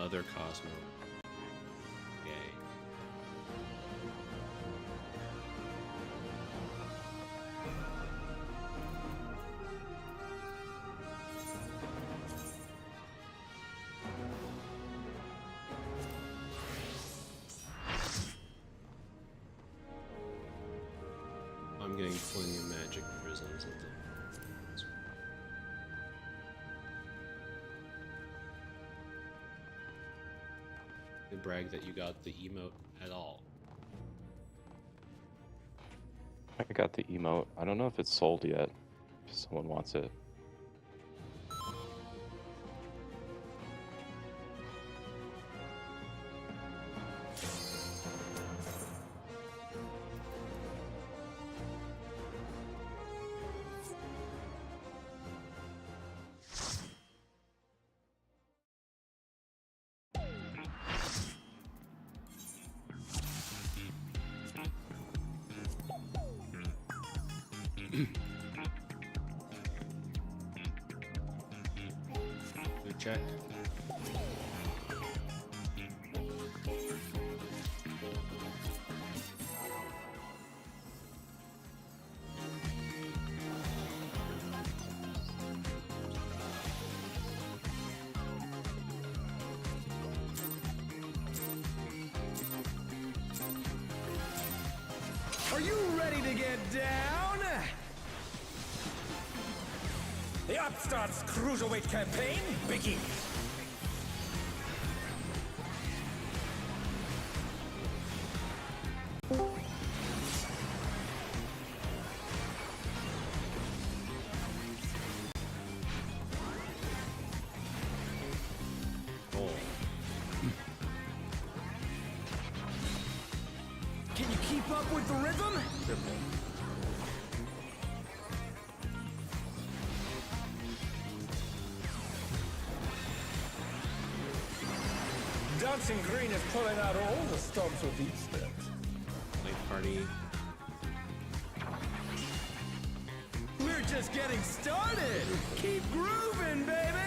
other Cosmo. Yay. I'm getting plenty of magic prisms at the... You brag that you got the emote at all. I got the emote. I don't know if it's sold yet. If someone wants it. Good check. Are you ready to get down? The Upstart's Cruiserweight campaign begins. Oh. Can you keep up with the rhythm? Triple. Dancing Green is pulling out all the stops with these steps. Late party. We're just getting started. Keep grooving, baby.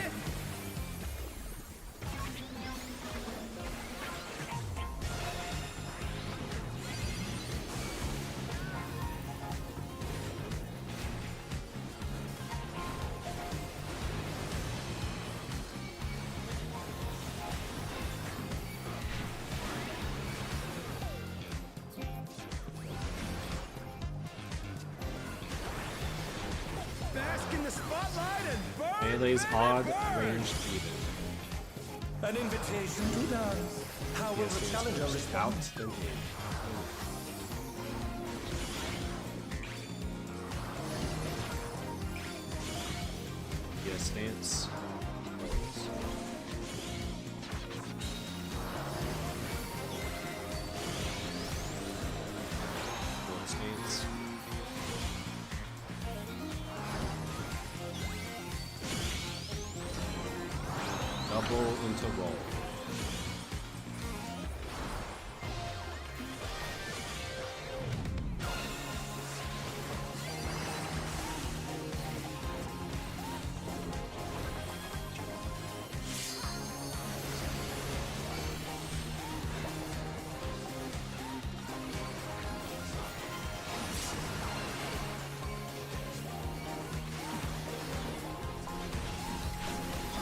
Bask in the spotlight and burn. Melee's baby, odd, burn. ranged, even. An invitation to dance. How will the challenger respond? Out and in. Yes, dance. One stance. Double into roll.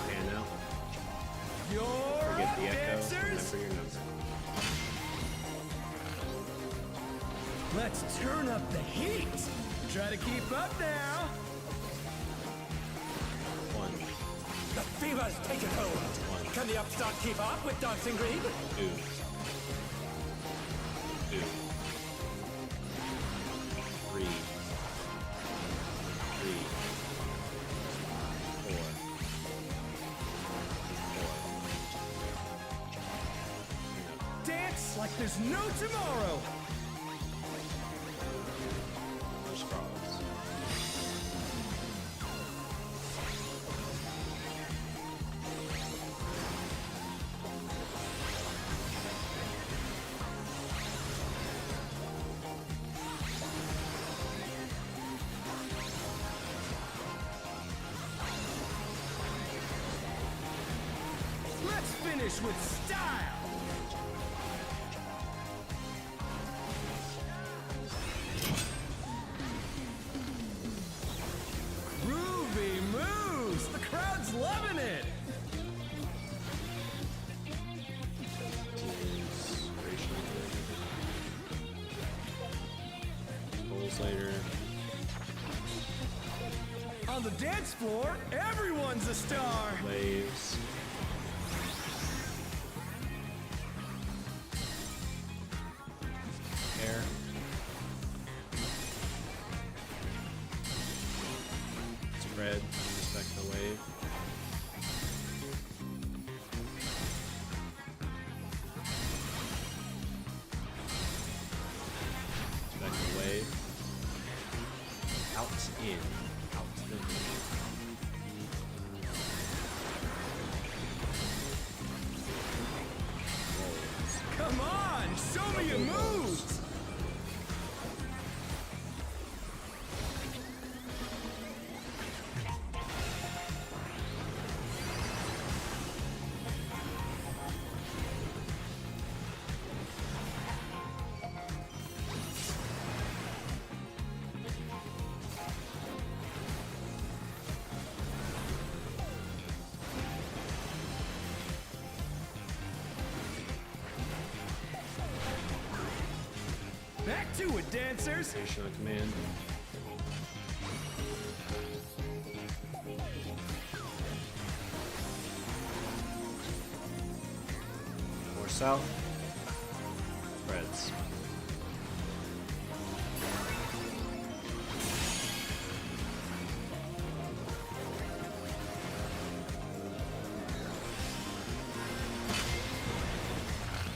Hand out. Your Forget the echo. dancers. Remember your number. Let's turn up the heat. Try to keep up now. One, The fever's taken hold. Can the Upstart keep up with Dancing Green? two, two, three, four, Dance like there's no tomorrow. First cross. Let's finish with style. Groovy moves. The crowd's loving it. Later. On the dance floor, everyone's a star. Waves. Air. Spread. Respect the wave. Respect the wave. Out, in, out, then in. Rolls. Come on, show me your moves. Back to it, dancers. Station on command. More south. Spreads.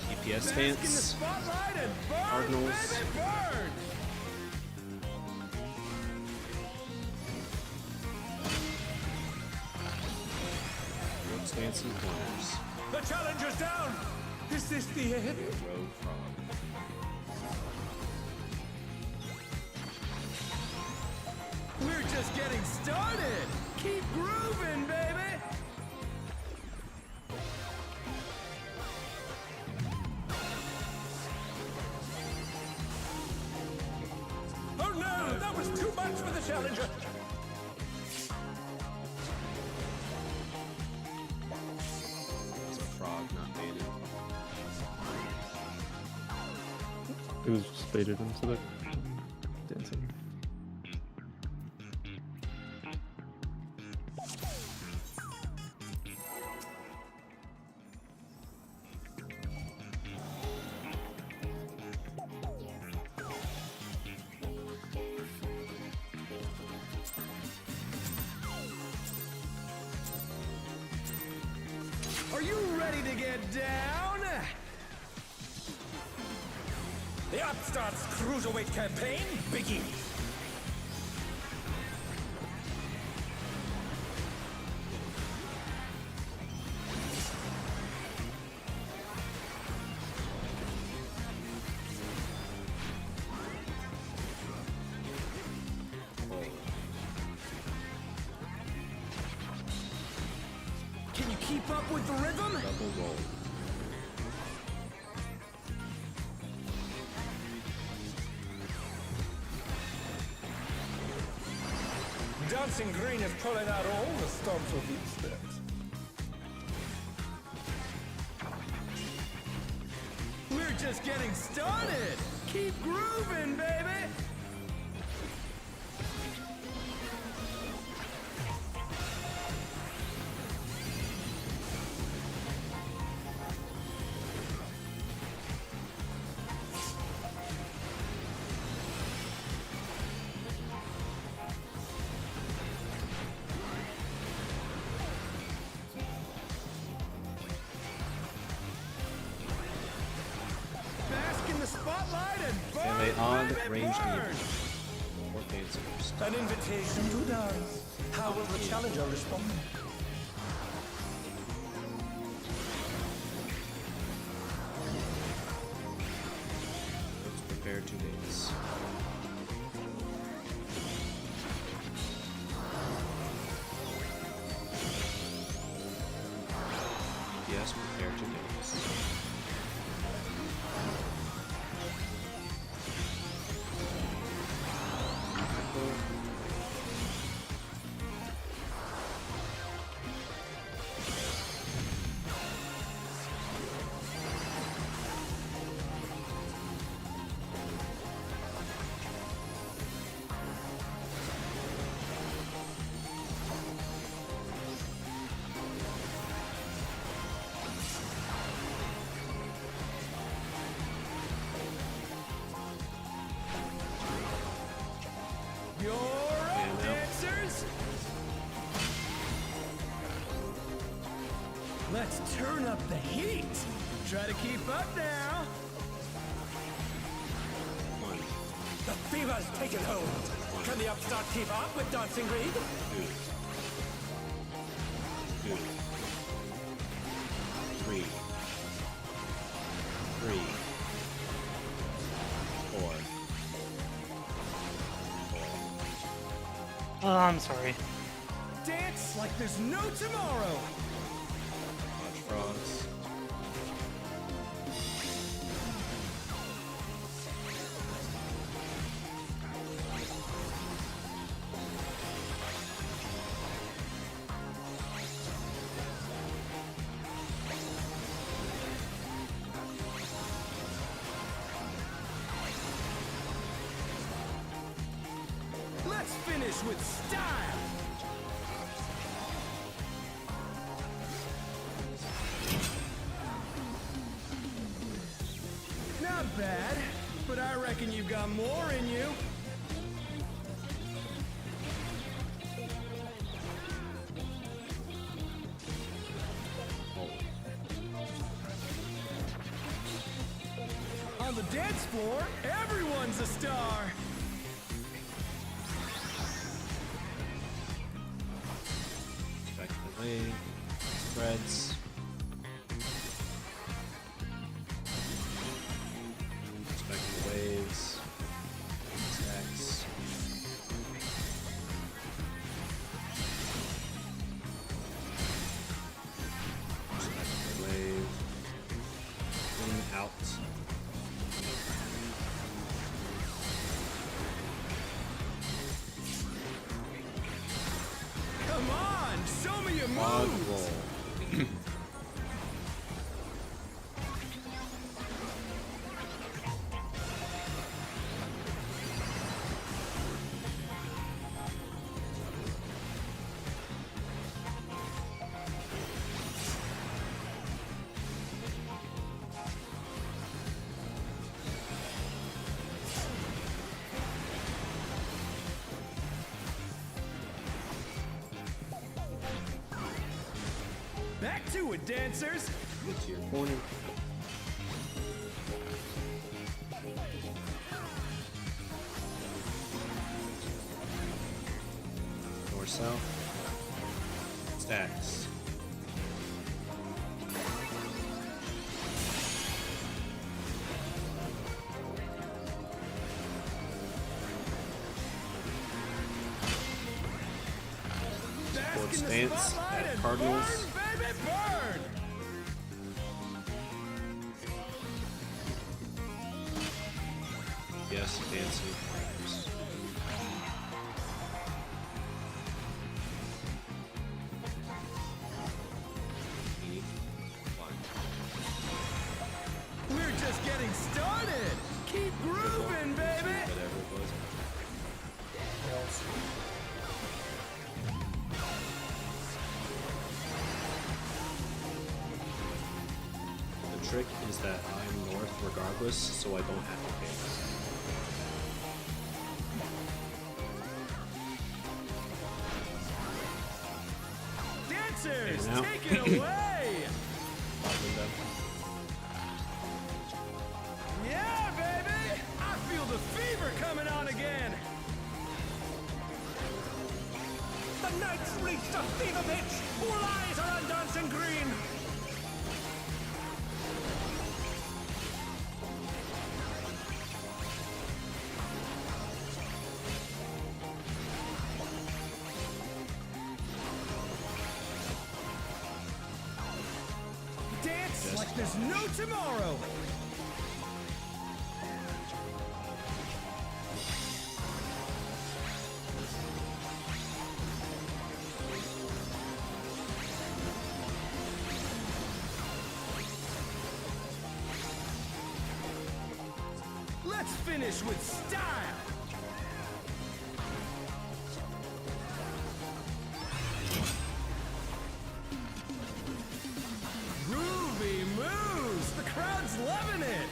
EPS Bask in the stance. spotlight and burn, Cardinals. baby, burn. Rogue stance and corners. The challenger's down! Is this the end? Rogue frog. We're just getting started. Keep grooving, baby. Oh no! That was too much for the challenger! It's a frog, not baited. It was just baited into the dancing. Are you ready to get down? The Upstart's Cruiserweight campaign begins! Can you keep up with the rhythm? Double roll. Dancing Green is pulling out all the stops with these steps. We're just getting started. Keep grooving, baby. Bask in the spotlight and burn, Melee on, baby, range burn. needed. More dancers. An invitation to dance. How will the challenger respond? Let's prepare to dance. Yes, prepare to dance. You're up, dancers! Let's turn up the heat! Try to keep up now! One, The fever's taken hold. Can the upstart keep up with Dancing Green? two, three, four. Oh, I'm sorry. Dance like there's no tomorrow! Watch frogs. Let's finish with style! Not bad, but I reckon you've got more in you. On the dance floor, everyone's a star. Back to the wave. Spreads. Expecting the waves. Stacks. Expecting the wave. In, out. Come on, show me your Quad moves. roll. Back to it, dancers. Get to your corner. North, south. Stacks. Bask in the stance spotlight at and Cardinals. burn, baby, burn. Yes, dancing flags. E, one. We're just getting started. Keep grooving, baby. Whatever it was. The trick is that I'm north regardless, so I don't have to pay attention. Dancers, And now- take it away. Window. Yeah, baby. I feel the fever coming on again. The night's reached a fever pitch. All eyes are on Dancing Green. like there's no tomorrow. Let's finish with style. Groovy moves. The crowd's loving it.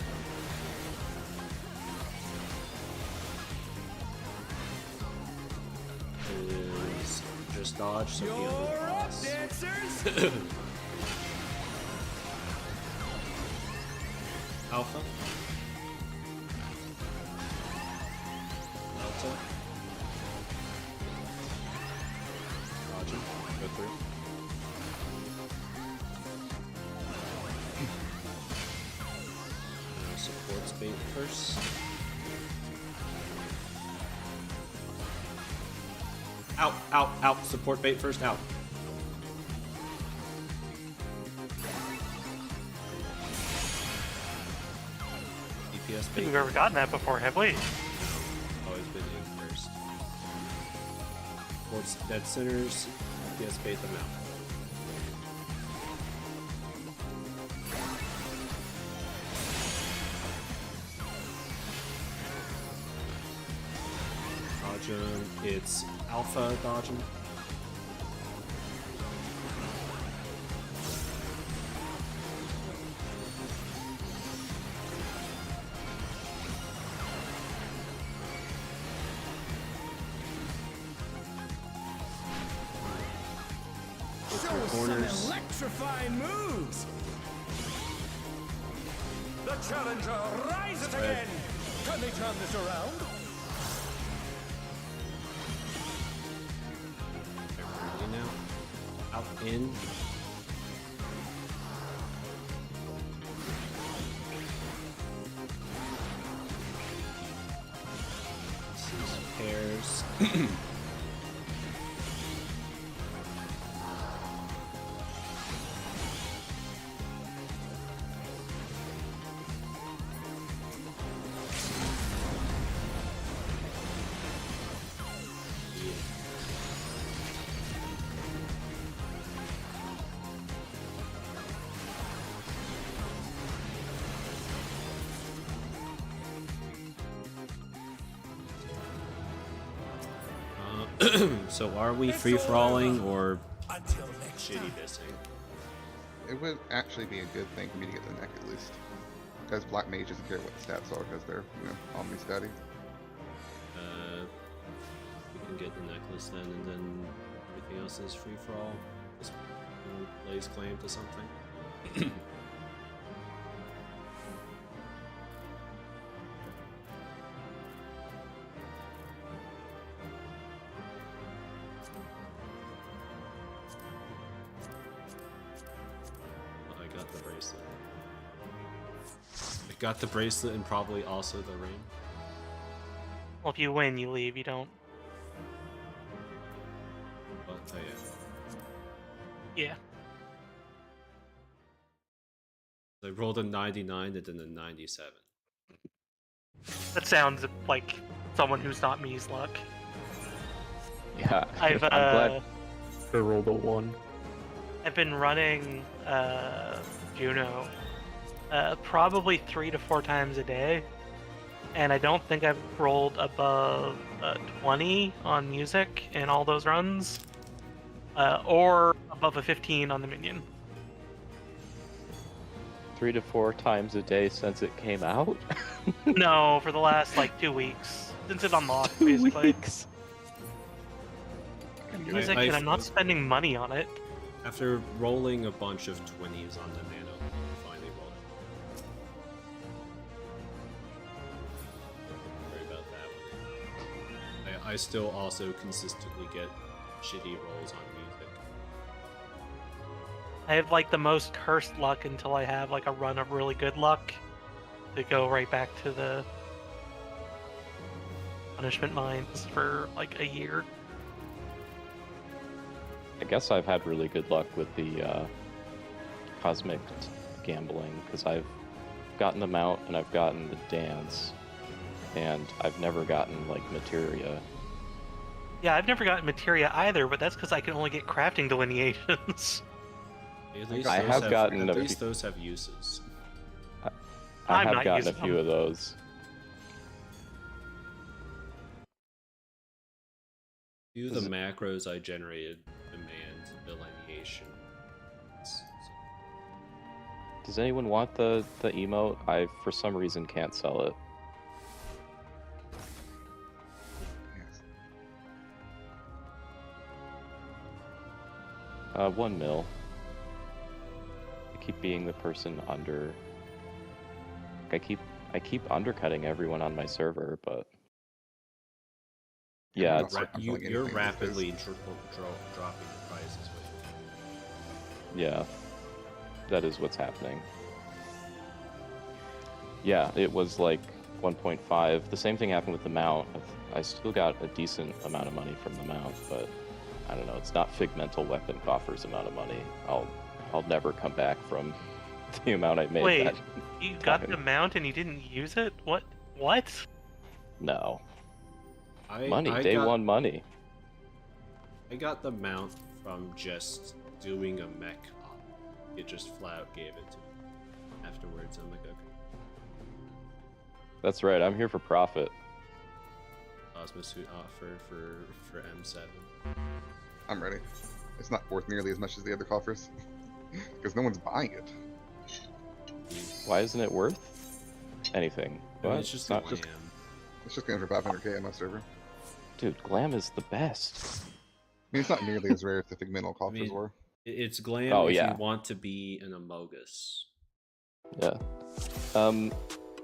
Is just dodge, so heal You're the up, boss. dancers. Alpha. Delta. Roger. Go through. Supports bait first. Out, out, out. Support bait first, out. DPS I bait. think we've ever gotten that before, have we? Always been in first. Supports dead sinners. DPS bait them out. Dodging. It's alpha dodging. Show us some corners. electrifying moves. The challenger rises again. Can they turn this around? In now. Out in. This is pairs. So are we free-for-alling or Until next shitty time. dissing? It would actually be a good thing for me to get the neck at least. Because Black Mage doesn't care what the stats are because they're, Omni Statty. We can get the necklace then, and then everything else is free-for-all. Just lays claim to something. I got the bracelet. I got the bracelet and probably also the ring. Well, if you win, you leave. You don't. But oh yeah. Yeah. I rolled a 99 and then a 97. That sounds like someone who's not me's luck. Yeah, I've I'm glad. I rolled a 1. I've been running Juno probably 3 to 4 times a day, and I don't think I've rolled above 20 on music in all those runs, or above a 15 on the minion. 3 to 4 times a day since it came out. No, for the last like 2 weeks since it unlocked, 2 basically. weeks. Music, I've- and I'm not spending money on it. After rolling a bunch of 20s on the nano, I finally rolled it. Sorry about that one. I still also consistently get shitty rolls on music. I have like the most cursed luck until I have like a run of really good luck to go right back to the punishment mines for like a year. I guess I've had really good luck with the cosmic gambling because I've gotten the mount and I've gotten the dance, and I've never gotten like materia. Yeah, I've never gotten materia either, but that's because I can only get crafting delineations. At least I those have gotten at a least few- those have uses. I I'm have not gotten a using few them. of those. Few of the Is it- macros I generated demand delineation. Does anyone want the emote? I, for some reason, can't sell it. Yes. 1 mil. I keep being the person under. I keep undercutting everyone on my server, but yeah, I'm it's, not selling You're anything these rapidly days. dropping the prices. yeah, that is what's happening. Yeah, it was like 1.5. The same thing happened with the mount. I still got a decent amount of money from the mount, but I don't know. It's not Figmental Weapon Coffers amount of money. I'll never come back from the amount I made. Wait, that you got time. the mount and you didn't use it? What? What? No. I Day got, one money. I got the mount from just doing a mech op. It just flat out gave it to me. Afterwards, I'm like, okay. That's right. I'm here for profit. Plasma suit offer for M7. I'm ready. It's not worth nearly as much as the other coffers. Because no one's buying it. Why isn't it worth anything? I mean, What? it's just Not glam. It's just going for 500k on my server. Dude, glam is the best. I mean, it's not nearly as rare as the Figmental coffers mean- were. It's glam Oh, if yeah. you want to be an Amogus. Yeah.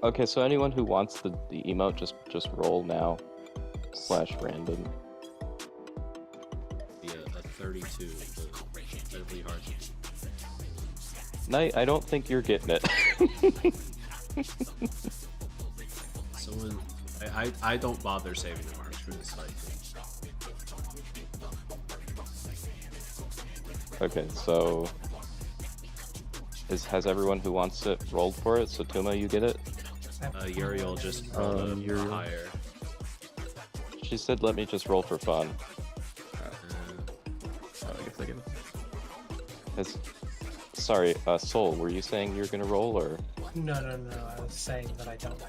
Okay, so anyone who wants the emote, just roll now. /random. Be a 32, but incredibly hard to do. Knight, I don't think you're getting it. Someone, I don't bother saving the marks for this fight. Okay, so has everyone who wants it rolled for it? So Tuma, you get it? Uriel just rolled up Uriel. higher. She said, "Let me just roll for fun." Oh, I guess I get it. Sorry, Soul, were you saying you're gonna roll, or? No. I was saying that I don't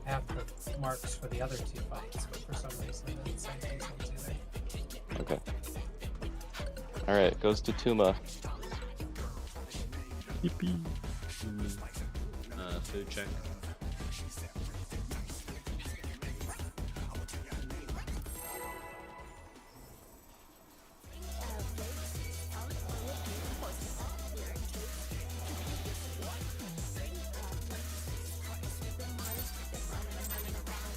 have the marks for the other two fights, but for some reason I didn't say these ones either. Okay. Alright, goes to Tuma. Yippee. Food check.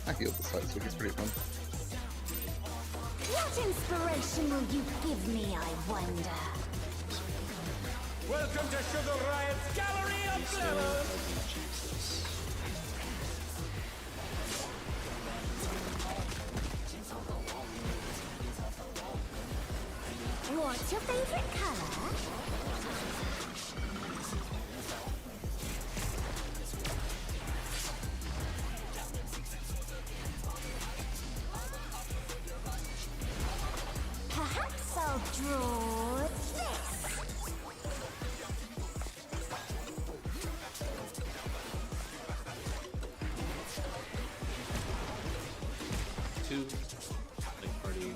I healed the side, so he's pretty fun. What inspiration will you give me, I wonder? Welcome to Sugar Riot's Gallery of Flavors! Jesus. What's your favorite color? Perhaps I'll draw this. Two. Like party.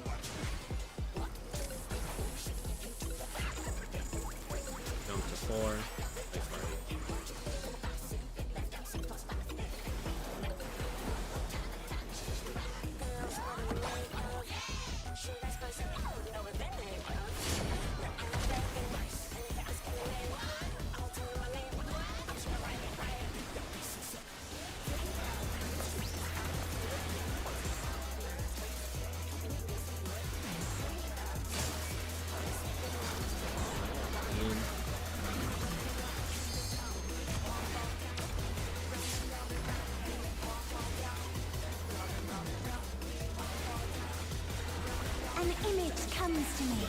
Jump to 4. Like party. In. An image comes to me.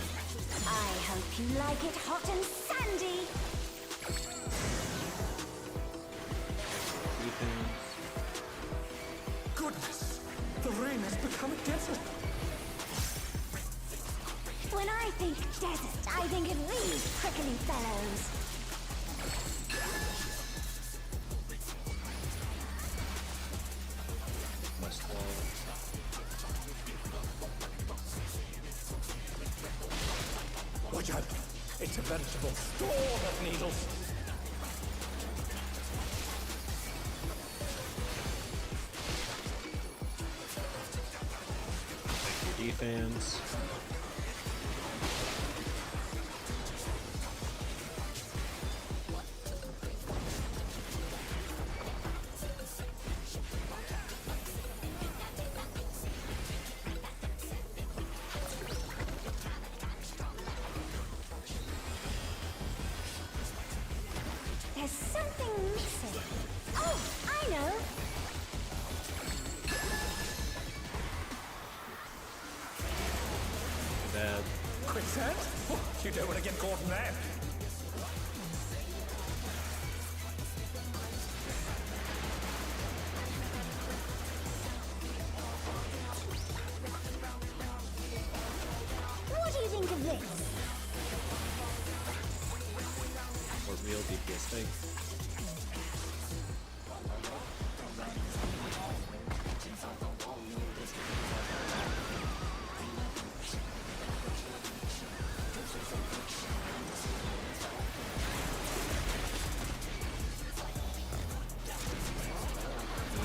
I hope you like it hot and sandy. think desert. I think of these prickly fellows. West wall. Watch out! It's a veritable storm of needles. Check your defense. There's something missing. Oh, I know. Bad. Quicksand? Oh, you don't want to get caught in that. What do you think of this? Or real DPS thing.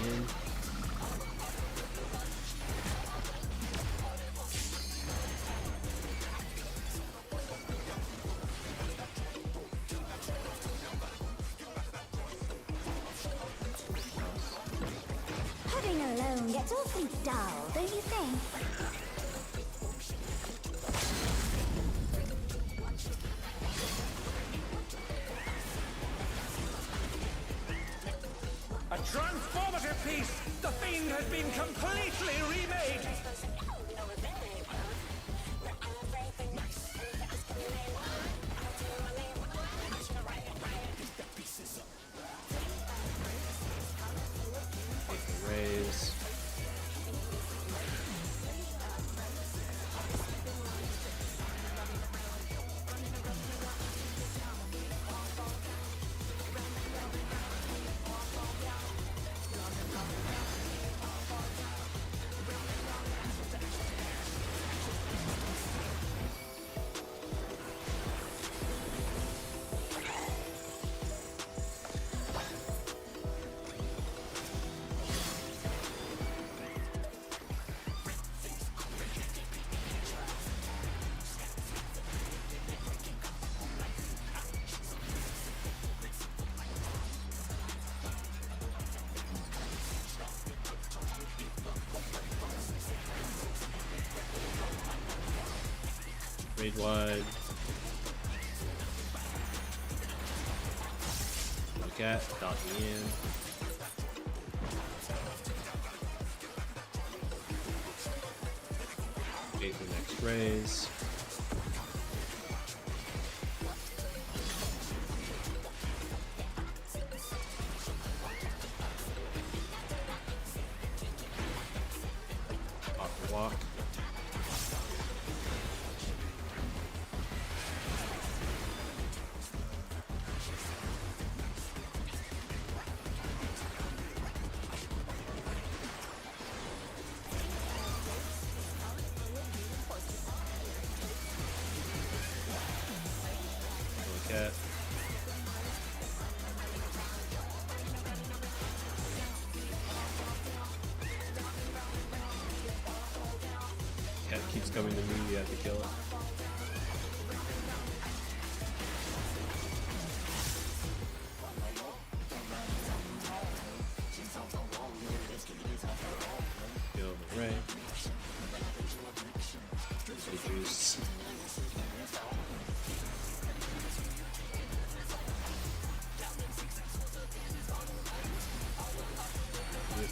In. Pudding alone gets awfully dull, don't you think? A transformative piece! The Fiend has been completely remade! Take the raise. Raid wide. Look at, dot me in. Wait for the next raise. Awkward walk. Cat. Cat keeps coming to me, we have to kill it. Kill the ray. The juice.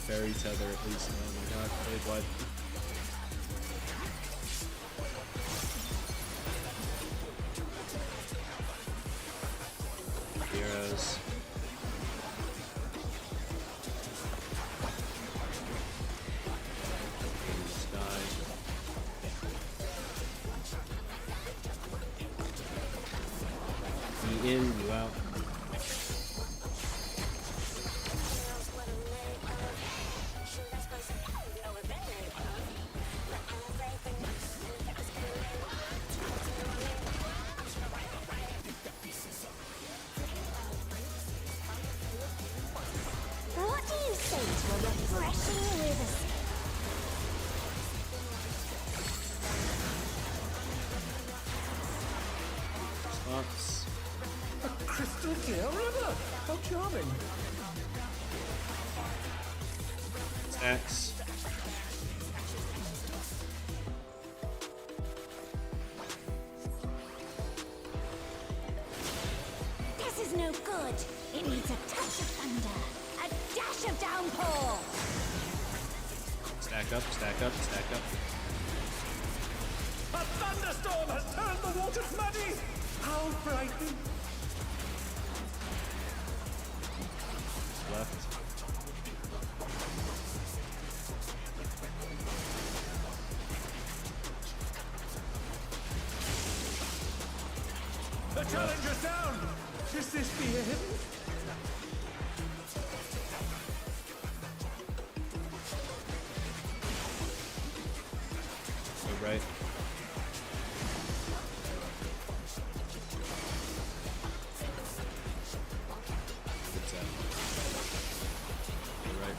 Fairy tether at least. Oh my god, blade wide. Heroes. In the sky. Refreshing with Spots. A crystal clear river. How charming. Stacks. This is no good. It needs a touch of thunder, a dash of downpour. Stack up, stack up, stack up. A thunderstorm has turned the waters muddy. How frightening. Left. The challenger's down. Is this the end? Go right. What's that? Go right.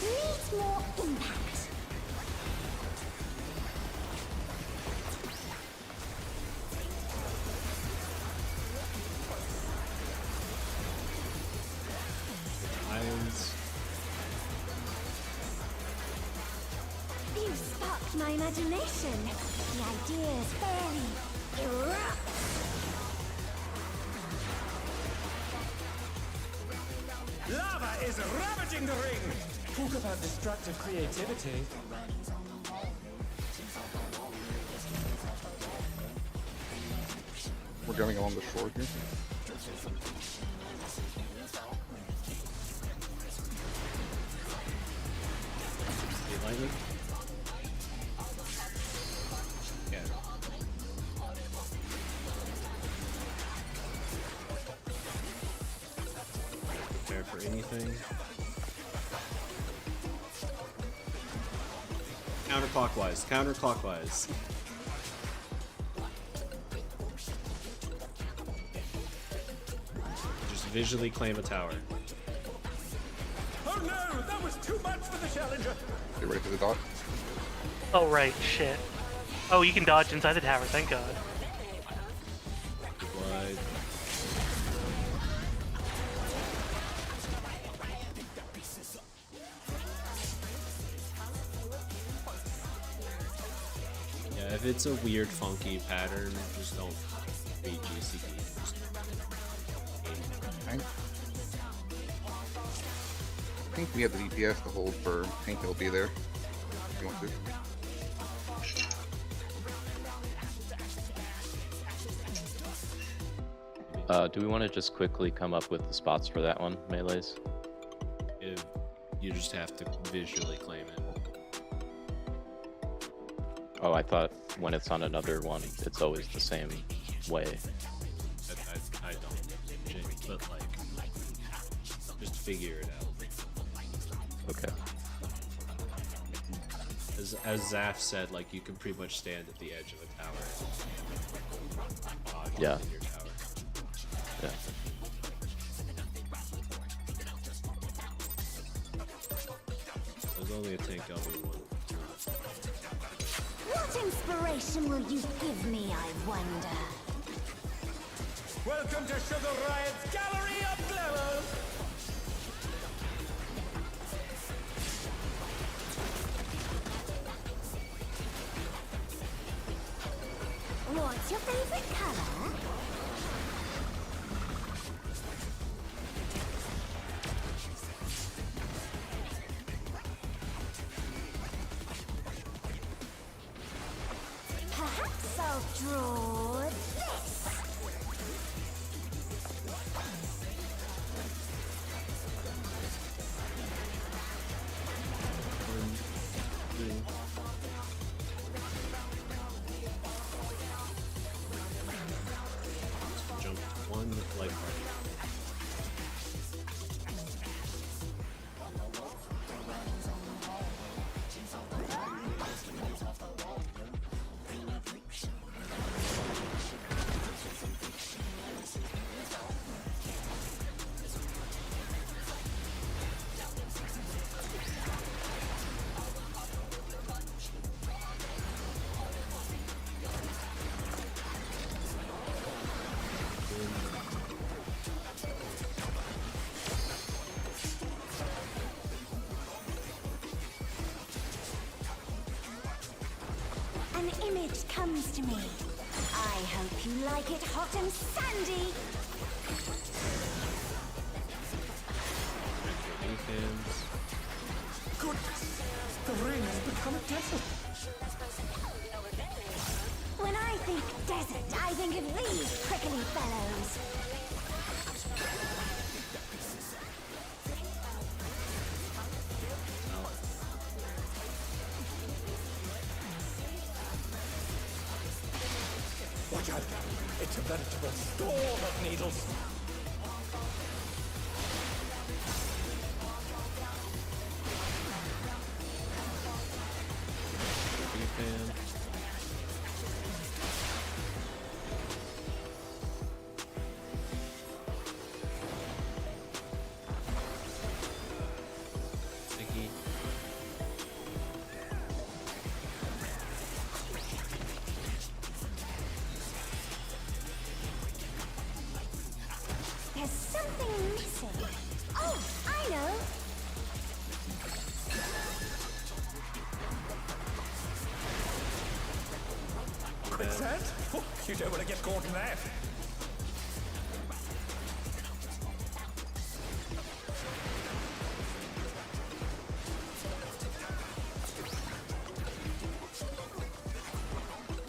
Needs more impact. Islands. You've sparked my imagination. The ideas barely erupt. Lava is ravaging the ring. Talk about destructive creativity. We're going along the shore here. State lightning. Yeah. Prepare for anything. Counterclockwise, counterclockwise. Just visually claim a tower. Oh no, that was too much for the challenger. Get ready for the dot. Oh right, shit. Oh, you can dodge inside the tower. Thank God. Wide. Yeah, if it's a weird, funky pattern, just don't beat GCP. Just I think we have the DPS to hold for Hank. He'll be there if you want to. Do we want to just quickly come up with the spots for that one, melees? if you just have to visually claim it. Oh, I thought when it's on another one, it's always the same way. I don't, Jake, but like, just figure it out. Okay. As Zaf said, like, you can pretty much stand at the edge of a tower. Dodge Yeah. into your tower. Yeah. There's only a tank W1. What inspiration will you give me, I wonder? Welcome to Sugar Riot's Gallery of Glamour! What's your favorite color? Perhaps I'll draw this. 1, 2. Jump one light party. An image comes to me. I hope you like it hot and sandy. Defense. Goodness, the ring has become a desert. When I think desert, I think of these prickly fellows. Watch out! It's a veritable storm of needles. Defense. Sticky. There's something missing. Oh, I know. Quicksand? Oh, you don't want to get caught in that.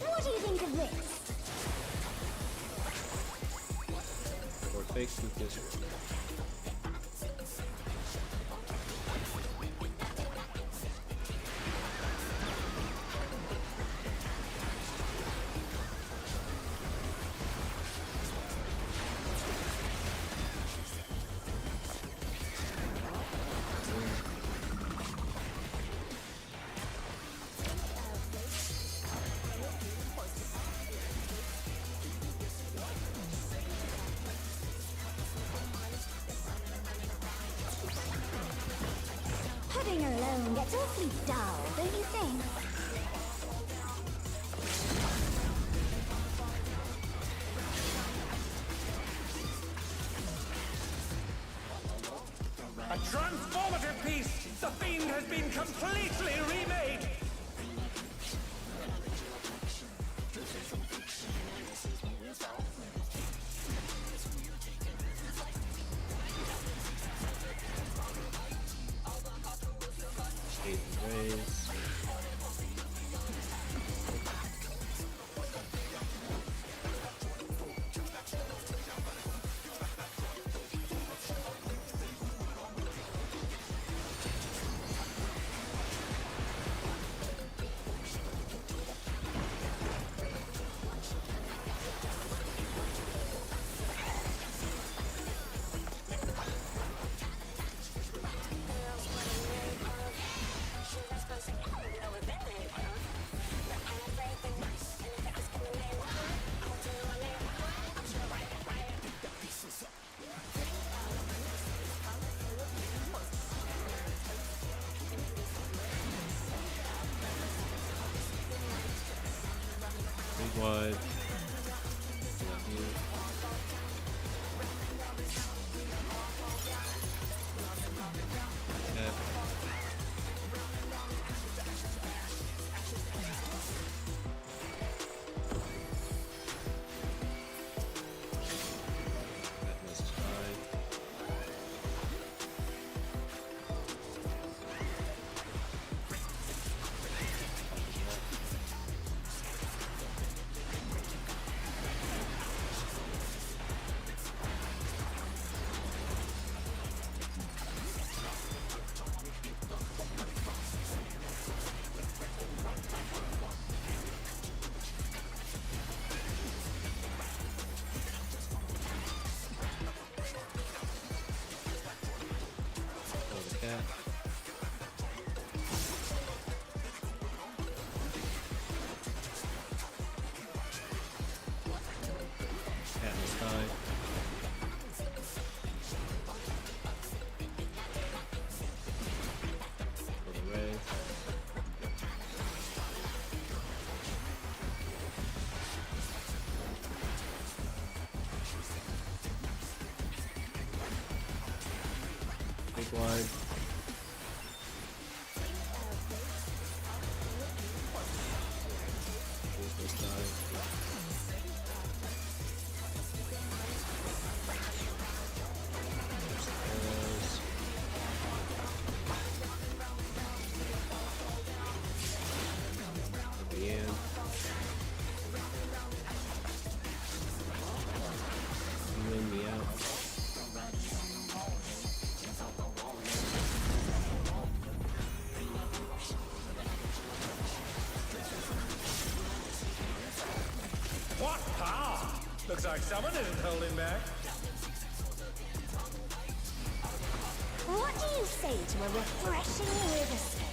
What do you think of this? Or fakes with this one. Pudding alone gets awfully dull, don't you think? A transformative piece! The fiend has been completely remade! Eight raise. Big wide. Not you. Okay. That missed high. Throw the cat. Cat missed high. Throw the raise. Big wide. Me in. You in, me out. What power! Looks like someone isn't holding back. What do you say to a refreshing river spin?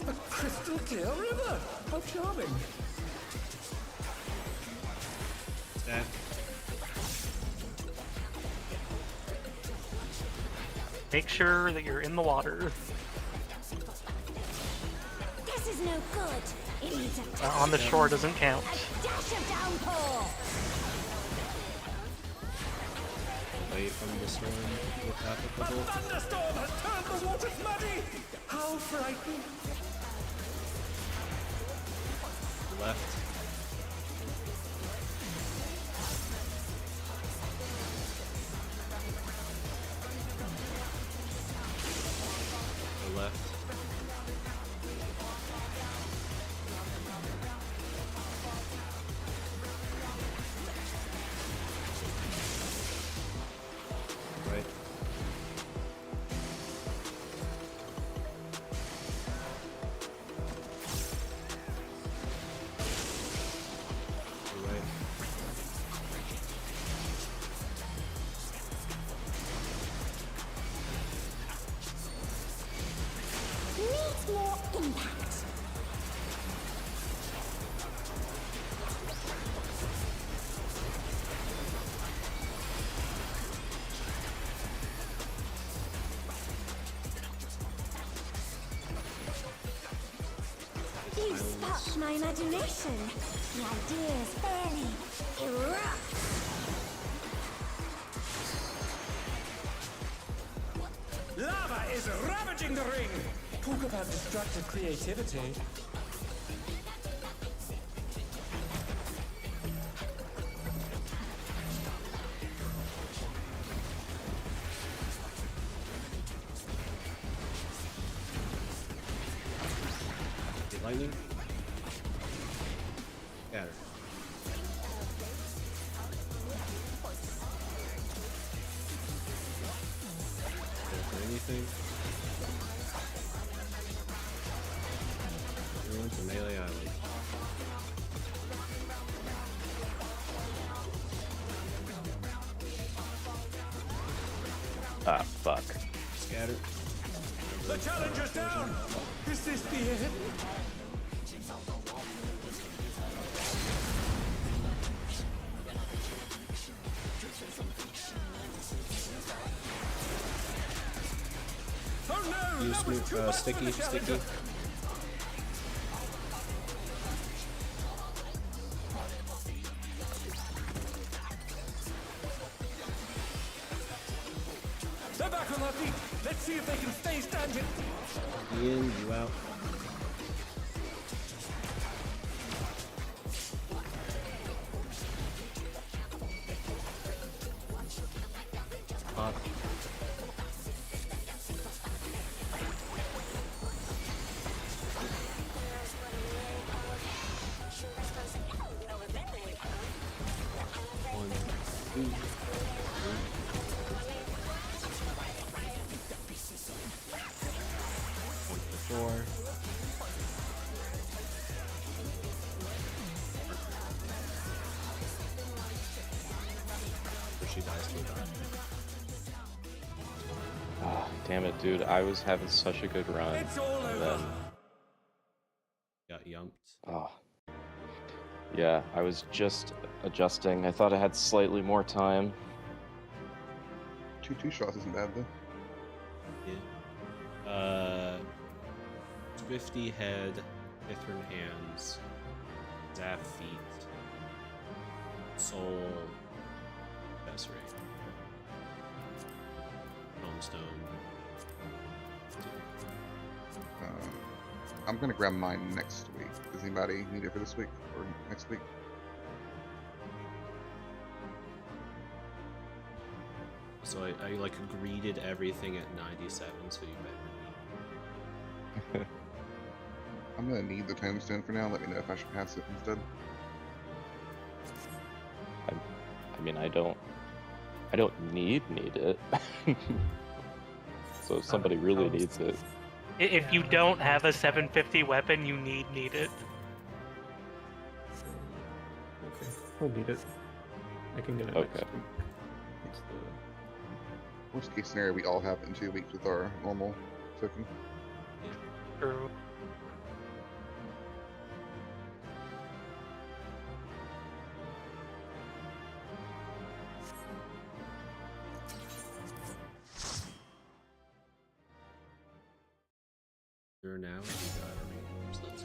A crystal clear river! How charming! That. Make sure that you're in the water. This is no good. It needs a touch. On the shore doesn't count. A dash of downpour. Away from this one, if A applicable. thunderstorm has turned the waters muddy! How frightening! Left. Go left. Right. Right. Needs more impact. You sparked my imagination. The ideas fairly erupt. Lava is ravaging the ring! Talk about destructive creativity. Get lightning. Scatter. Go for anything. Everyone's a melee island. Ah, fuck. Scatter. The challenger's down! Is this the end? Oh no! Use That was too much for sticky, the challenger. sticky. They're back on their feet. Let's see if they can stay standing. You in, you out. Pop. One, two, three. 4. Or she dies to a dart. Ah, damn it, dude. I was having such a good run. It's all And over. then, Got yumped. oh. Yeah, I was just adjusting. I thought I had slightly more time. 2 shots isn't bad though. Yeah. Swifty head, Ithran hands, Zap feet, Soul, Desiree, Homestone. I'm gonna grab mine next week. Does anybody need it for this week or next week? So I like greeted everything at 97, so you better. I'm gonna need the tombstone for now. Let me know if I should pass it instead. I mean, I don't need it. So if somebody really needs it, If you don't have a 750 weapon, you need it. Okay, I'll need it. I can get it Okay. next week. It's the... Worst case scenario, we all have it in 2 weeks with our normal token. True. You're now and you got a so that's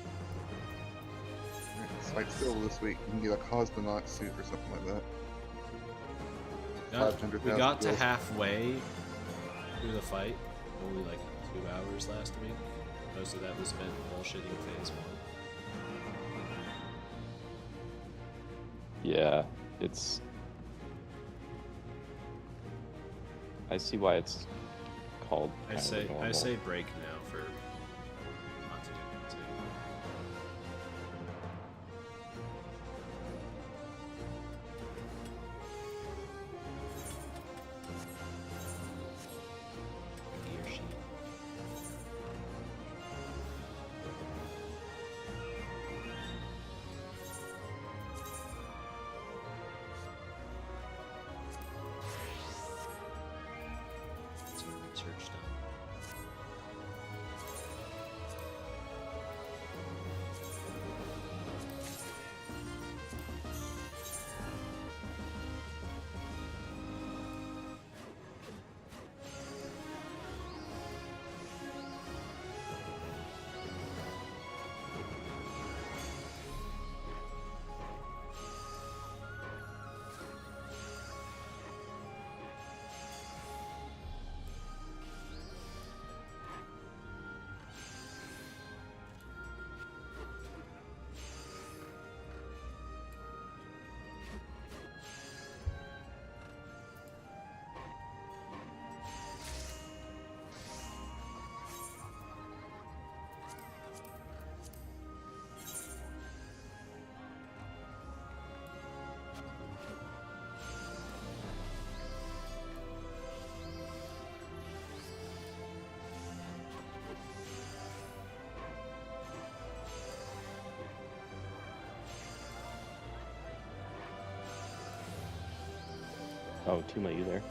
Alright, fight still this week. You can get a cosmonaut suit or something like that. we 500,000 got to kills. halfway through the fight. Only like 2 hours last week. Most of that was spent bullshitting phase 1. yeah, it's. I see why it's called. I kind of say normal. break now for not to do that too. Gear sheet. Some research done. Oh, Tuma, you there?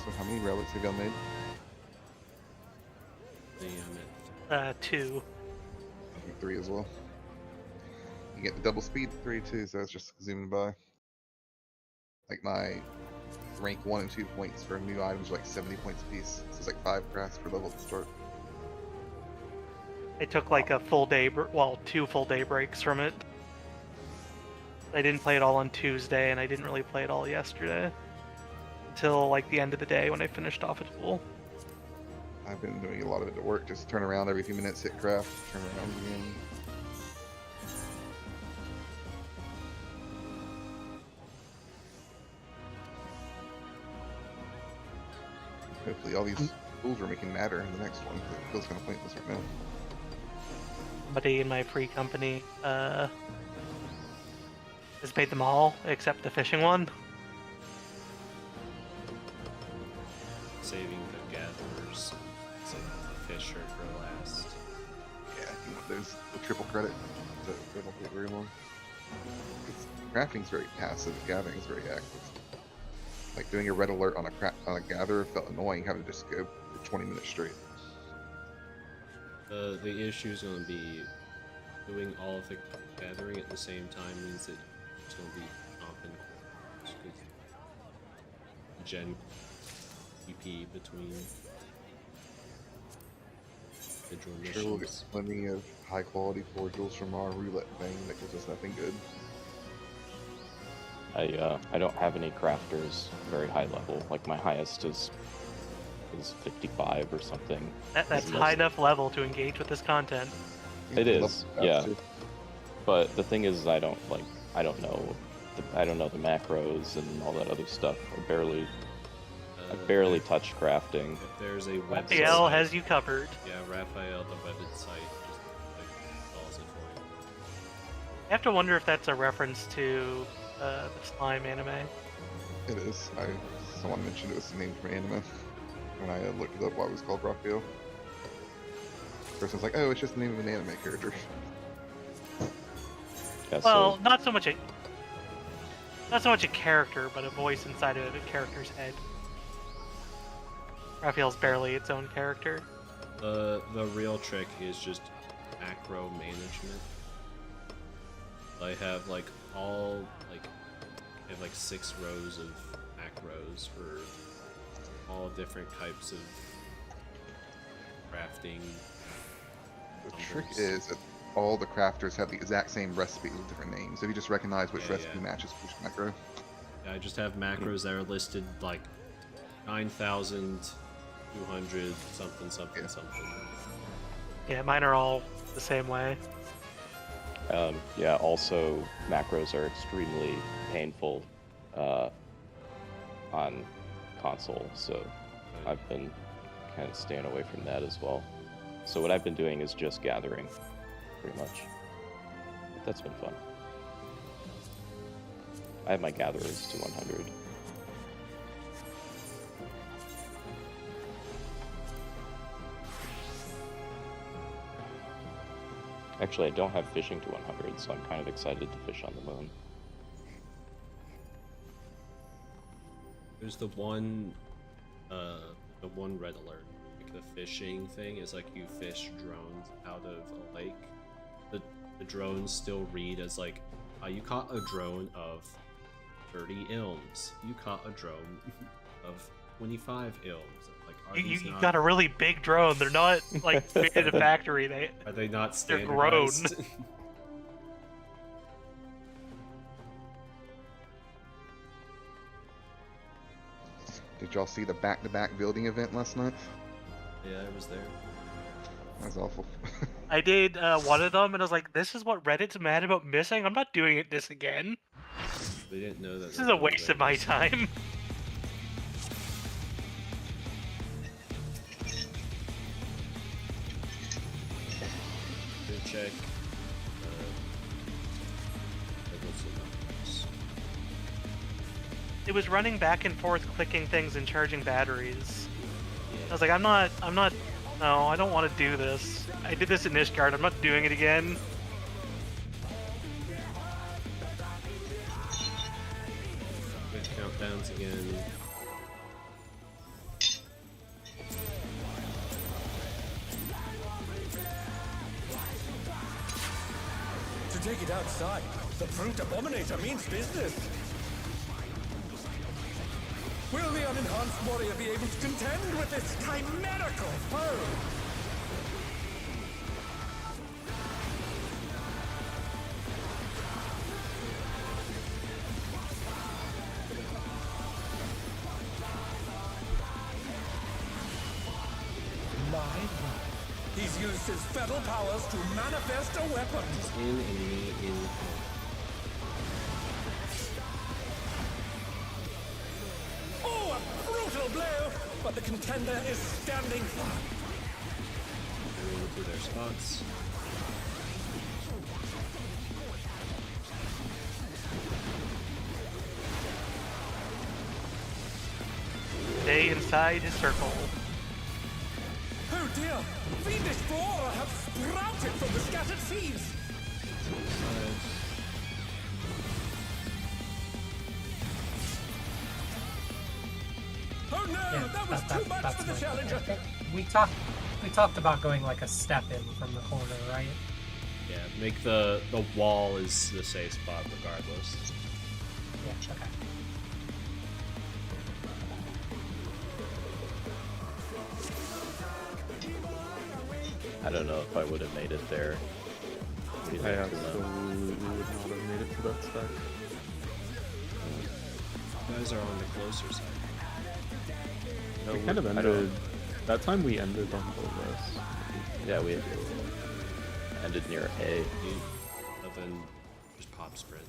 So how many relics have y'all made? The 2. I think 3 as well. You get the double speed 3 too, so it's just zooming by. Like my rank 1 and 2 points for new items are like 70 points a piece. So it's like 5 crafts per level to start. I took like a full day, 2 full day breaks from it. I didn't play it all on Tuesday, and I didn't really play it all yesterday. Until like the end of the day when I finished off a duel. I've been doing a lot of it at work, just turn around every few minutes, hit craft, turn around again. Hopefully all these tools are making matter in the next one. 'Cause it feels kind of pointless right now. Somebody in my free company has paid them all except the fishing one. Saving the gatherers, saving the fisher for last. Yeah, you want those the triple credit. So they don't take very long. It's, crafting's very passive. Gathering's very active. Like doing a red alert on a gatherer felt annoying. Having to just go for 20 minutes straight. The issue is going to be doing all of the gathering at the same time means that it's going to be often gen EP between individual Sure, we'll get missions. plenty of high quality cordials from our roulette thing that gives us nothing good. I don't have any crafters very high level. Like my highest is 55 or something. That's high enough level to engage with this content. It is, yeah. But the thing is, I don't know the macros and all that other stuff. I barely touch crafting. If there's a website, Raphael has you covered. Yeah, Raphael, the webbed site, just like calls it for you. I have to wonder if that's a reference to the slime anime. It is. Someone mentioned it was the name from anime when I looked it up why it was called Raphael. The person's like, oh, it's just the name of an anime character. Yeah, Well, so, not so much a character, but a voice inside of a character's head. Raphael's barely its own character. The real trick is just macro management. I have like I have like 6 rows of macros for all different types of crafting. The trick is that all the crafters have the exact same recipes with different names. So if you just recognize which recipe matches which macro. Yeah, I just have macros that are listed like 9,200 something something something. Yeah, mine are all the same way. yeah, also macros are extremely painful on console, so I've been kind of staying away from that as well. So what I've been doing is just gathering, pretty much. That's been fun. I have my gatherers to 100. Actually, I don't have fishing to 100, so I'm kind of excited to fish on the moon. There's the one red alert. Like the fishing thing is like you fish drones out of a lake. The drones still read as like, you caught a drone of 30 ilms. You caught a drone of 25 ilms. Like, are You these not, got a really big drone. They're not like made in a factory. are they not They're grown. standardized? Did y'all see the back-to-back building event last night? Yeah, I was there. That was awful. I did one of them, and I was like, "This is what Reddit's mad about missing. I'm not doing this again. They didn't know that. This is a waste of my time." Go check. It was running back and forth, clicking things and charging batteries. I was like, I'm not. No, I don't want to do this. I did this in Ishgard. I'm not doing it again. Good countdowns again. To take it outside, the Brute Abominator means business. Will the unenhanced warrior be able to contend with this chimerical foe? He's used his feral powers to manifest a weapon. In and me in. Oh, a brutal blow! but the contender is standing firm. Everyone to their spots. Stay inside his circle. Oh dear! Fiendish flora have sprouted from the scattered seeds! Oh no! Yeah, that was too much that's for the my- challenger! We talked about going like a step in from the corner, right? Yeah, make the wall is the safe spot regardless. Yeah, okay. I don't know if I would have made it there. What do you I think, absolutely would not have made it to that stack. You guys are on the closer side. No, We kind of I don't- ended. That time we ended on the west. Yeah, we ended near A. And then just pop sprint.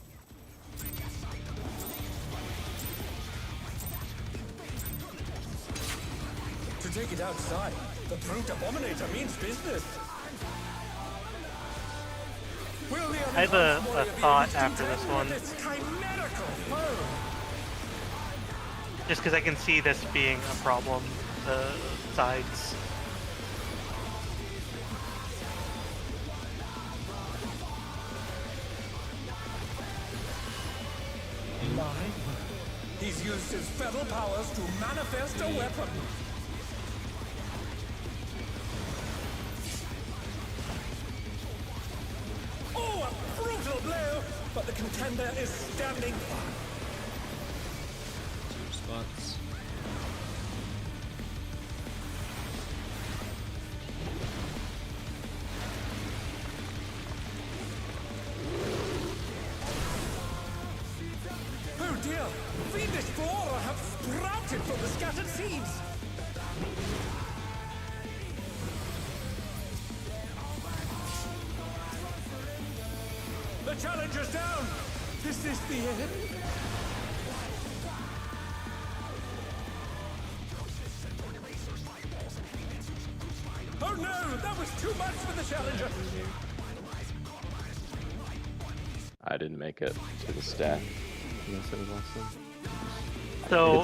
To take it outside, the brute abominator means business! Will the I have a unharmed warrior be thought able to after this contend one. with this chimerical foe? Just because I can see this being a problem. The sides. He's used his feral powers to manifest a weapon. Oh, a brutal blow! But the contender is standing firm. 2 spots. Oh dear! Fiendish flora have sprouted from the scattered seeds! The challenger's down! Is this the end? Oh no! That was too much for the challenger! I didn't make it to the stack. Yes, it was awesome. So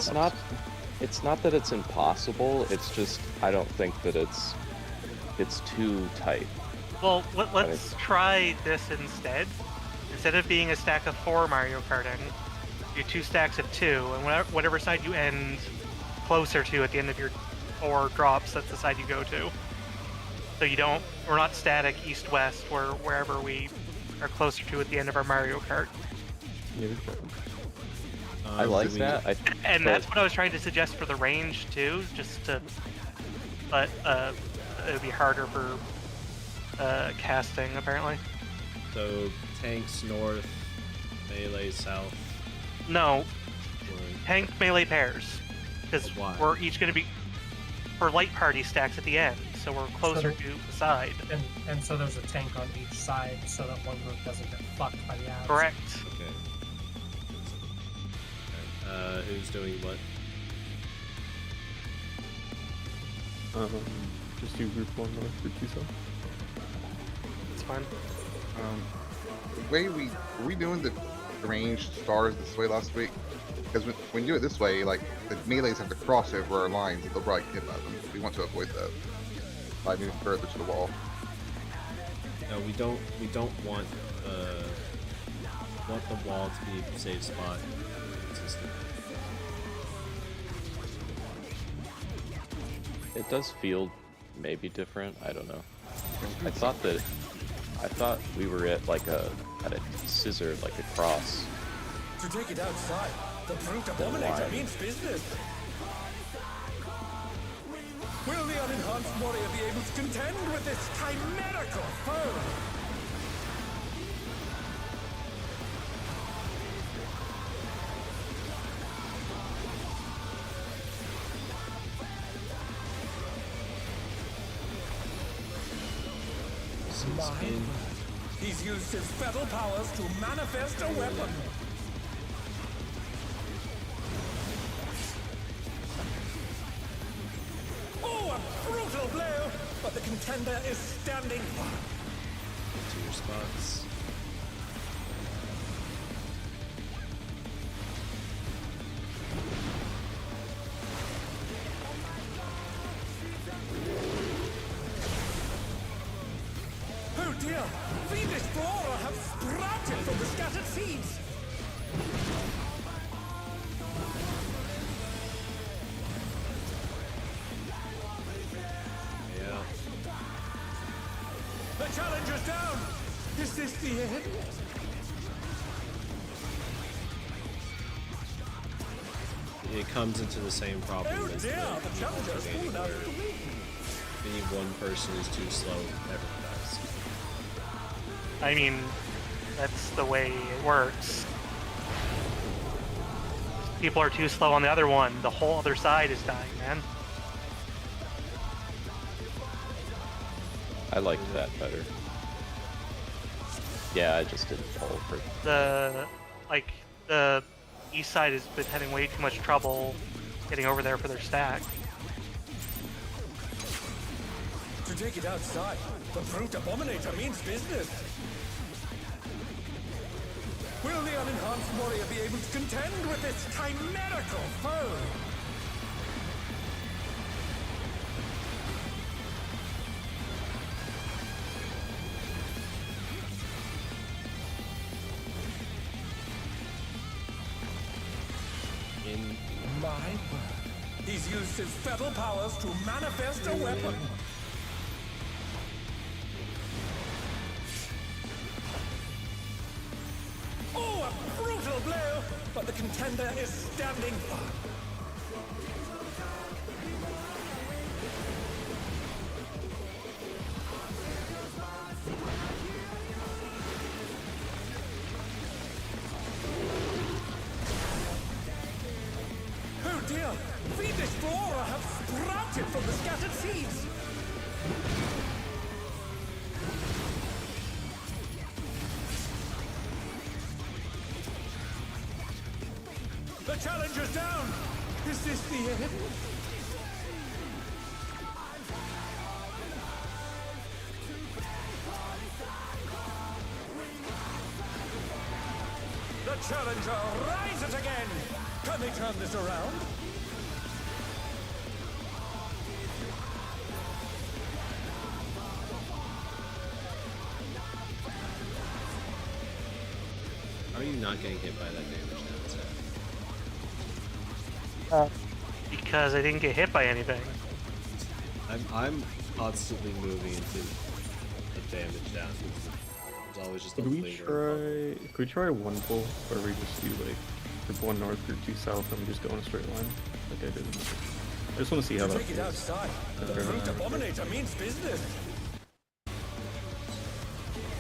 It's not that it's impossible. It's just I don't think that it's too tight. well, let's try this instead. Instead of being a stack of 4 Mario Karting, do 2 stacks of 2, and whatever side you end closer to at the end of your 4 drops, that's the side you go to. So we're not static east-west, we're wherever we are closer to at the end of our Mario Kart. Yeah, we got I like do we- that. And that's what I was trying to suggest for the range too, just to, but it would be harder for casting apparently. So tanks north, melee south. No, or- tank melee pairs, because Why? we're each going to be for light party stacks at the end, so we're closer So- to the side. And so there's a tank on each side so that one group doesn't get fucked by the ads. Correct. Okay. Who's doing what? Just do group 1 north, group 2 south. It's fine. The way were we doing the ranged stars this way last week? Because when you do it this way, like the melees have to cross over our lines, and they'll probably get hit by them. We want to avoid that by moving further to the wall. No, we don't want the wall to be a safe spot. Consistent. It does feel maybe different. I don't know. I thought we were at a scissor, like a cross. To take it outside, the brute abominator why? means business. Will the unenhanced warrior be able to contend with this chimerical foe? Spin. He's used his feral powers to manifest a weapon. Oh, a brutal blow! But the contender is standing firm. Get to your spots. Oh dear! Fiendish flora have sprouted from the scattered seeds! Yeah. The challenger's down! Is this the end? It comes into the same problem Oh as dear, the the challenger has game fallen out where of the ring. any one person is too slow, everyone dies. I mean, that's the way it works. People are too slow on the other one. The whole other side is dying, man. I liked that better. Yeah, I just didn't pull for. The east side has been having way too much trouble getting over there for their stack. To take it outside, the brute abominator means business. Will the unenhanced warrior be able to contend with this chimerical foe? In My word. He's used his fetal powers to manifest a weapon. Oh, a brutal blow! But the contender is standing firm. Oh dear! Fiendish flora have sprouted from the scattered seeds! The challenger's down! Is this the end? The challenger rises again! Can they turn this around? How are you not getting hit by that damage now, Zach? Because I didn't get hit by anything. I'm constantly moving into the damage down. There's always just a Could we lingering bubble. try? Could we try one pull where we just do like one north or two south and we just go in a straight line like I did? I just want to see how To that take it feels. outside, the brute abominator means business.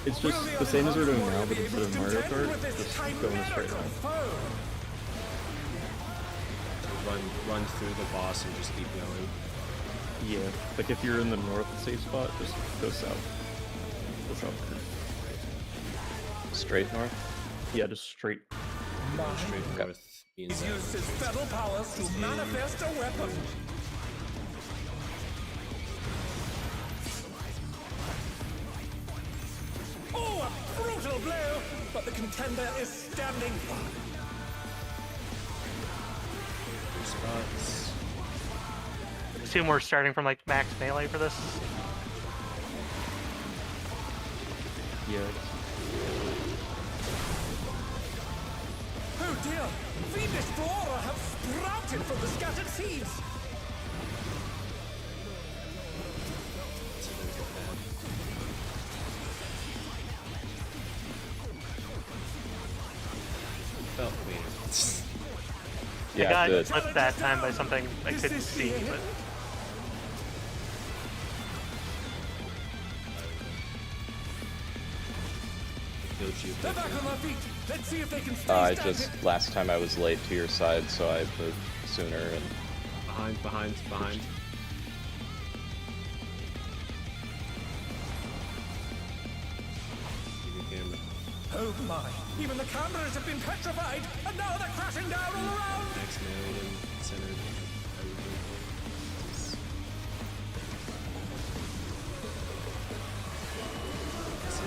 It's just the same as we're doing now, but instead of Mario Kart, just go in a straight line. Run through the boss and just keep going. Yeah, like if you're in the north safe spot, just go south. Go south. Straight north? Yeah, just straight. Straight north means He's used his fetal powers to manifest a weapon. Oh, a brutal blow! But the contender is standing firm. spots. Assume we're starting from like max melee for this. Yeah. Oh dear! Fiendish flora have sprouted from the scattered seeds! Felt weird. I Yeah, got good. flipped that time by something I couldn't see, but They're back on their feet! Let's see if they can stay I standing. just, last time I was late to your side, so I moved sooner and Behind. Keep your camera. Oh my! Even the cameras have been petrified, and now they're crashing down all around! Next million centered.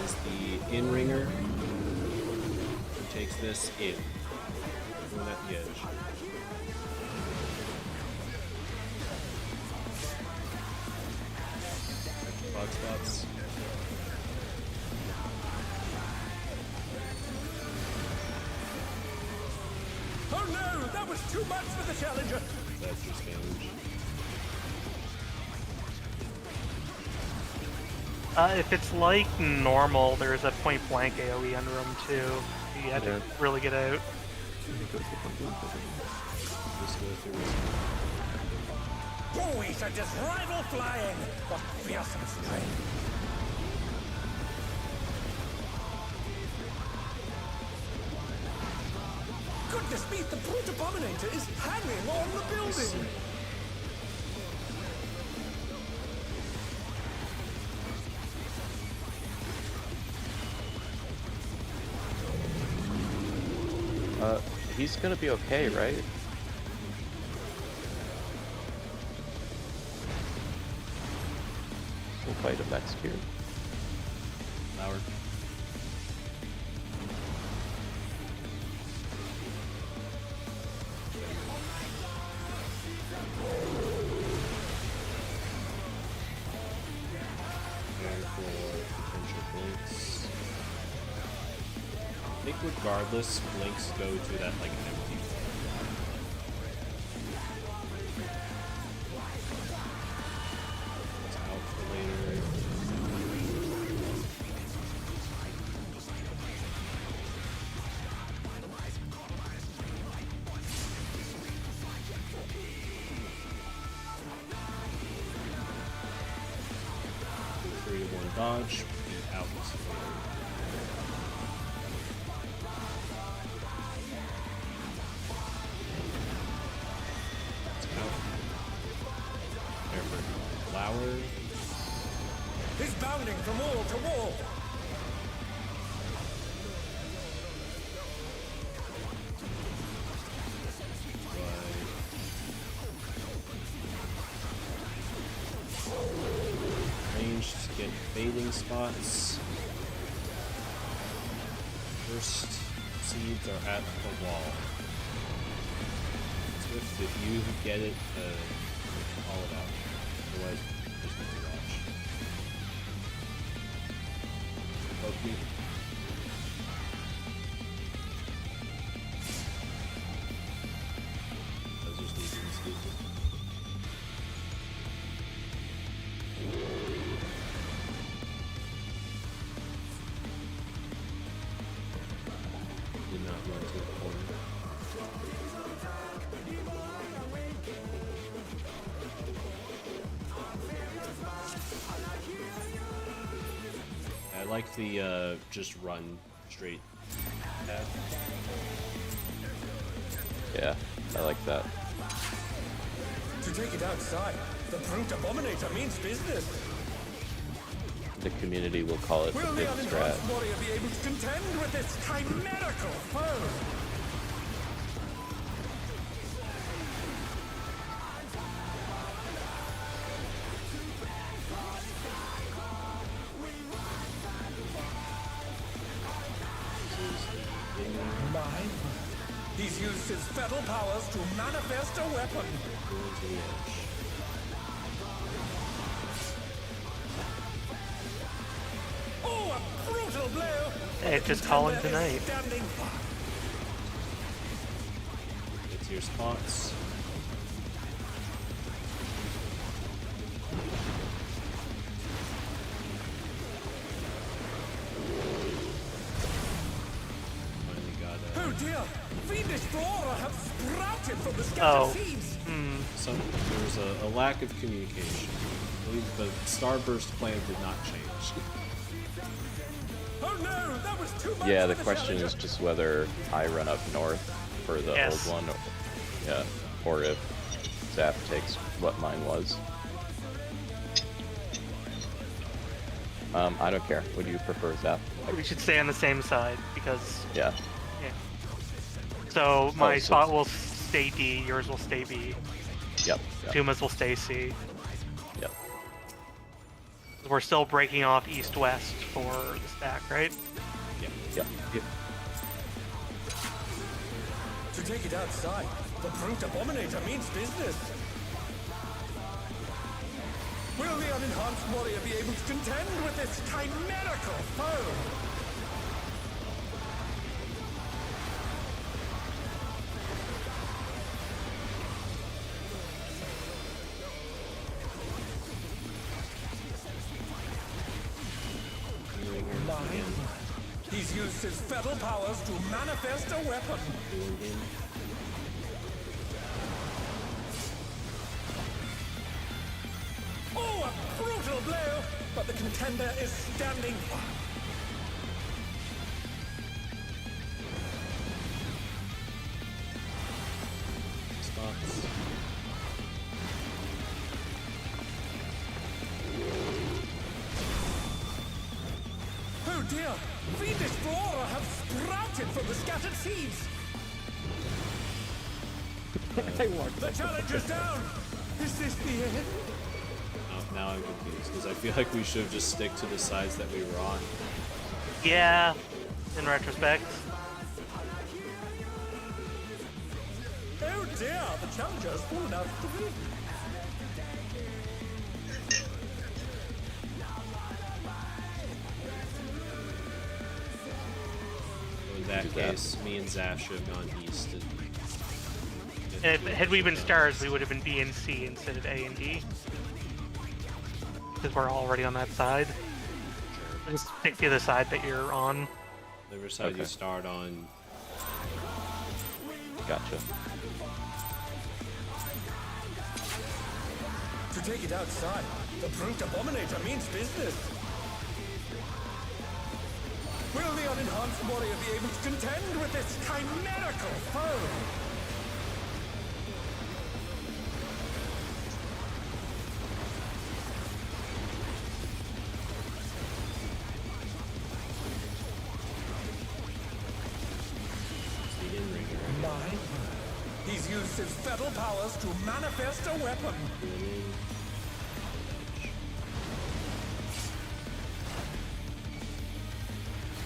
This is the in-ringer. He takes this in. Going at the edge. Bug spots. Oh no, that was too much for the challenger. That's just damage. If it's like normal, there's a point blank AoE under him too. You had to really get out. Just go through his Boys are just rival flying. What fearsome strength. Goodness me, the Brute Abominator is hanging on the building. He's gonna be okay, right? We'll fight him next year. Flower. I think regardless, blinks go to that like empty. It's out for later. Do 3 to 1 dodge. Be out. Flower. He's bounding from wall to wall. Ranged, get fading spots. First seeds are at the wall. Swift, if you get it, call it out. Otherwise, just need to watch. Poke me. Those are sneaky, sneaky. Did not run to the corner. I like the just run straight path. Yeah, I like that. To take it outside, the Brute Abominator means business. The community will call it the Will big the strat. unenhanced warrior be able to contend with this chimerical foe? Mine? He's used his fetal powers to manifest a weapon. Going to the edge. Oh, a brutal blow! Hey, it's just calling tonight. Standing fire. It's your spots. Finally got Oh dear! Fiendish flora have sprouted from the Oh. scattered seeds! some. There's a lack of communication. I believe the Starburst plan did not change. Oh no! That was too much Yeah, for the question challenger. is just whether I run up north for the Yes. old one, or if Zap takes what mine was. I don't care. Would you prefer Zap? We should stay on the same side because Yeah. so my so- spot will stay D, yours will stay B. Yep. Yep. Tuma's will stay C. Yep. We're still breaking off east-west for the stack, right? Yeah. To take it outside, the brute abominator means business. Will the unenhanced warrior be able to contend with this chimerical foe? He's used his fetal powers to manifest a weapon. Oh, a brutal blow! But the contender is standing firm. Spots. Oh dear! Fiendish flora have sprouted from the scattered seeds! The challenge is down! Is this the end? Oh, now I'm confused because I feel like we should just stick to the sides that we were on. Yeah, in retrospect. Oh dear! The challenger has fallen out of the ring! In that case, me and Zaf should have gone east. And had we been stars, we would have been B and C instead of A and D. Because we're already on that side. Just pick the other side that you're on. Whatever side you start on. Gotcha. To take it outside, the brute abominator means business. Will the unenhanced warrior be able to contend with this chimerical foe? He's used his fetal powers to manifest a weapon.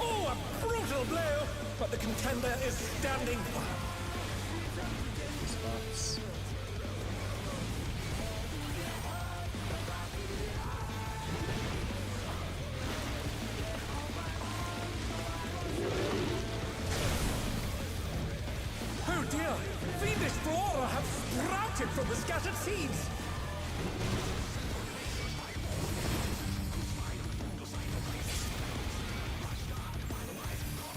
Oh, a brutal blow! But the contender is standing firm. Spots. Oh dear! Fiendish flora have sprouted from the scattered seeds!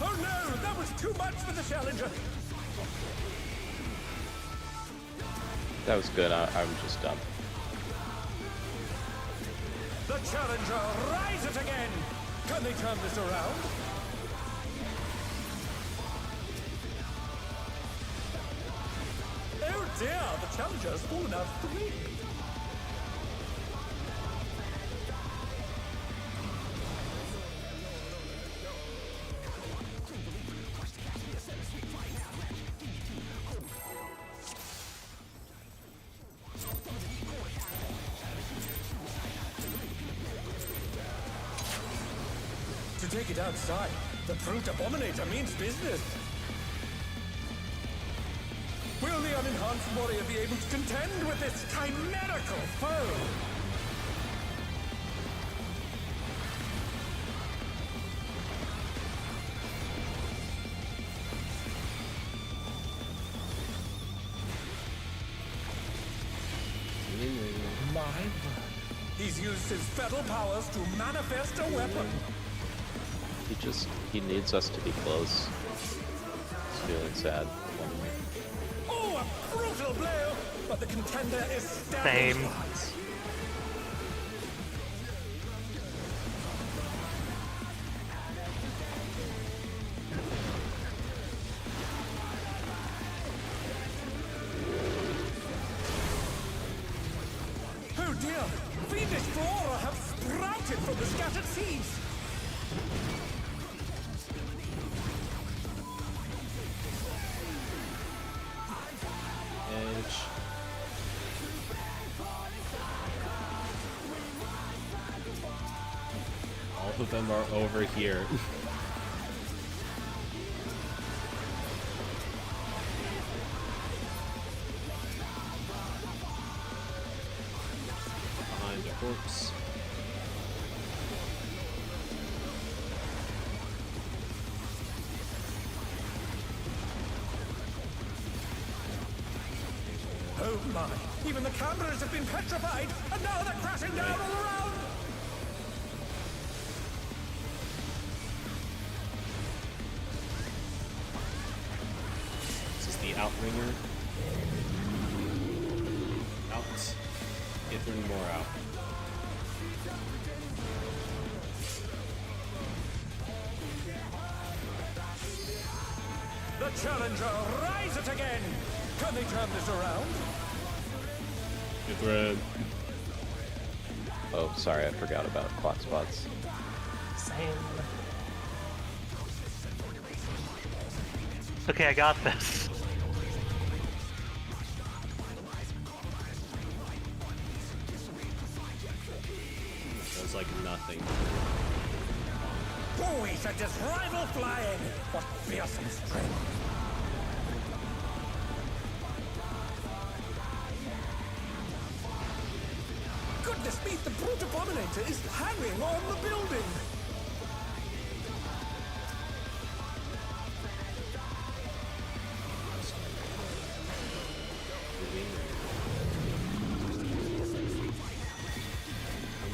Oh no! That was too much for the challenger! That was good. I'm just done. The challenger rises again! Can they turn this around? Oh dear! The challenger has fallen out of the ring! To take it outside, the brute abominator means business. Will the unenhanced warrior be able to contend with this chimerical foe? He's used his fetal powers to manifest a weapon. He needs us to be close. He's feeling sad. Oh, a brutal blow! But the contender is standing. Same. Oh dear! Fiendish flora have sprouted from the scattered seeds! Edge. of them are over here. Behind the corpse. Oh my! Even the cameras have been petrified, and now they're crashing down all around! This is the Outringer. Out. Get 30 more out. The challenger rises again! Can they turn this around? Good thread. Oh, sorry, I forgot about clock spots. Same. Okay, I got this. Feels like nothing. Oh, he sent his rival flying! What fearsome strength! Goodness me, the brute abominator is hanging on the building!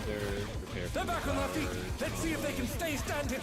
Prepare for They're back on their feet! devour. Let's see if they can stay standing!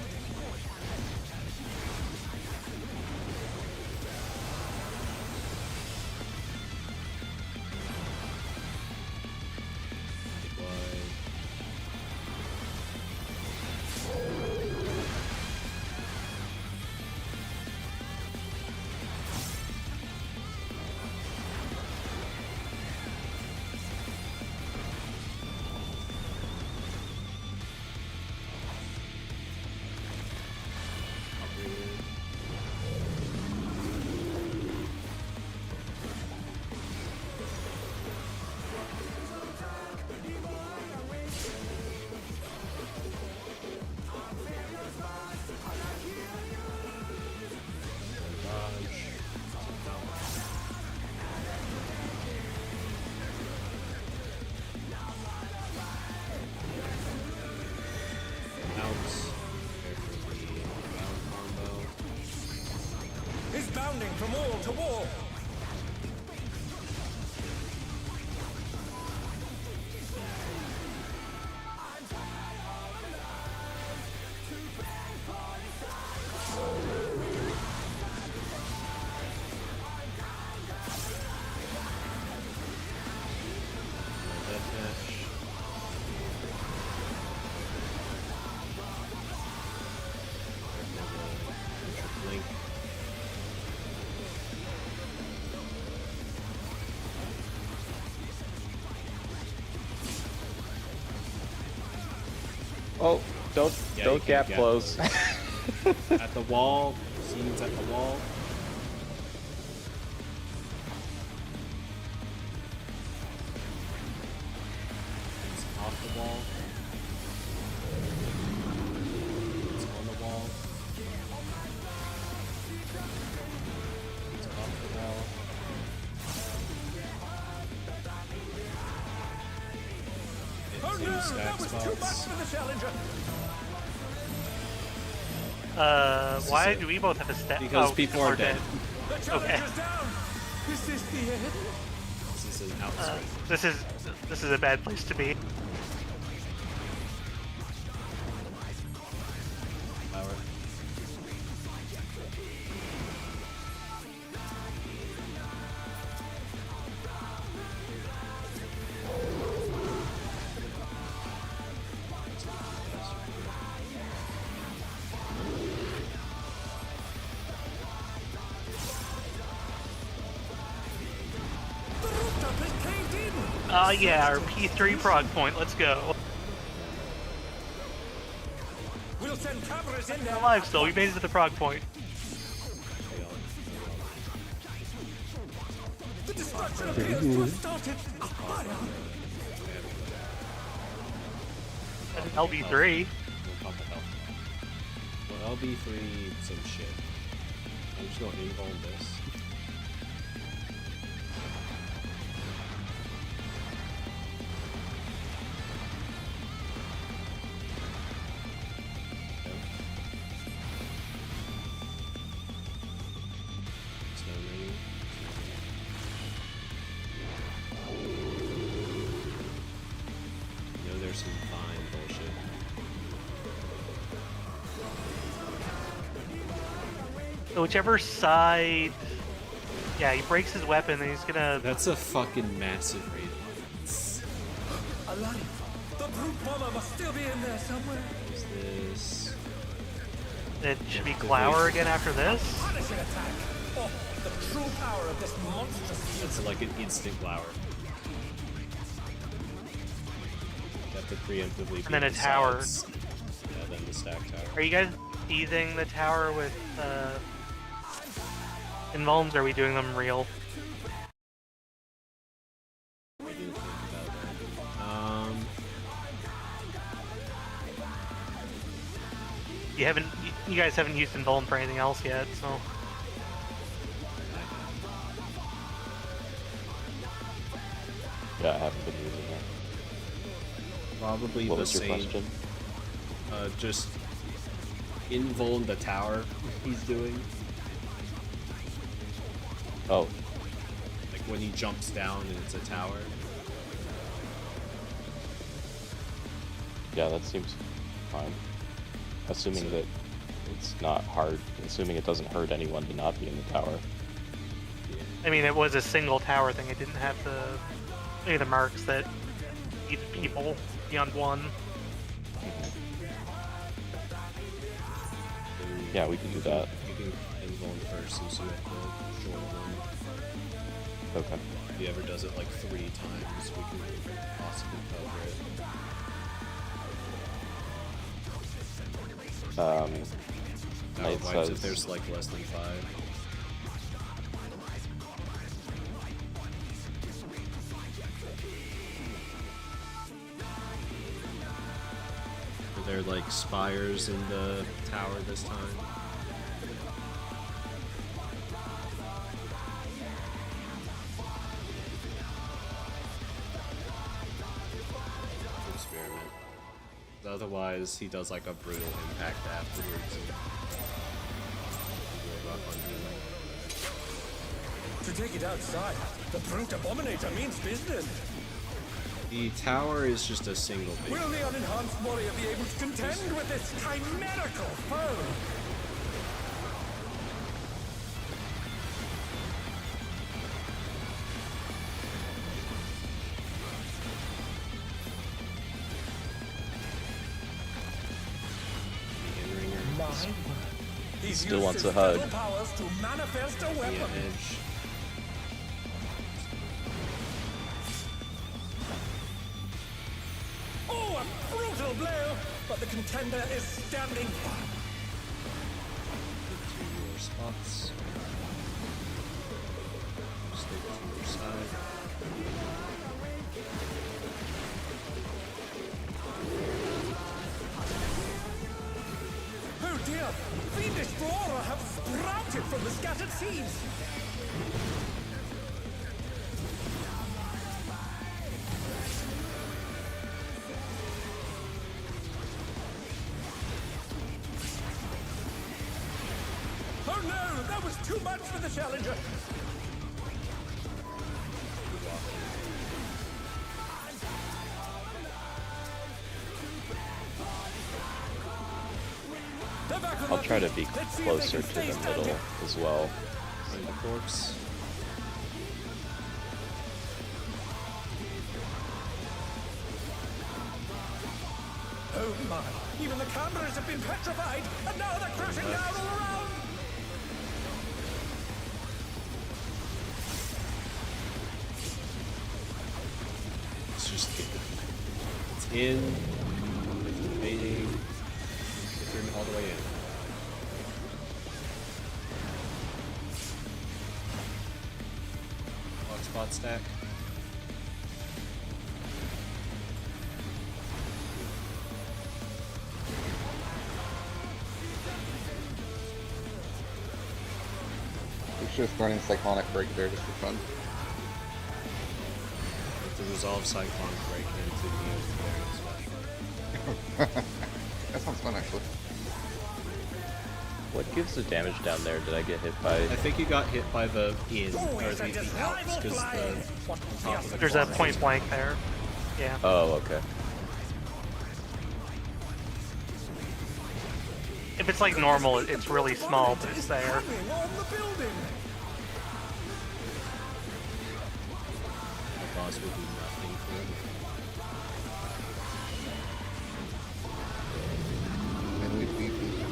He's bounding from wall to wall. Oh, don't Yeah, don't you gap can't close. At the wall. Scenes at the wall. It's off the wall. It's on the wall. It's off the wall. Oh It's no, in stack that was too much spots. for the challenger. Why do we both have a stat? Because people are dead. The challenger's down. Is this the end? This is an outswing. This is a bad place to be. Power. The rooftop is caved in. Yeah, our P3 prog point. Let's go. We'll send cameras in there. Alive still. We made it to the prog point. The destruction appears to have started a fire. LB3. We'll pump the health. I'll be free some shit. I'm just gonna invuln this. There's some fine bullshit. So whichever side, yeah, he breaks his weapon and he's gonna. That's a fucking massive raid. Alive! The brute bomber must still be in there somewhere. What is this? It should be Glower again after this. Punishing attack! Oh, the true power of this monstrous It's like an instant glower. You have to preemptively beat And then a the tower. sides. Yeah, then the stack tower. Are you guys teasing the tower with invulns, or are we doing them real? I didn't think about that. You guys haven't used invuln for anything else yet, so. Yeah, I haven't been using it. Probably What the was your same. question? Just invuln the tower he's doing. Oh, Like when he jumps down and it's a tower. yeah, that seems fine. Assuming that it's not hard, assuming it doesn't hurt anyone to not be in the tower. I mean, it was a single tower thing. It didn't have any of the marks that eat people beyond one. Yeah, we can do that. You can invuln first since you have the short one. Okay. If he ever does it like 3 times, we can possibly cover it. Tower It wipes if there's like less than 5. Are there like spires in the tower this time? Experiment. Otherwise, he does like a brutal impact afterwards. And real rough on healing. To take it outside, the brute abominator means business. The tower is just a single big. Will the unenhanced warrior be able to contend with this chimerical foe? He's Still used wants his a hug. subtle powers to manifest a Yeah, weapon. edge. Oh, a brutal blow! But the contender is standing firm. Get to your spots. Stick to your side. Oh dear! Fiendish flora have sprouted from the scattered seeds! Oh no! That was too much for the challenger! They're back on I'll their try to feet. be Let's see if they closer can to stay the standing. middle as well. Find the corpse. Oh my! Even the cameras have been petrified, and now they're crashing down all around! It's just it's in. It's invading. It's in all the way in. Lock spot stack. We should have thrown in Cyclonic Break there just for fun. To resolve Cyclone Break into the special. That sounds fun, actually. What gives the damage down there? Did I get hit by? I think you got hit by the in, or the Alps, because the top of the There's a clock- point blank there. Yeah. Oh, okay. If it's like normal, it's really small, but it's there. On the building. The boss will do nothing for him. And we beat the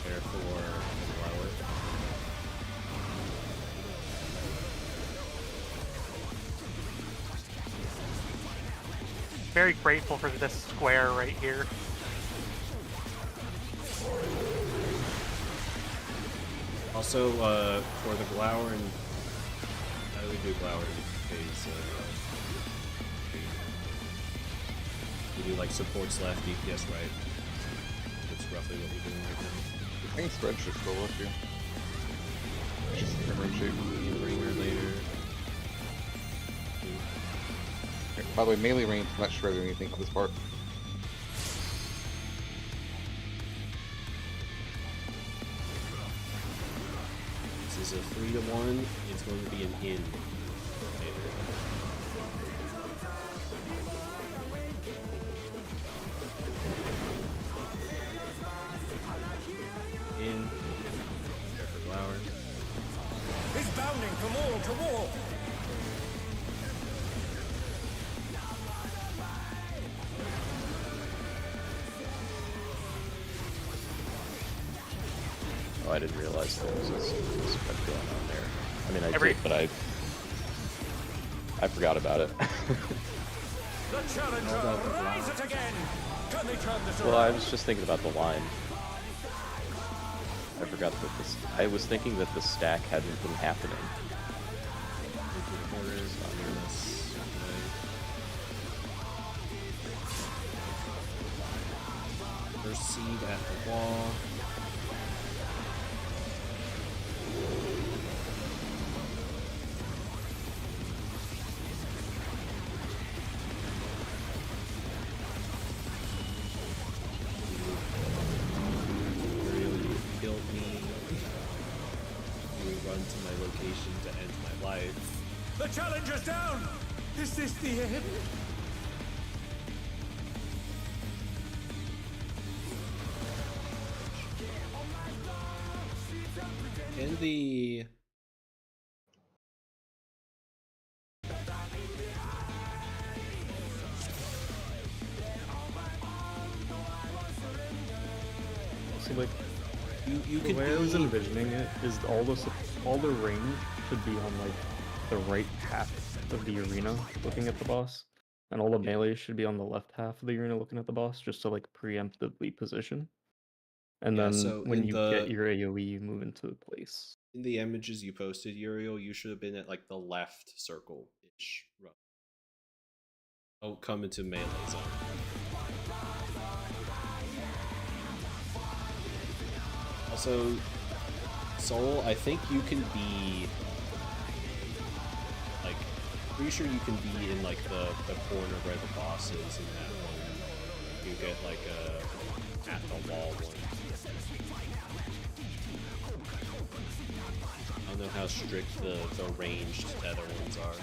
Prepare for the blower. Very grateful for this square right here. Also, for the Glower and how do we do Glower phase? We do like supports left, DPS right. That's roughly what we're doing right now. I think spread should still work here. Just different shape. Ringer later. By the way, melee range is much shorter than you think on this part. This is a 3-to-1. It's going to be an in later. In. Prepare for Glower. He's bounding from wall to wall. Oh, I didn't realize there was a spread going on there. I mean, I Every- did, but I forgot about it. The challenger rise it again. Can they turn this Well, I around? was just thinking about the line. I forgot that this. I was thinking that the stack hadn't been happening. Into the corners, on this way. First seed at the wall. Really killed me. You run to my location to end my life. The challenger's down. Is this the end? In the So like you the could way I was be envisioning it is all the range should be on like the right half of the arena looking at the boss. And all the melee should be on the left half of the arena looking at the boss just to like preemptively position. And Yeah, then so when in you the- get your AoE, you move into place. in the images you posted, Uriel, you should have been at like the left circle-ish. Don't come into melee zone. Also, Soul, I think you can be like pretty sure you can be in like the corner where the boss is in that one. You get like a at the wall one. I don't know how strict the ranged tether ones are.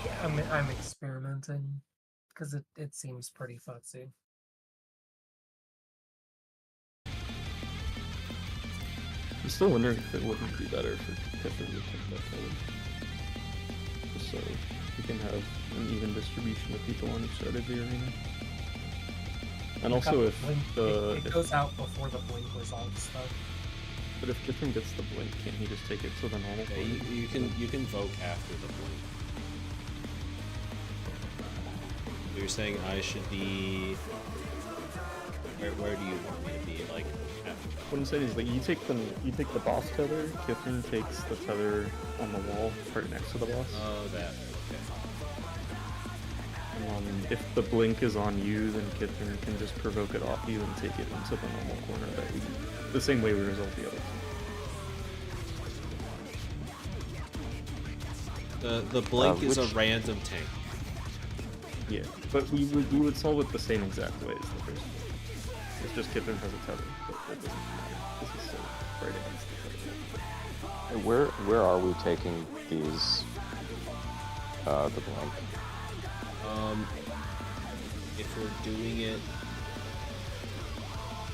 Yeah, I'm experimenting because it seems pretty futzy. I'm still wondering if it wouldn't be better for Tiffin to take that color. Just so we can have an even distribution of people on each side of the arena. And also if Blink, the it goes out before the blink resolves stuff. but if Tiffin gets the blink, can't he just take it to the normal Yeah, blink? you can vote after the blink. So you're saying I should be where do you want me to be? Like What I'm saying is like you take the boss tether, Tiffin takes the tether on the wall right next to the boss. oh that okay. And If the blink is on you, then Kithrin can just provoke it off you and take it into the normal corner that we, the same way we resolve the other two. The blink is a random tank. Yeah, but we would solve it the same exact way as the first one. It's just Kithrin has a tether, but that doesn't matter. This is still right against the tether. Where are we taking these? The blink. If we're doing it,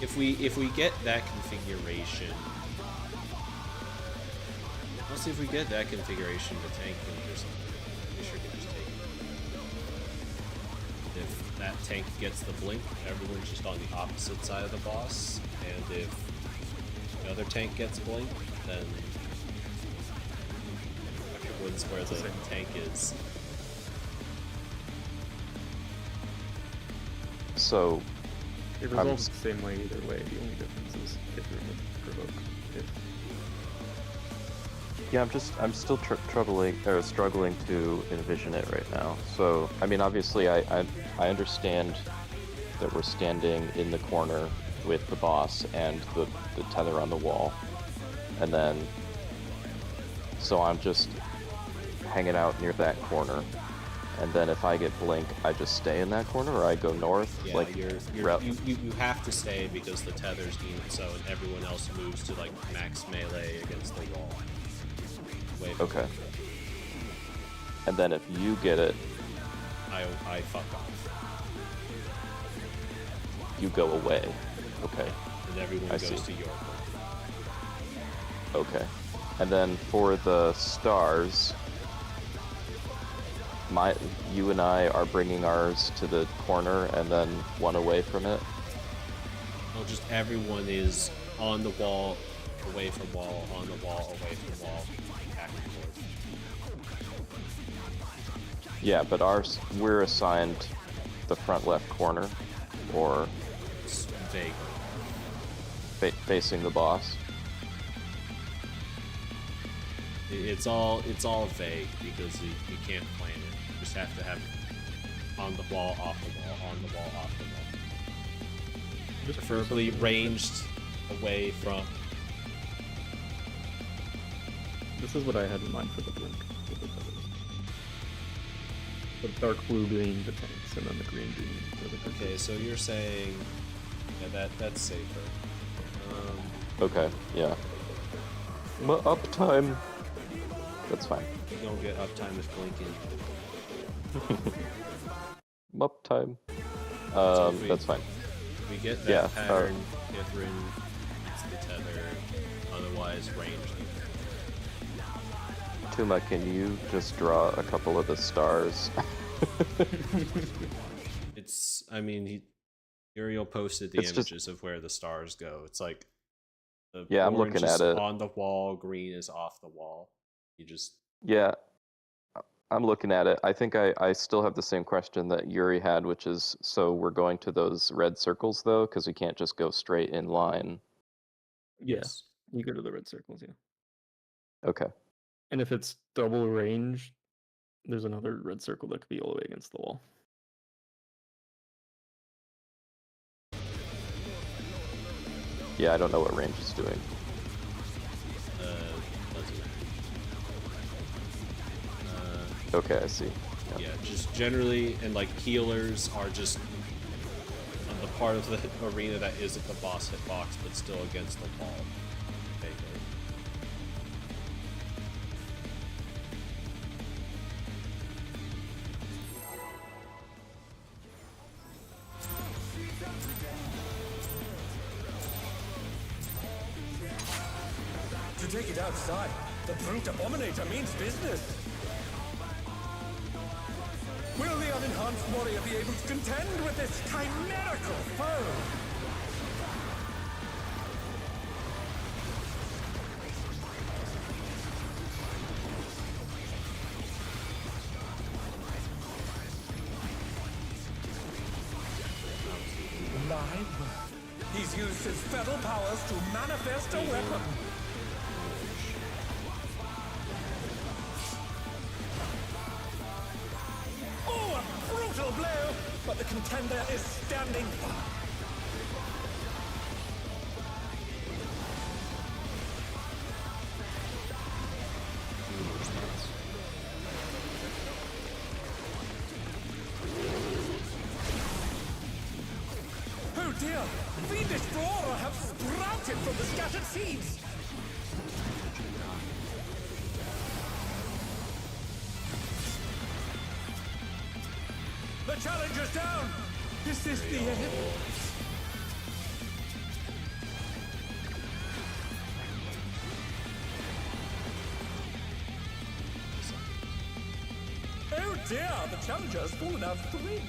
if we get that configuration, let's see if we get that configuration, the tank can just, we sure can just take it. If that tank gets the blink, everyone's just on the opposite side of the boss, and if the other tank gets blink, then everyone's where the tank is. So it resolves the same way either way. The only difference is Kithrin would provoke if. Yeah, I'm still struggling to envision it right now. So I mean, obviously, I understand that we're standing in the corner with the boss and the tether on the wall, and then so I'm just hanging out near that corner. And then if I get blink, I just stay in that corner, or I go north. Yeah, like you have to stay because the tether's deemed so, and everyone else moves to like max melee against the wall. Okay. And then if you get it, I fuck off. You go away. Okay. And everyone goes to your corner. Okay. And then for the stars. You and I are bringing ours to the corner and then one away from it. Well, just everyone is on the wall, away from wall, on the wall, away from wall, back and forth. Yeah, but we're assigned the front left corner, or it's vague. Facing the boss. It's all vague because you can't plan it. You just have to have it on the wall, off the wall, on the wall, off the wall. Preferably ranged away from. This is what I had in mind for the blink. The dark blue being the tanks, and then the green being for the creatures. Okay, so you're saying, yeah, that's safer. Okay, yeah. Uptime. That's fine. You don't get uptime with blinking. Uptime. That's fine. We get that pattern, Kithrin, it's the tether, otherwise ranged. Tuma, can you just draw a couple of the stars? It's, I mean, Uriel posted the images of where the stars go. It's like, the I'm orange looking is at it. on the wall, green is off the wall. You just... Yeah, I'm looking at it. I think I still have the same question that Yuri had, which is, so we're going to those red circles, though? Because we can't just go straight in line. Yes. You go to the red circles, yeah. Okay. And if it's double range, there's another red circle that could be all the way against the wall. Yeah, I don't know what range is doing. Doesn't matter. Okay, I see. Yeah, just generally, and like healers are just on the part of the arena that isn't the boss hitbox, but still against the wall. Vaguely. To take it outside, the brute abominator means business. Will the unenhanced warrior be able to contend with this chimerical foe? My word. He's used his feral powers to manifest a weapon. Oh, a brutal blade! contender is standing by. Oh dear! Fiendish flora have sprouted from the scattered seeds! The challenger's down! Is this the end? Oh dear! The challenger's fallen out of the ring!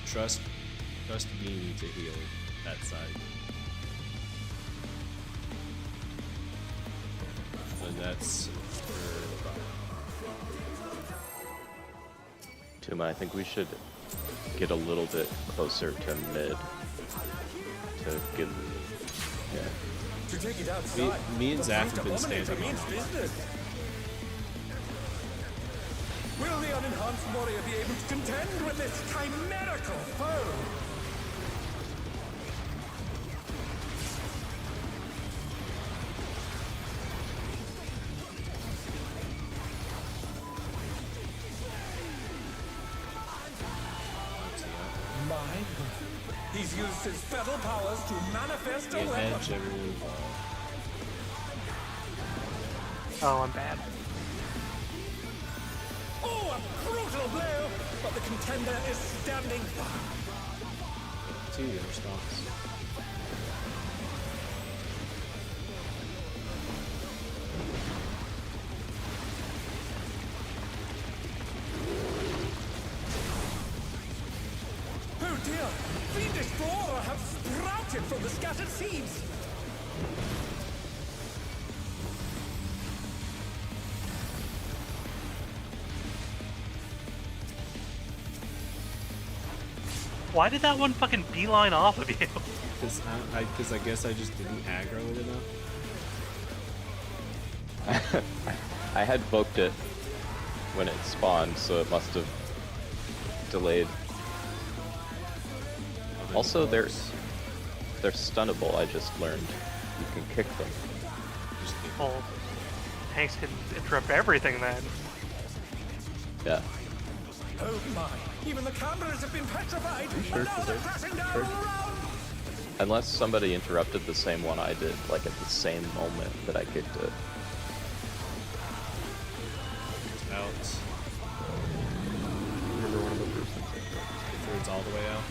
Trust me to heal that side. And that's Tuma, I think we should get a little bit closer to mid to get. Yeah. To take it outside, me and the Zach Fleet have been Abominator standing means on business. Will the unenhanced warrior be able to contend with this chimerical foe? My God. He's used his fetal powers to manifest a Get weapon. edge everyone. Oh, I'm bad. Oh, a brutal blow! But the contender is standing by. To your response. Oh dear! Fiendish flora have sprouted from the scattered seeds! Why did that one fucking beeline off of you? Because I guess I just didn't aggro it enough. I had voked it when it spawned, so it must have delayed. Also, they're stunnable. I just learned you can kick them. Well, tanks can interrupt everything then. Yeah. Oh my! Even the cameras have been petrified! And now they're crashing down all around! Unless somebody interrupted the same one I did, like at the same moment that I kicked it. Out. Remember one of the first things I did. If it's all the way out.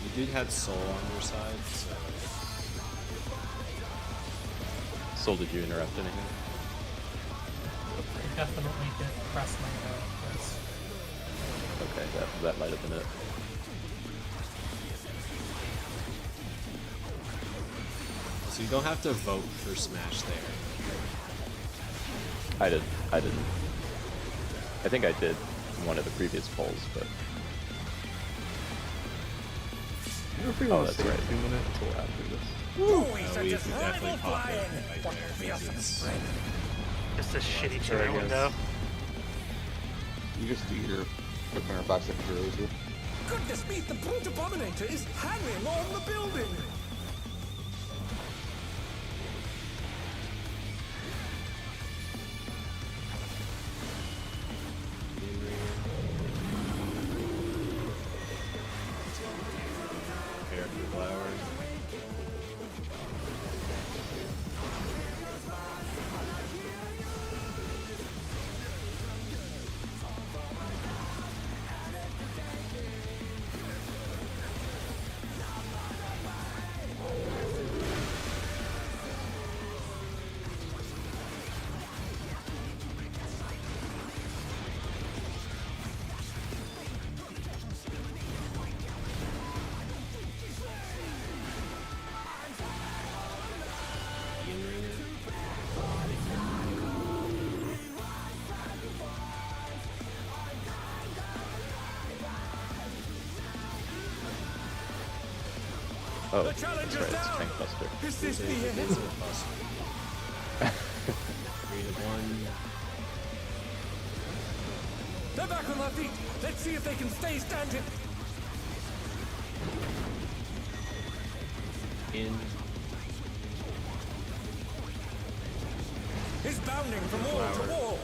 You did have Soul on your side, so. Soul, did you interrupt anything? I definitely did press my press. Okay, that might have been it. So you don't have to vote for Smash there. I didn't. I think I did in one of the previous polls, but I don't know if we want to stay 2 minutes until after this. Oh, he's We just could definitely rival pop it flying! right What there. fearsome Because strength! Just a shitty Sure, I turret guess. window. You just do your quick 5 second drills here. Goodness me, the brute abominator is hanging on the building! Prepare for flower. oh, The that's right, challenger's it's down! Tank Buster. Is this the It's end? a bust. 3 to 1. They're back on their feet. Let's see if they can stay standing. In. He's bounding from wall to wall.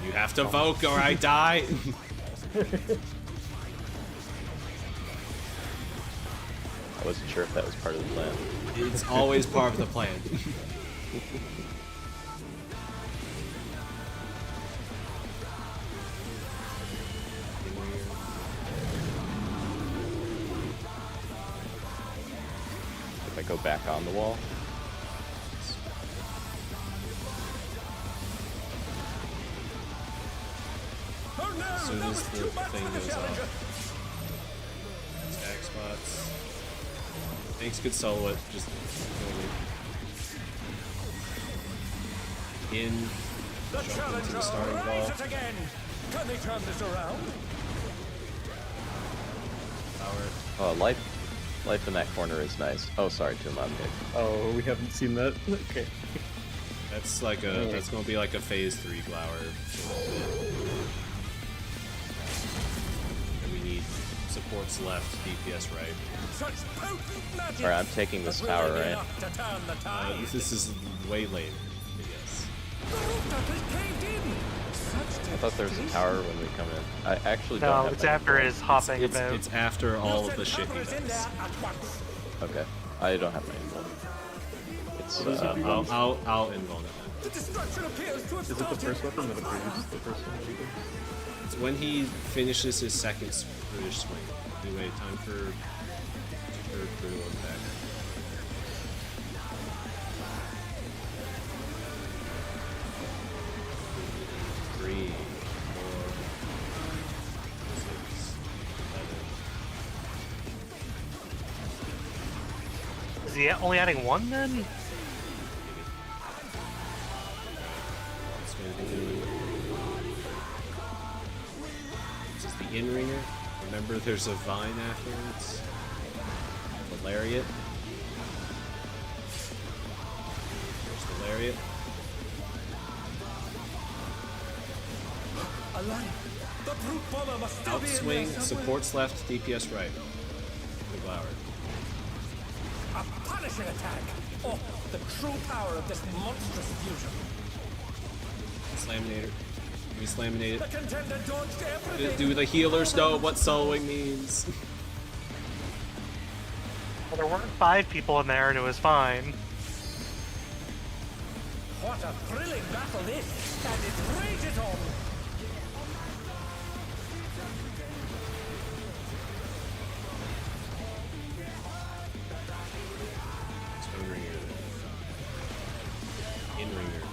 You have to vote or I die. I wasn't sure if that was part of the plan. It's always part of the plan. If I go back on the wall. As soon as the thing goes off. Stack spots. Thanks, good solo it. Just in. Jump into the starting ball. Can they turn this around? Power. Oh, life in that corner is nice. Oh, sorry, Tumon. Oh, we haven't seen that. Okay. That's like a. That's gonna be like a phase 3 Glower. And we need supports left, DPS right. Alright, I'm taking this tower, right? This is way late, I guess. I thought there was a tower when we come in. I actually don't No, have it's my after info. his hopping about. It's after all of the shit he does. Okay, I don't have my info. It's I'll invuln it. The destruction appears to have Is it the first weapon that appears? The first one that he does? It's when he finishes his second British swing. Anyway, time for brutal attack. Three, 4, 6, 11. Is he only adding one then? This is the in-ringer. Remember, there's a vine afterwards. The lariat. There's the lariat. The brute bomber must still be in there Outswing, somewhere. supports left, DPS right. The Glower. A punishing attack. Oh, the true power of this monstrous fusion. Slaminator. We slaminate The it. contender dodged everything. Do the healers know what soloing means? Well, there weren't 5 people in there and it was fine. What a thrilling battle this, and it rages on. In-ringer. In-ringer.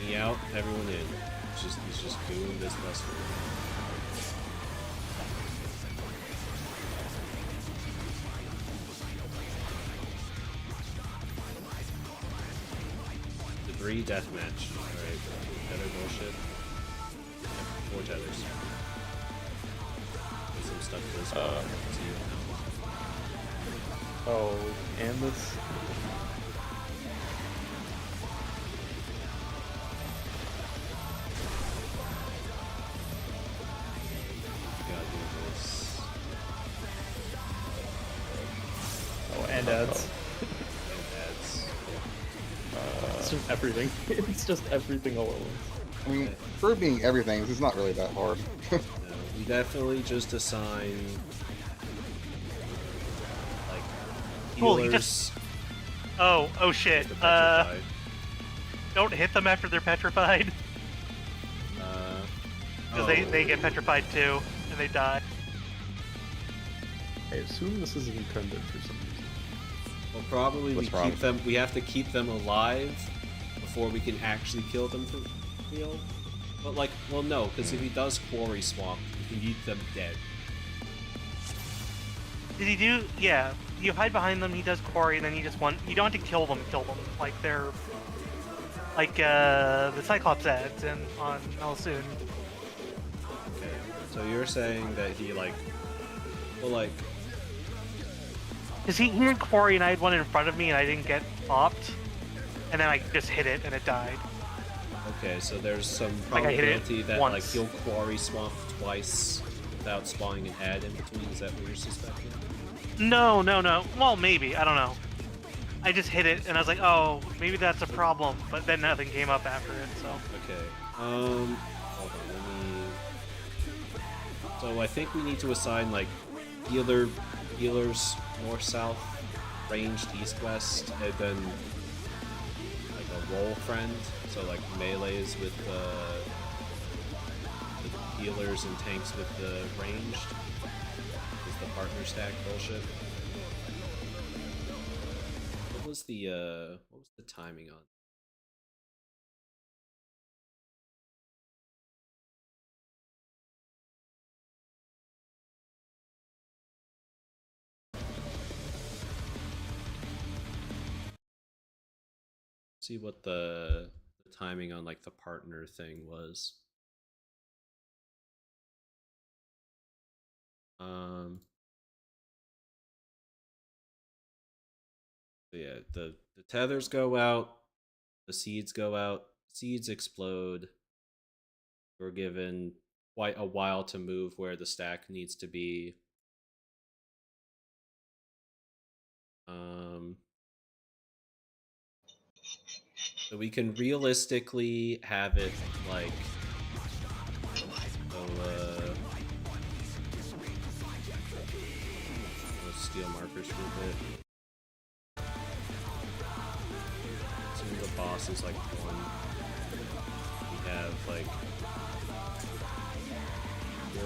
Me out, everyone in. He's just doing this buster. Debris deathmatch. Alright. Tether bullshit. Yep, 4 tethers. Get some stuff to this one. See you now. Oh, and this. Gotta do this. Oh, and ads. And ads. It's just everything. It's just everything all at once. I mean, for being everything, this is not really that hard. No, we definitely just assign like Cool, he healers. just- Oh shit. to petrified. Don't hit them after they're petrified. Because they get petrified too, and they die. I assume this is intended for some reason. Well, probably What's we wrong? keep them. We have to keep them alive before we can actually kill them for real. But like, well, no, because if he does quarry swamp, we can eat them dead. Did he do? Yeah. You hide behind them. He does quarry, and then you just want. You don't have to kill them. Kill them like they're like the Cyclops ads and on Melsoon. Okay. So you're saying that he like, well, like, Cause he did quarry, and I had one in front of me, and I didn't get popped, and then I just hit it, and it died. okay, so there's some Like, I hit it probability that once. like he'll quarry swamp twice without spawning an ad in between. Is that what you're suspecting? No. Well, maybe. I don't know. I just hit it, and I was like, oh, maybe that's a problem. But then nothing came up after it, so. Okay. Hold on. Let me. So I think we need to assign like healers north south, ranged east west, and then like a roll friend. So like melees with the healers and tanks with the ranged. Is the partner stack bullshit? What was the timing on? See what the timing on like the partner thing was. Yeah, the tethers go out, the seeds go out, seeds explode. We're given quite a while to move where the stack needs to be. So we can realistically have it like let's steal markers for a bit. So the boss is like one. We have like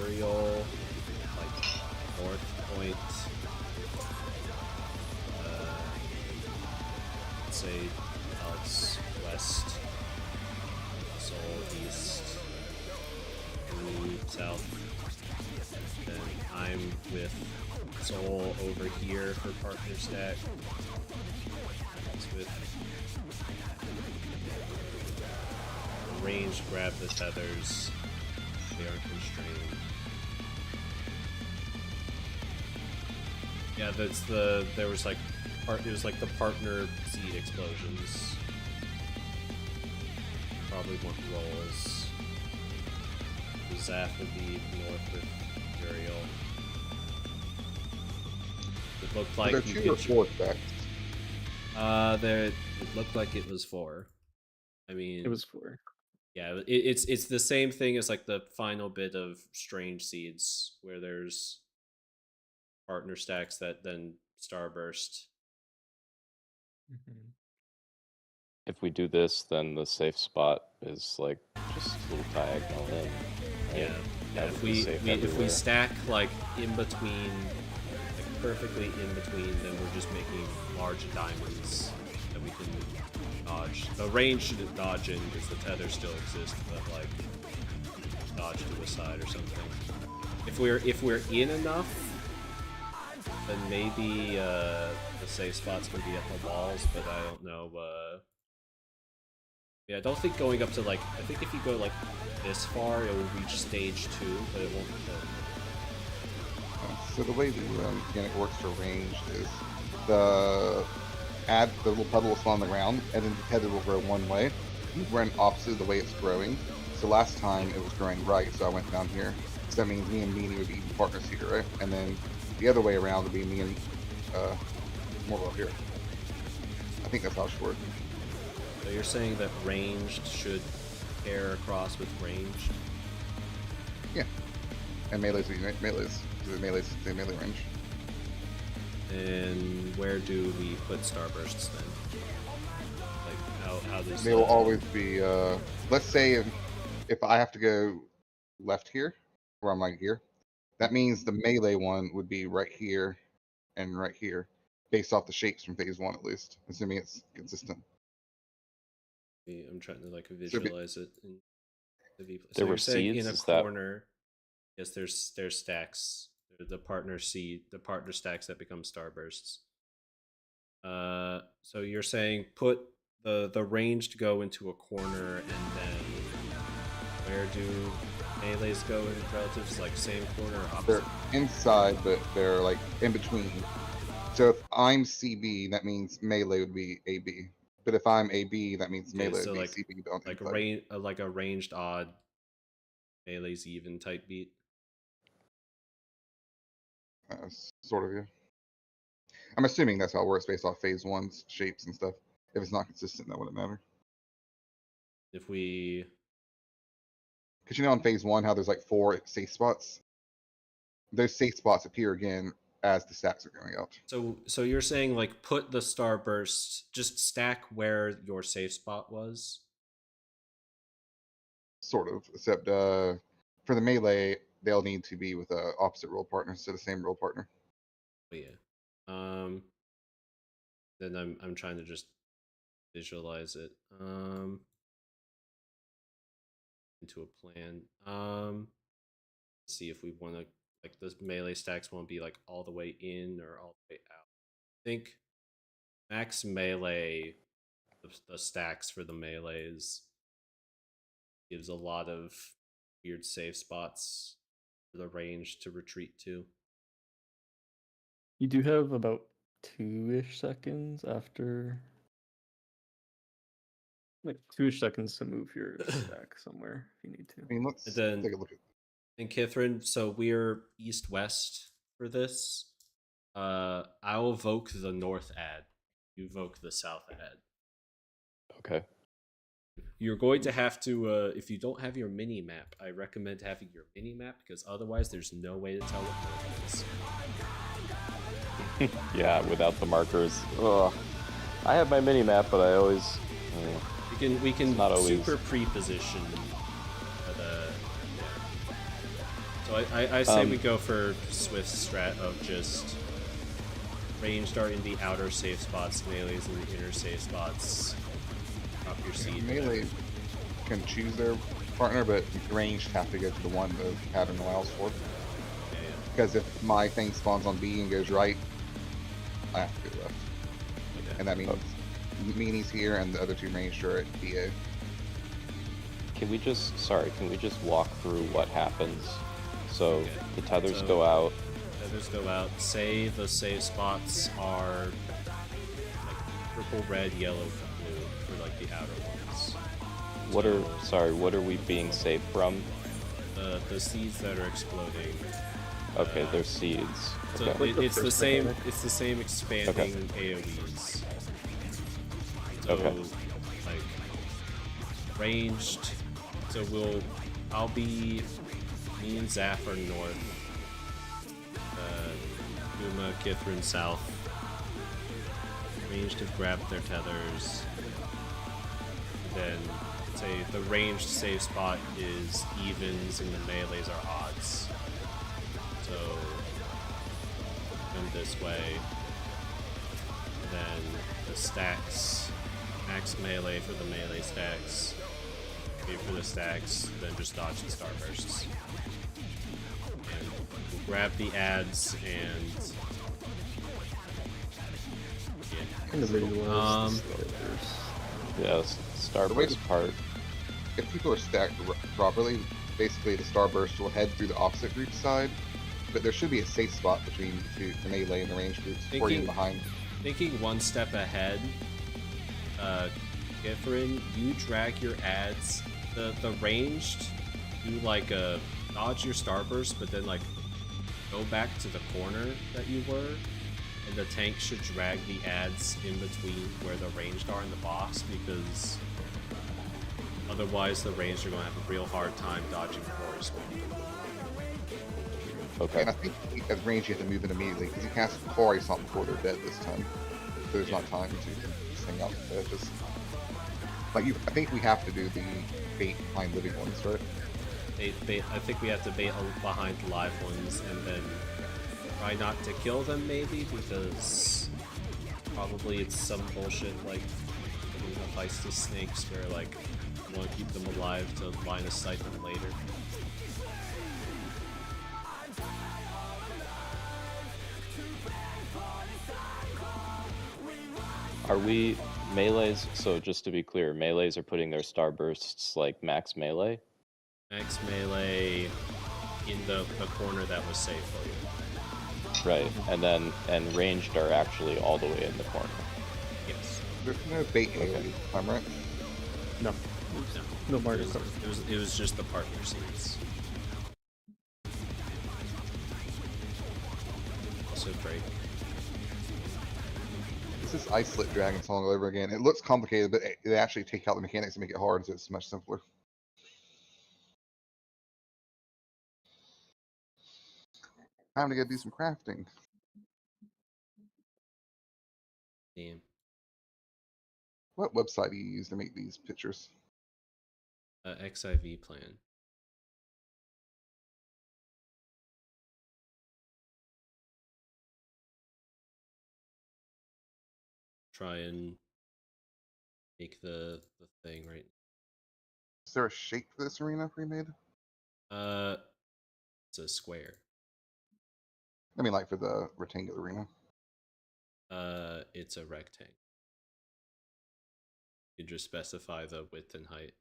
Uriel, like North Point. Let's say Alex West, Soul East, Blue South. Then I'm with Soul over here for partner stack. It's with range, grab the tethers. They are constrained. Yeah, there was like it was like the partner seed explosions. Probably want rolls. The Zaf would be north with Uriel. It looked like Are there 2 or 4 stacks? It looked like it was 4. I mean, It was 4. Yeah, it's the same thing as like the final bit of Strange Seeds, where there's partner stacks that then starburst. If we do this, then the safe spot is like just a little diagonal in. Right? Yeah. If we stack like in between, like perfectly in between, then we're just making large diamonds that we can dodge. The range shouldn't dodge in because the tether still exists, but like dodge to the side or something. If we're in enough, then maybe the safe spots can be at the walls, but I don't know. Yeah, I don't think going up to like, I think if you go like this far, it will reach stage 2, but it won't kill. So the way the mechanic works for ranged is the little puddle will spawn on the ground, and then the tether will grow one way. You run opposite of the way it's growing. So last time it was growing right, so I went down here. So that means me and Meanie would be eating partners here, right? And then the other way around would be me and Morbol here. I think that's how it should work. So you're saying that ranged should pair across with ranged? Yeah. And melee's melee's. Because melee's the melee range. And where do we put starbursts then? Like how does They will always be let's say if I have to go left here, or I'm right here, that means the melee one would be right here and right here. based off the shapes from phase 1 at least, assuming it's consistent. I'm trying to like So it'd be- visualize it in the V. So There were you're saying in a seeds, is that- corner. Yes, there's stacks. There's the partner seed, the partner stacks that become starbursts. So you're saying put the ranged go into a corner, and then where do melees go in relatives? Like same corner, or opposite? They're inside, but they're like in between. So if I'm CB, that means melee would be AB. But if I'm AB, that means Okay, melee so would be like CB. But on the like inside. like a ranged odd melee's even type beat. Sort of, yeah. I'm assuming that's how it works based off phase 1's shapes and stuff. If it's not consistent, that wouldn't matter. If we Because you know, on phase 1, how there's like 4 safe spots. Those safe spots appear again as the stacks are going out. so you're saying like put the starburst, just stack where your safe spot was. Sort of, except for the melee, they'll need to be with a opposite role partner instead of same role partner. Oh yeah. Then I'm trying to just visualize it. Into a plan. Let's see if we want to, like, the melee stacks won't be like all the way in or all the way out. I think max melee, the stacks for the melees gives a lot of weird safe spots for the range to retreat to. You do have about 2-ish seconds after, like 2-ish seconds to move your stack somewhere if you need to. I mean, let's And then- take a look at. And Kithrin, so we're east-west for this. I'll evoke the north ad. You evoke the south ad. Okay. You're going to have to, if you don't have your mini map, I recommend having your mini map, because otherwise there's no way to tell what north is. Yeah, without the markers. Ugh. I have my mini map, but I always. We can not always. super pre-position. So I say we go for Swift strat of just ranged are in the outer safe spots, melees in the inner safe spots. Drop your seed. Melee can choose their partner, but ranged have to go to the one the pattern allows for. Yeah. Because if my thing spawns on B and goes right, I have to go left. Okay. And that means Meanie's here and the other 2 ranged are at BA. Can we just walk through what happens? So Okay. the tethers So- go out. Tethers go out. Say the save spots are like purple, red, yellow, blue for like the outer ones. What are we being saved from? The seeds that are exploding. Okay, they're seeds. So Okay. it's the first same. mechanic. It's the same expanding AOE's. So Okay. like ranged. So I'll be. Me and Zaph are north. Uma, Kithrin south. Ranged have grabbed their tethers. Then say the ranged save spot is evens and the melees are odds. So come this way. Then the stacks, max melee for the melee stacks. Wait for the stacks, then just dodge the starbursts. And we'll grab the ads and Kind of visualize Um, the starburst. Yes, starburst part. If people are stacked properly, basically the starburst will head through the opposite group side, but there should be a safe spot between the melee and the range groups, or even behind. Thinking one step ahead, Kithrin, you drag your ads. The ranged, you like dodge your starburst, but then like go back to the corner that you were, and the tank should drag the ads in between where the ranged are in the boss, because otherwise the ranged are going to have a real hard time dodging cores. Okay. And I think as range you have to move in immediately, because you cast Core Assault before they're dead this time. So there's not time to just hang out with the edges. Like I think we have to do the bait behind living ones, right? Bait, I think we have to bait behind live ones and then try not to kill them, maybe, because Probably it's some bullshit like Feisty snakes where like you want to keep them alive to line of sight them later. Are we melees? So just to be clear, melees are putting their starbursts like max melee? Max melee in the corner that was safe for you. Right, and ranged are actually all the way in the corner. Yes. There's no bait AoE, if I'm right. No. No Mario Kart. It was just the partner seats. Also great. This is Icelet Dragon Song all over again. It looks complicated, but they actually take out the mechanics and make it hard, so it's much simpler. Time to go do some crafting. Damn. What website do you use to make these pictures? XIV plan. Try and make the thing right. Is there a shape for this arena pre-made? It's a square. I mean, like for the rectangular arena. It's a rectangle. You just specify the width and height.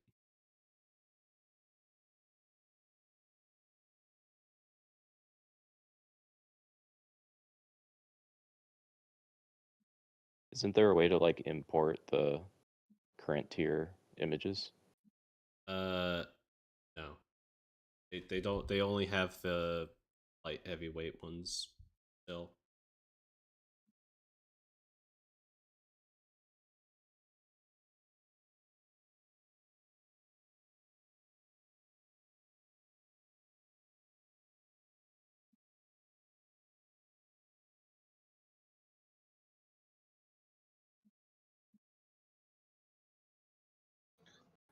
Isn't there a way to like import the current tier images? No. They don't. They only have the light heavyweight ones still.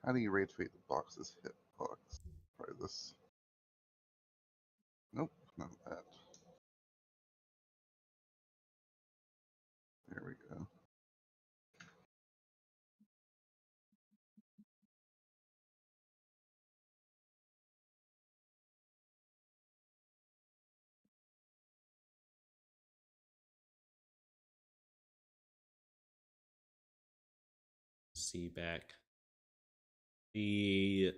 How do you rotate the box's hitbox? Try this. Nope, not that. There we go. See back. The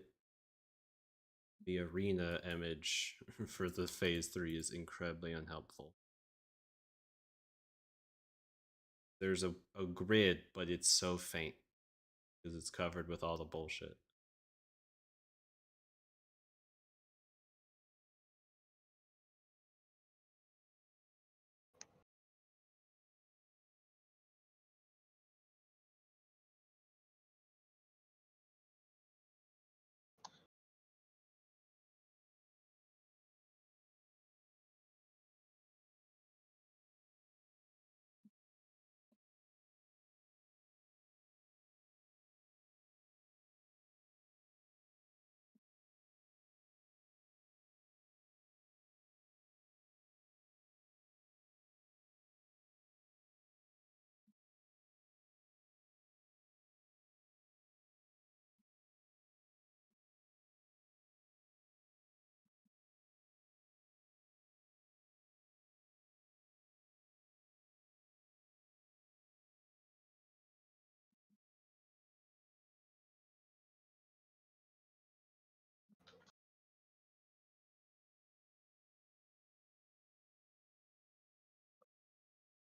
arena image for the phase 3 is incredibly unhelpful. There's a grid, but it's so faint because it's covered with all the bullshit.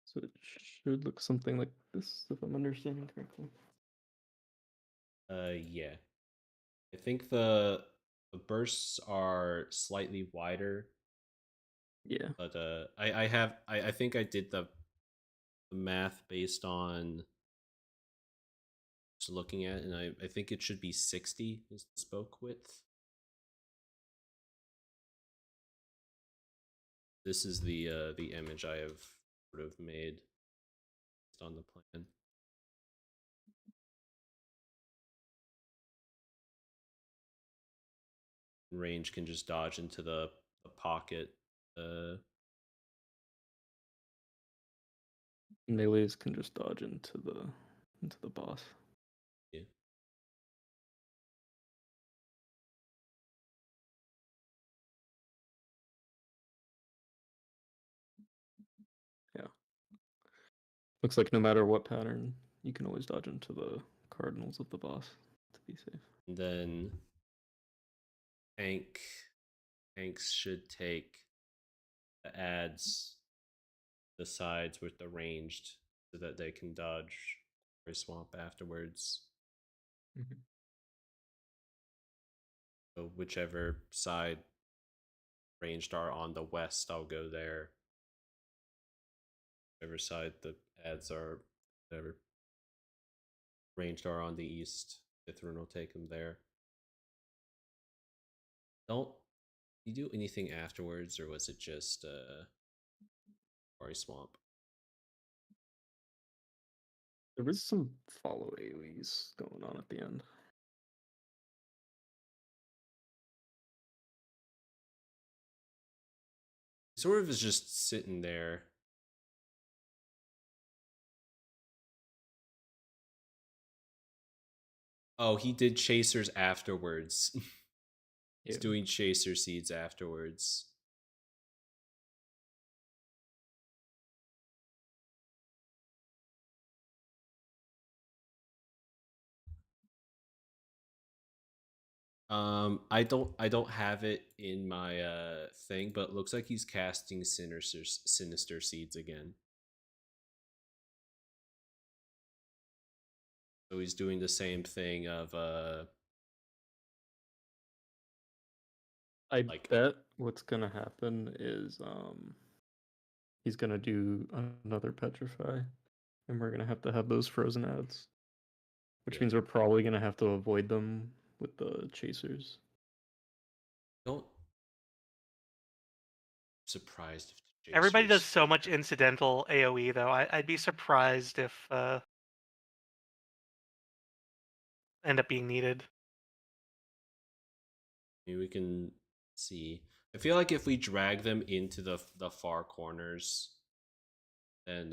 So it should look something like this, if I'm understanding correctly. Yeah. I think the bursts are slightly wider. Yeah. But I think I did the math based on just looking at it, and I think it should be 60 is the spoke width. This is the image I have sort of made based on the plan. Range can just dodge into the pocket. Melees can just dodge into the boss. Yeah. Yeah. Looks like no matter what pattern, you can always dodge into the cardinals of the boss to be safe. And then tanks should take the ads, the sides with the ranged, so that they can dodge or swamp afterwards. Mhm. So whichever side ranged are on the west, I'll go there. Whichever side the ads are, whatever ranged are on the east, Ithrin will take them there. Don't you do anything afterwards, or was it just Quarry Swamp? There was some follow AoEs going on at the end. Sort of is just sitting there. Oh, he did chasers afterwards. He's Yeah. doing chaser seeds afterwards. I don't have it in my thing, but it looks like he's casting sinister seeds again. So he's doing the same thing of I like bet what's gonna happen is he's gonna do another petrify, and we're gonna have those frozen ads, which yeah. means we're probably gonna have to avoid them with the chasers. Don't surprised if the Everybody does chasers so much incidental AoE though. I'd be surprised if end up being needed. maybe we can see. I feel like if we drag them into the far corners, then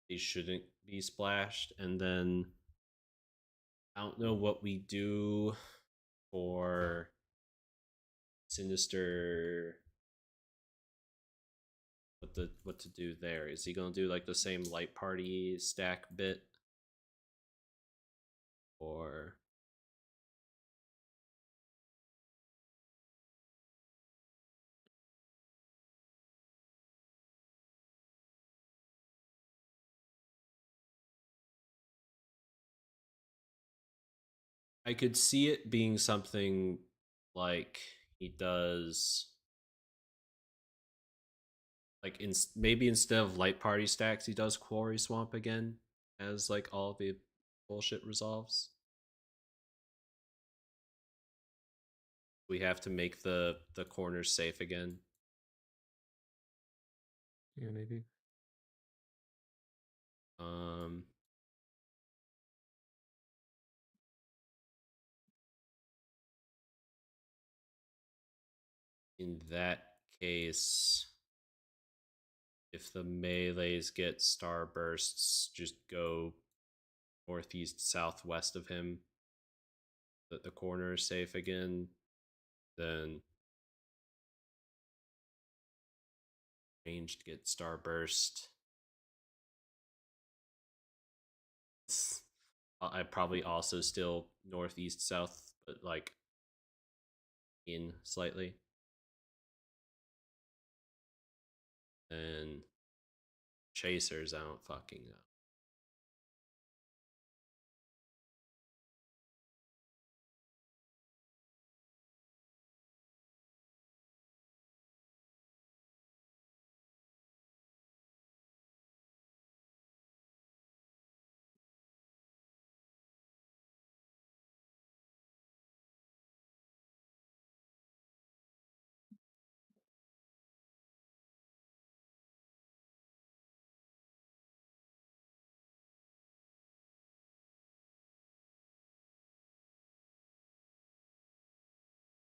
they shouldn't be splashed. And then I don't know what we do for Sinister. What to do there? Is he gonna do like the same light party stack bit, or I could see it being something like he does, like maybe instead of light party stacks, he does Quarry Swamp again, as like all the bullshit resolves. We have to make the corners safe again. Yeah, maybe. Um, in that case, if the melees get starbursts, just go northeast, southwest of him. That the corner is safe again. Then ranged get starburst. I probably also still northeast, south, but like in slightly. And chasers, I don't fucking know.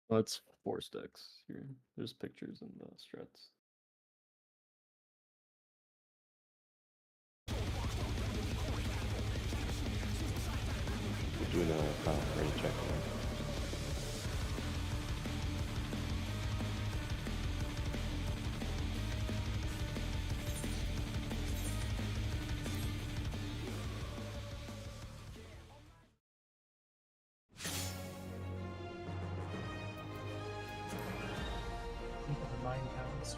Well, it's 4 sticks here. There's pictures in the strats. doing a rain check. People in mine towns.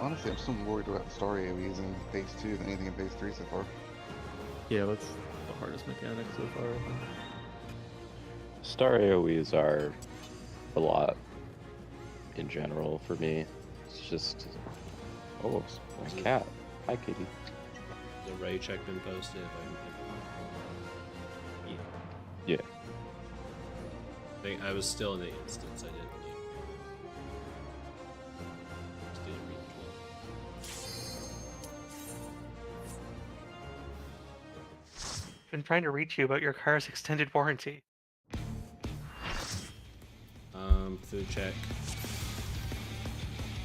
Honestly, I'm still more worried about Star AoEs in phase 2 than anything in phase 3 so far. Yeah, that's the hardest mechanic so far, I think. Star AoEs are a lot in general for me. It's just, oh, it's my cat. Hi, kitty. The raid check been posted. Yeah. I was still in the instance. I didn't leave. Just didn't read Been trying to reach you about your car's extended warranty. Food check.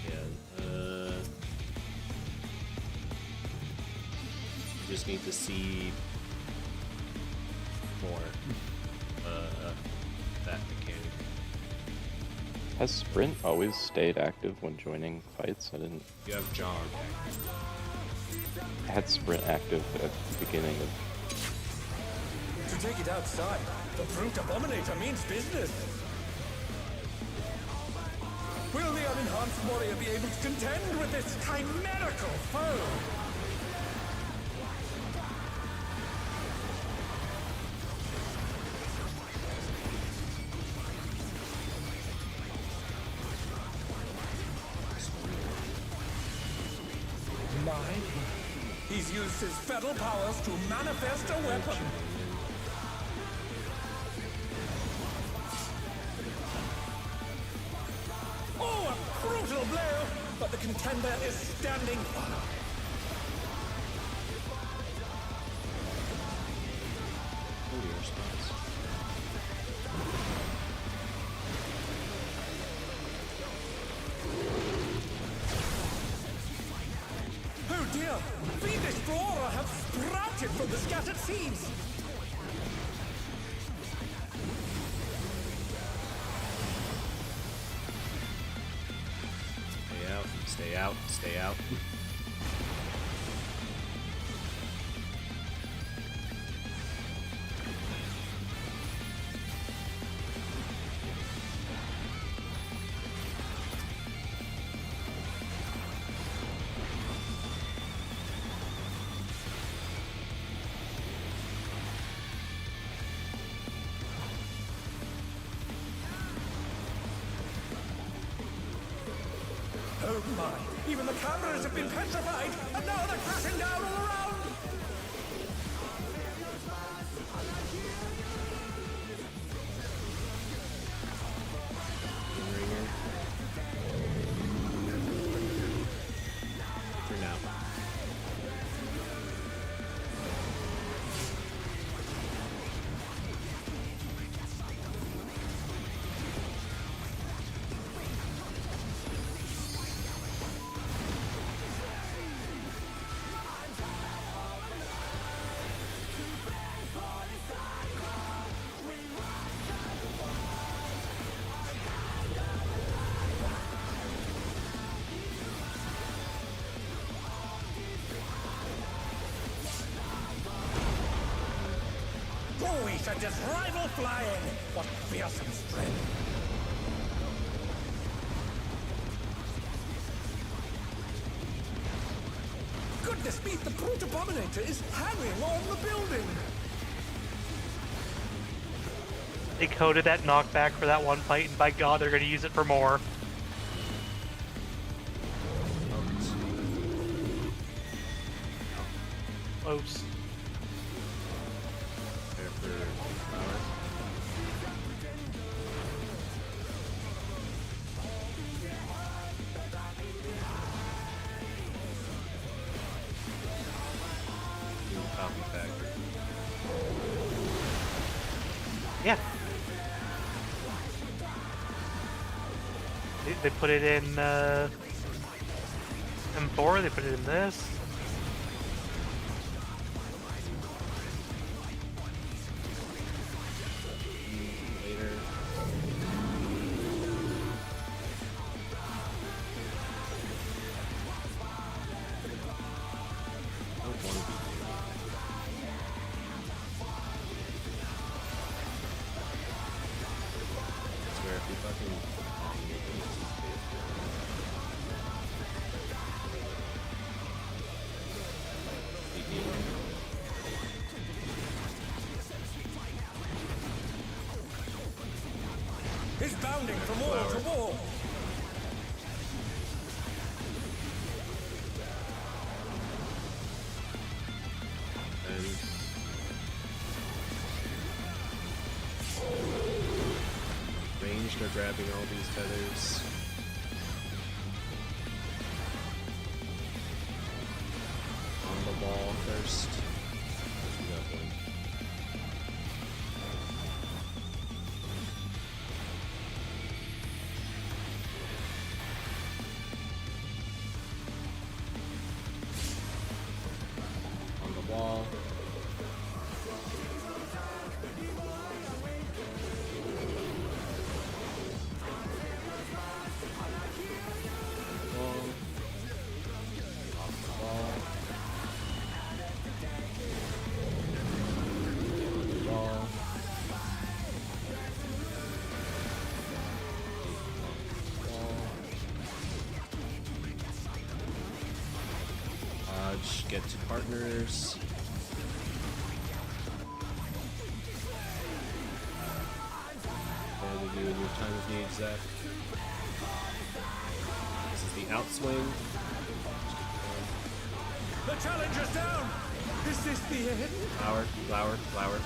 Yeah. Just need to see more. That mechanic. Has Sprint always stayed active when joining fights? I didn't. You have jog. I had Sprint active at the beginning of. To take it outside, the Brute Abominator means business. Will the unenhanced warrior be able to contend with this chimerical foe? Mine? He's used his feral powers to manifest a weapon. Oh, a brutal blow! But the contender is standing firm. What are your spots? Oh dear! Fiendish flora have sprouted from the scattered seeds! Stay out. Stay out. Stay out. Oh my! Even the cameras have been petrified, and now they're crashing down all around! Ringer. For now. We should just rival flying! What fearsome strength! Goodness me, the Brute Abominator is hanging on the building! They coded that knockback for that one fight, and by God, they're going to use it for more. Close. Prepare for power. Copy factor. Yeah. They put it in M4, they put it in this. is bounding from wall to wall. And ranged are grabbing all these feathers. On the wall first. There's that one. On the wall. Wall. Off the wall. On the wall. Dodge, get to partners. What do we do in your time of need, Zach? This is the outswing. The challenger's down. Is this the end? Flower, flower, flower.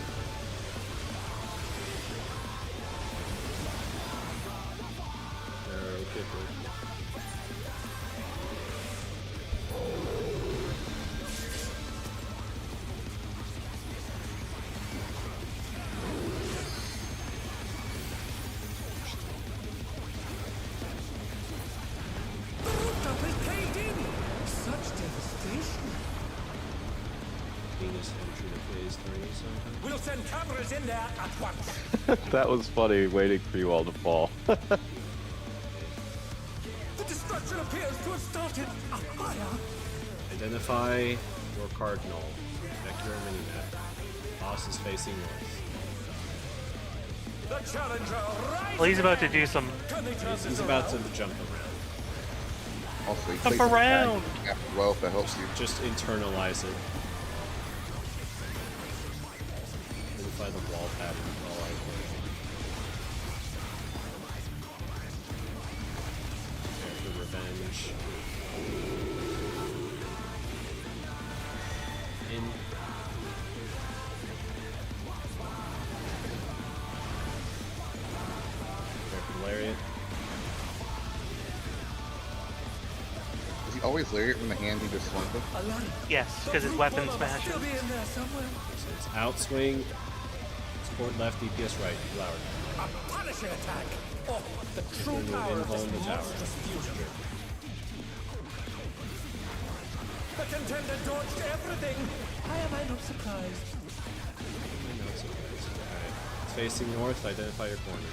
No, Kipper. The rooftop is caved in. Such devastation. Venus entry to phase 3 sometime. We'll send cameras in there at once. That was funny, waiting for you all to fall. The destruction appears to have started a fire. Identify your cardinal. Check your mini-map. Boss is facing north. The challenger rises. Well, he's about to do some. Can they turn He's this about to around? jump around. Also, he Up plays his around. tag after well, if that helps you. Just internalize it. Identify the wall pattern while I play. Prepare for revenge. In. Prepare for lariat. Does he always lariat from the hand he just swung with? Alive. Yes, because his weapon smashes. Still be in there somewhere. So it's outswing. Support left, DPS right. Flower. A punishing attack. Oh, the true Then we'll power of invuln this the tower. monstrous fusion. The contender dodged everything. Why am I not surprised? Alright. It's facing north, identify your corner.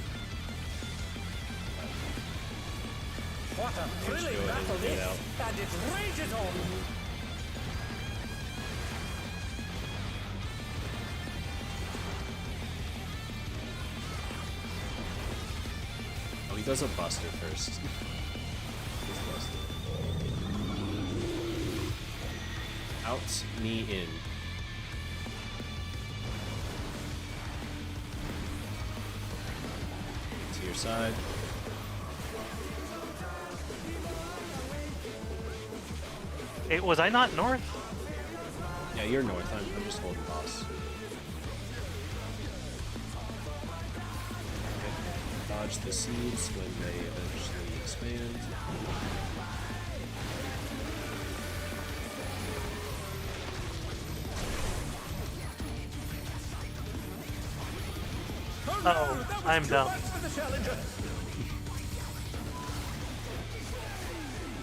What a thrilling go ahead battle and get this, out. and it rages on. Oh, he does a buster first. He's busted. Out, knee in. To your side. Hey, was I not north? Yeah, you're north. I'm just holding boss. Okay. Dodge the seeds when they eventually expand. Oh, I'm dumb. Much for the challenger.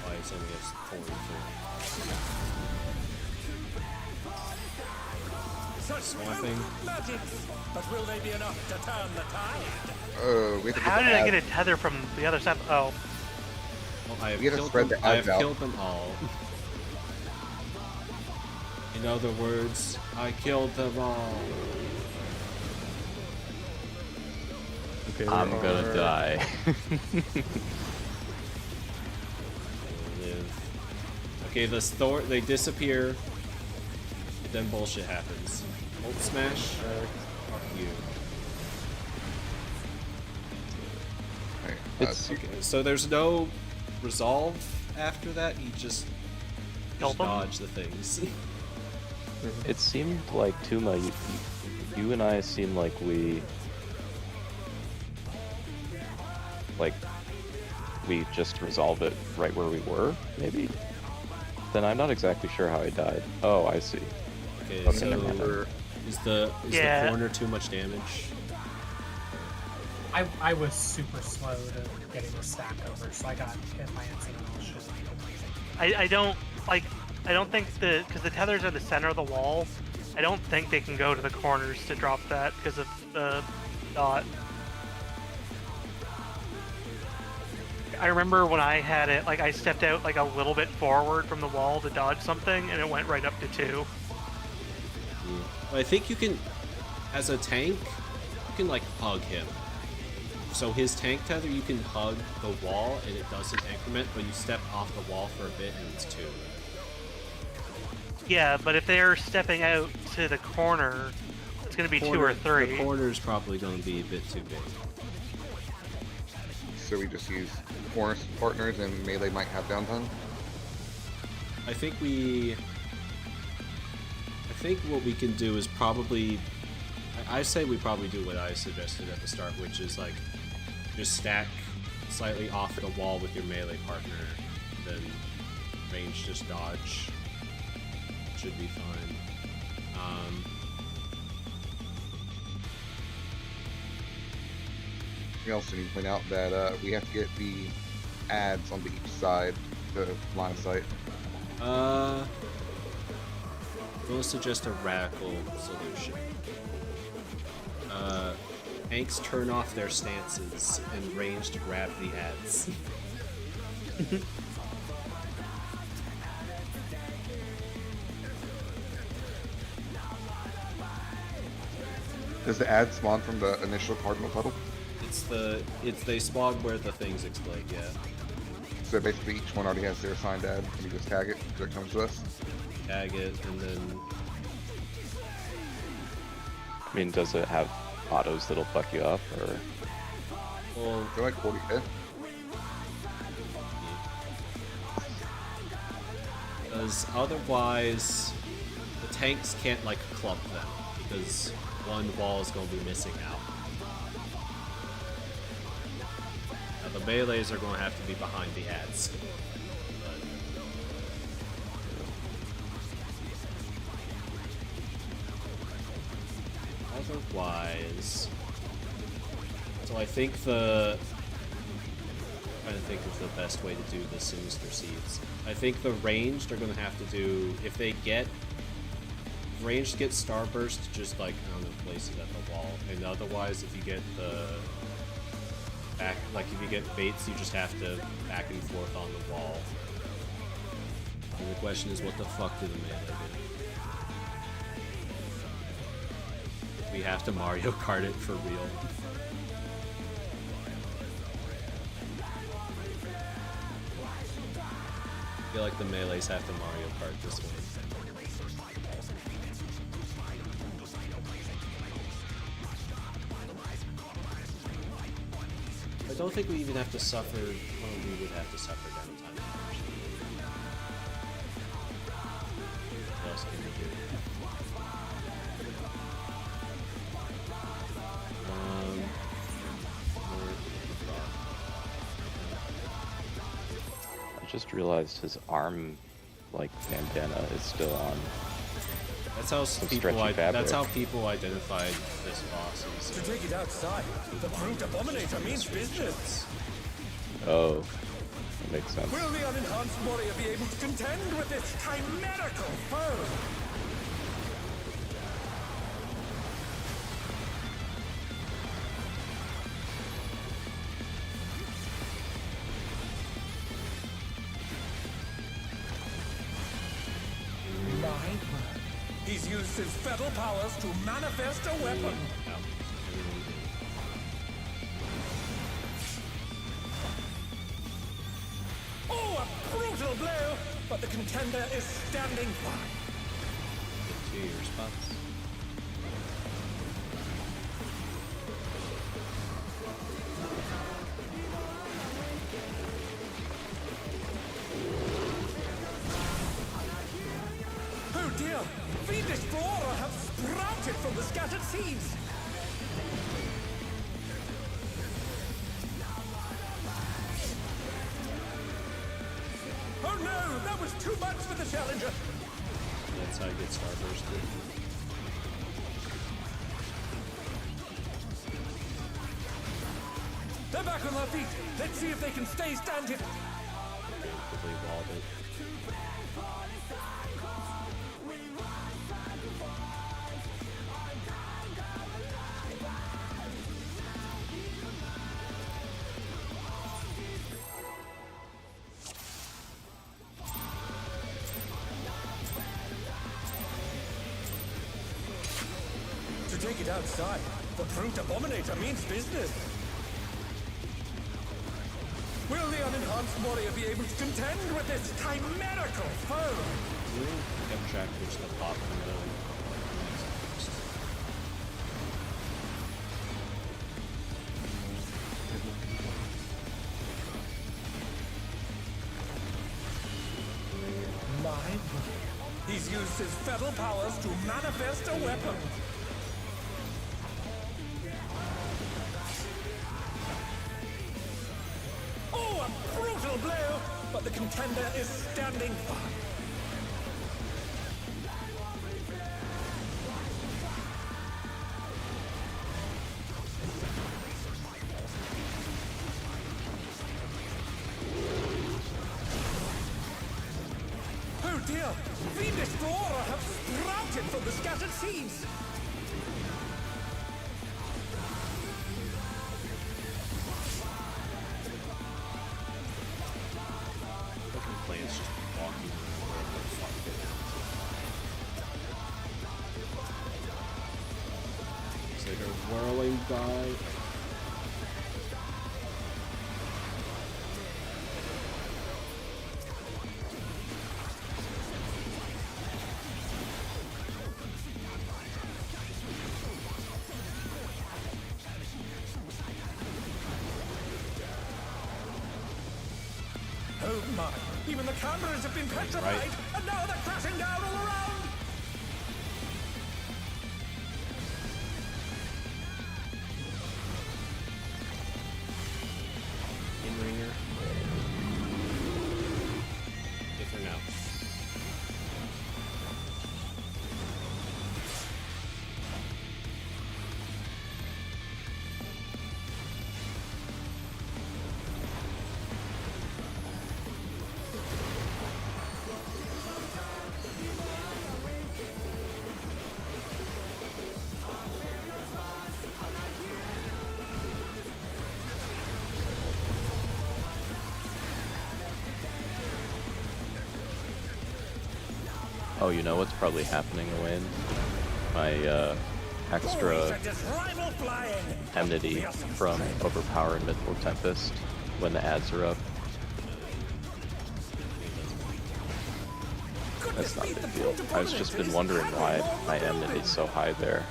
Why is only has 4 Such Swapping. potent magics. But will they be enough to turn the tide? Oh, we have to How get did the I get ad- a tether from the other side? Oh, Well, I have We gotta killed spread them. the I ads have out. killed them all. In other words, I killed them all. Okay, I'm there gonna are- die. Live. Okay, the Thor, they disappear. Then bullshit happens. Ult smash. Fuck you. It's Okay, so there's no resolve after that. You just Kill them? dodge the things. It seemed like Tuma, you and I seemed like we just resolve it right where we were, maybe? Then I'm not exactly sure how I died. Oh, I see. Okay, Okay, so never mind. is the Yeah. corner too much damage? I was super slow to getting the stack over, so I got hit by incidental shit. I don't think because the tethers are the center of the wall. I don't think they can go to the corners to drop that because of the dot. I remember when I had it, like I stepped out like a little bit forward from the wall to dodge something, and it went right up to 2. I think you can, as a tank, you can like hug him. So his tank tether, you can hug the wall and it doesn't increment, but you step off the wall for a bit and it's 2. Yeah, but if they're stepping out to the corner, it's going to be 2 or 3. The corner's probably going to be a bit too big. So we just use corner partners and melee might have downtime. I think what we can do is probably, I say we probably do what I suggested at the start, which is like just stack slightly off the wall with your melee partner, then range just dodge. Should be fine. We also need to point out that we have to get the ads on each side to line of sight. We'll suggest a radical solution. Tanks turn off their stances and range to grab the ads. Does the ad spawn from the initial cardinal puddle? They spawn where the things explode, yeah. So basically each one already has their assigned ad, and we just tag it so it comes to us. Tag it, and then I mean, does it have autos that'll fuck you up, or? well, They're like 40k. because otherwise the tanks can't like clump them because one wall is going to be missing out. Now the melees are going to have to be behind the ads. But otherwise, so I think I'm trying to think of the best way to do the Sinister Seeds. I think the ranged are going to have to do, if ranged get Starburst, just like, I don't know, place it at the wall. And otherwise, if you get if you get baits, you just have to back and forth on the wall. And the question is, what the fuck do the melee do? We have to Mario Kart it for real. I feel like the melees have to Mario Kart this one. I don't think we even have to suffer. Well, we would have to suffer downtime. What else can we do? I just realized his arm, like, bandana is still on. That's how that's how people identified this boss. To take it outside, the brute abominator means business. Oh, that makes sense. Will the unenhanced warrior be able to contend with this chimerical foe? He's used his fetal powers to manifest a weapon. Oh, a brutal blow! But the contender is standing fine. Get to your spots. sprouted from the scattered seeds. Oh no, that was too much for the challenger. That's how you get starbursted. They're back on their feet. Let's see if they can stay standing. Quickly walled it. To take it outside, the Brute Abominator means business. Will the unenhanced warrior be able to contend with this chimerical foe? Kept track which the pop and the He's used his feral powers to manifest a weapon. Oh, a brutal blow! But the contender is standing firm. Oh dear! Fiendish flora have sprouted from the scattered seeds! fucking plants just walking wherever the fuck they want. It's like a whirling by. Oh my! Even the cameras have been petrified, and now they're crashing down all around! In ringer. If or now. Oh, you know what's probably happening, Owain? My extra enmity from Overpower and Mythical Tempest when the ads are up. That's not a big deal. I've just been wondering why my enmity is so high there.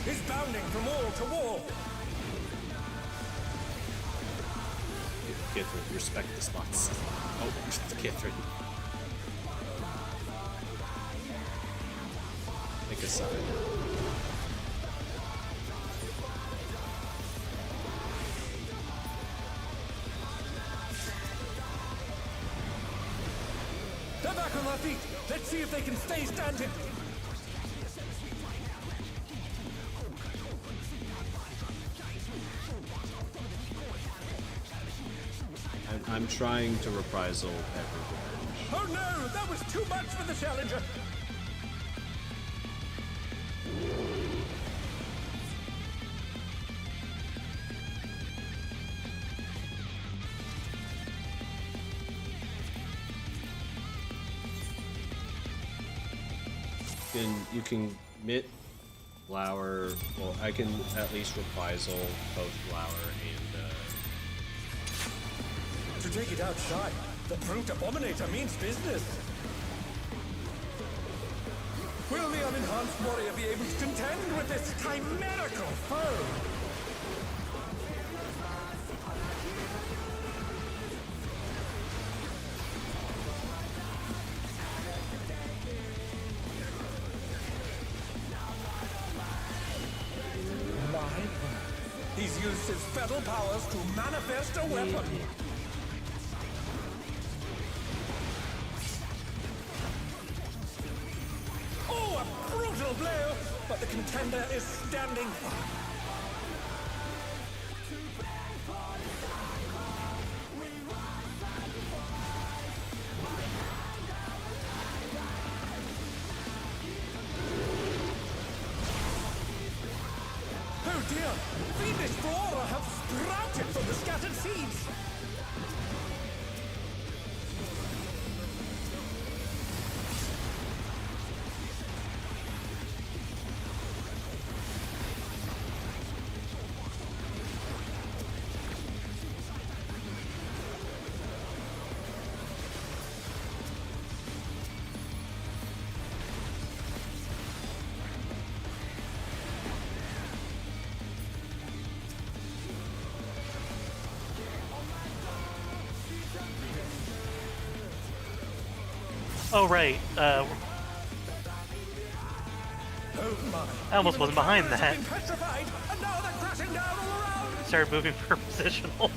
He's bounding from wall to wall. Catherine, respect the spots. Oh, Catherine. decide. They're back on their feet. Let's see if they can stay standing. I'm trying to reprisal every revenge. Oh no, that was too much for the challenger. You can mitt Lauer. Well, I can at least reprisal both Lauer and. To take it outside, the brute abominator means business. Will the unenhanced warrior be able to contend with this chimerical foe? He's used his fetal powers to manifest a weapon. Oh, a brutal blow! But the contender is standing firm. Oh dear! Fiendish flora have sprouted from the scattered seeds! Oh, right. I almost wasn't behind that. Started moving for positional.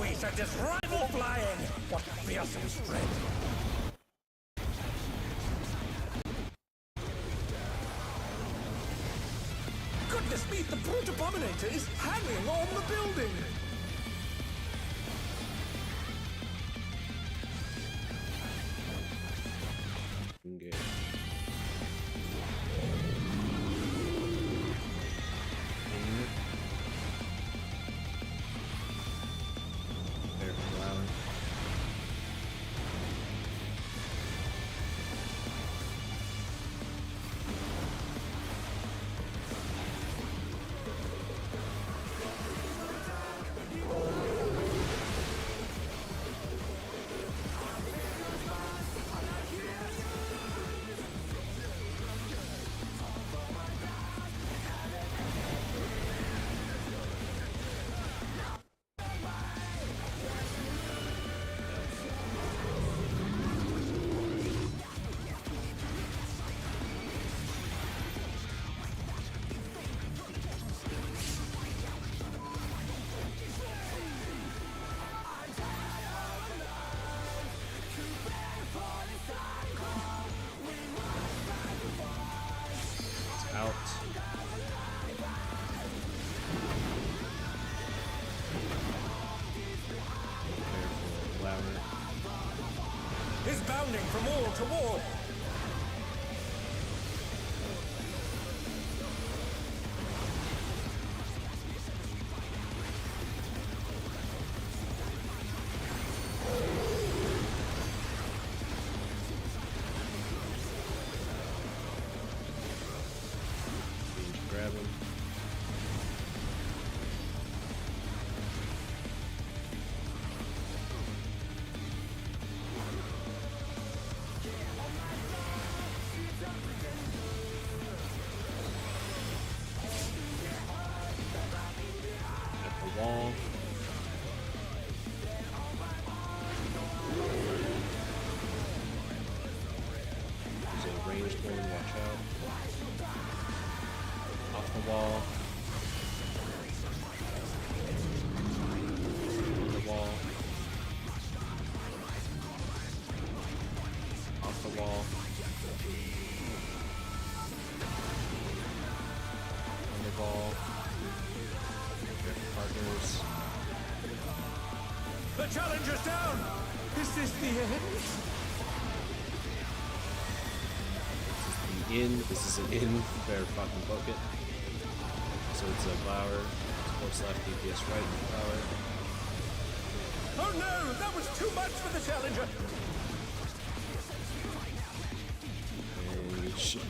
He sent his rival flying! What fearsome strength! Goodness me, the brute abominator is hanging on the building! Okay. Out. Is bounding from wall to wall. Evan. At the wall. There's a ranged one, watch out. Off the wall. On the wall. Off the wall. On the wall. Partners. The challenger's down! Is this the end? This is an in, fair fucking bucket. So it's a Flower, sports left, DPS right, Flower. Oh no! That was too much for the challenger! And shit.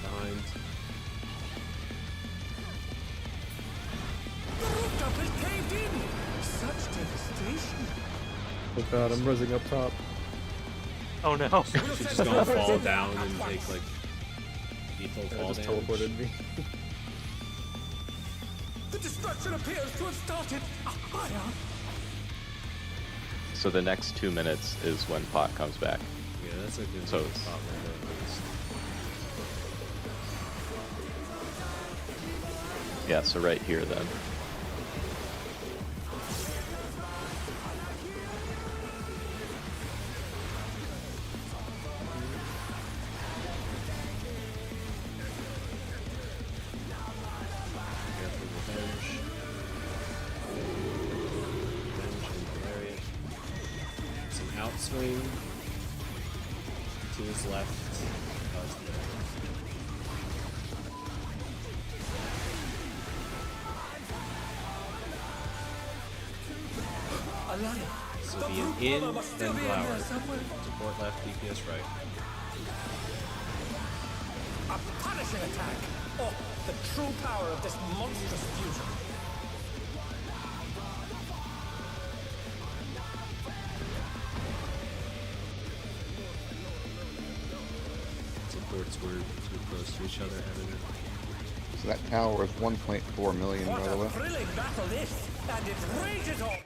Behind. The rooftop is caved in! Such devastation! Oh god, I'm rising up top. Oh no. She's just gonna fall down and take like lethal It fall just damage. teleported me. The destruction appears to have started higher. So the next 2 minutes is when Pot comes back. Yeah, that's a good So- spot right there. Yeah, so right here then. Careful revenge. Revenge and Valerian. Some outswing. To his left. So be an in, then Flower. Support left, DPS right. A punishing attack! Oh, the true power of this monstrous fusion! Supports were too close to each other, Evan. So that tower was 1.4 million, by the way. What a thrilling battle this! And it rages on!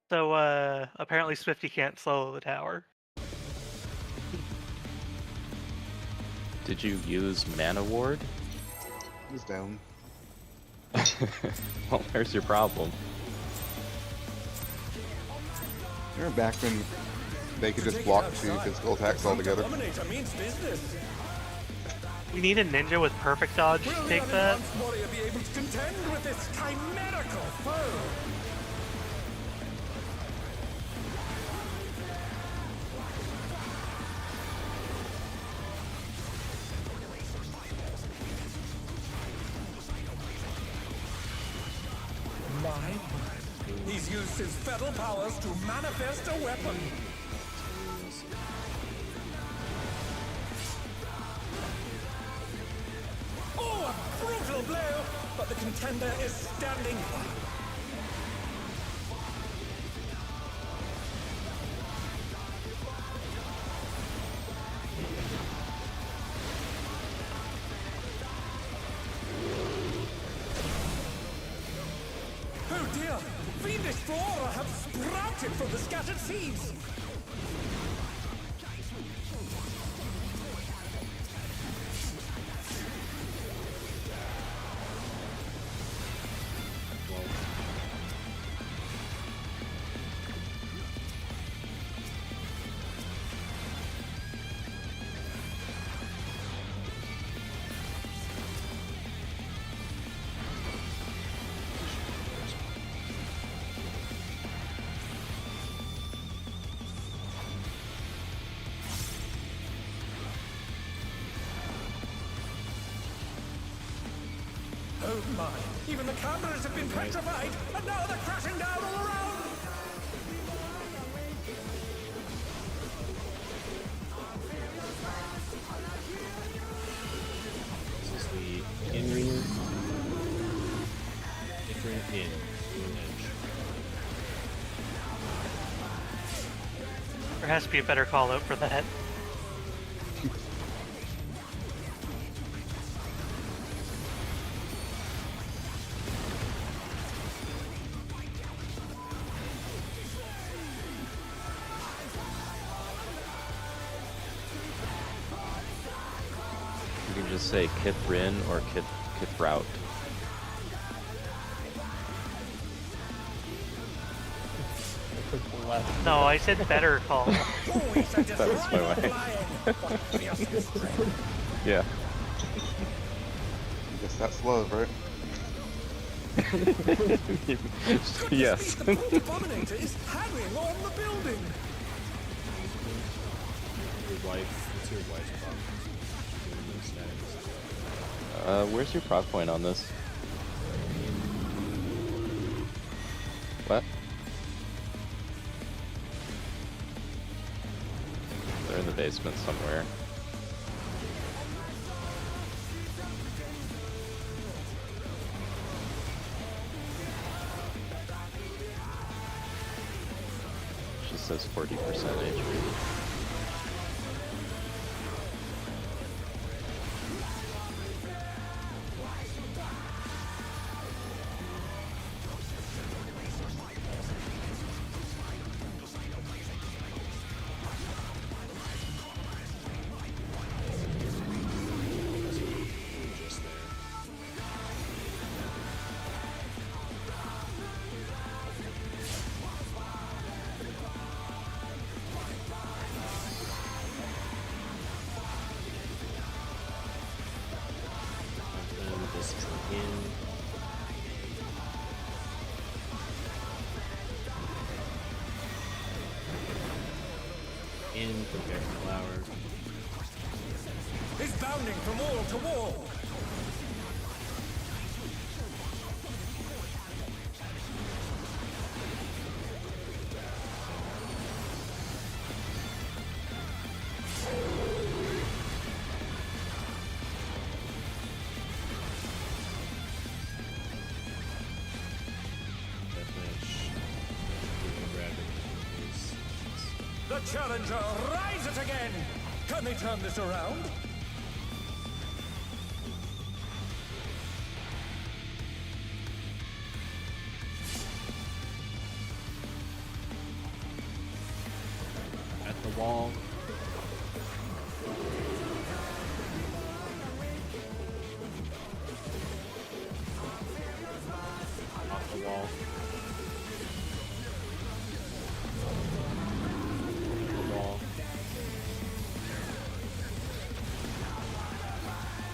So apparently Swifty can't solo the tower. Did you use Mana Ward? He's down. Well, there's your problem. Remember back when they could just block 2 physical attacks altogether? Dominator means business. We need a ninja with perfect dodge to Will take the that. advanced warrior be able to contend with this chimerical foe? My word. He's used his feral powers to manifest a weapon. Oh, a brutal blow! But the contender is standing. Oh dear! Fiendish flora have sprouted from the scattered seeds! Oh my! Even the cameras have been petrified, and now they're crashing down all around! This is the in-ring. Different in. Edge. There has to be a better call out for that. You can just say Kithrin or Kithrout. No, I said better call. That was my way. Yeah. I guess that's love, right? Yes. The Abominator is hanging on the building! Your wife, what's your wife's problem? Doing those status. Where's your prog point on this? What? They're in the basement somewhere. She says 40% HP. Just there. And then this is the in. In, prepare for flower. Is bounding from wall to wall! Deathmatch. Grab it. Is- The challenger rises again! Can they turn this around? At the wall. Off the wall. The wall.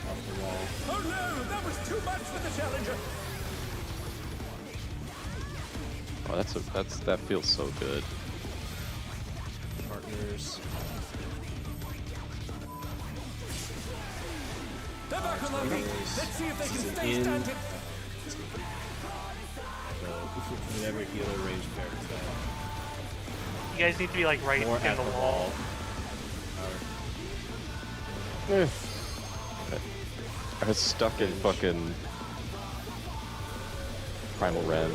Off the wall. Oh no! That was too much for the challenger! Oh, that feels so good. Partners. They're back on their feet! Let's see if they can stay In. standing! So, whenever healer range character. You guys need to be like right More in at the the wall. wall. I was stuck in fucking Primal Rend.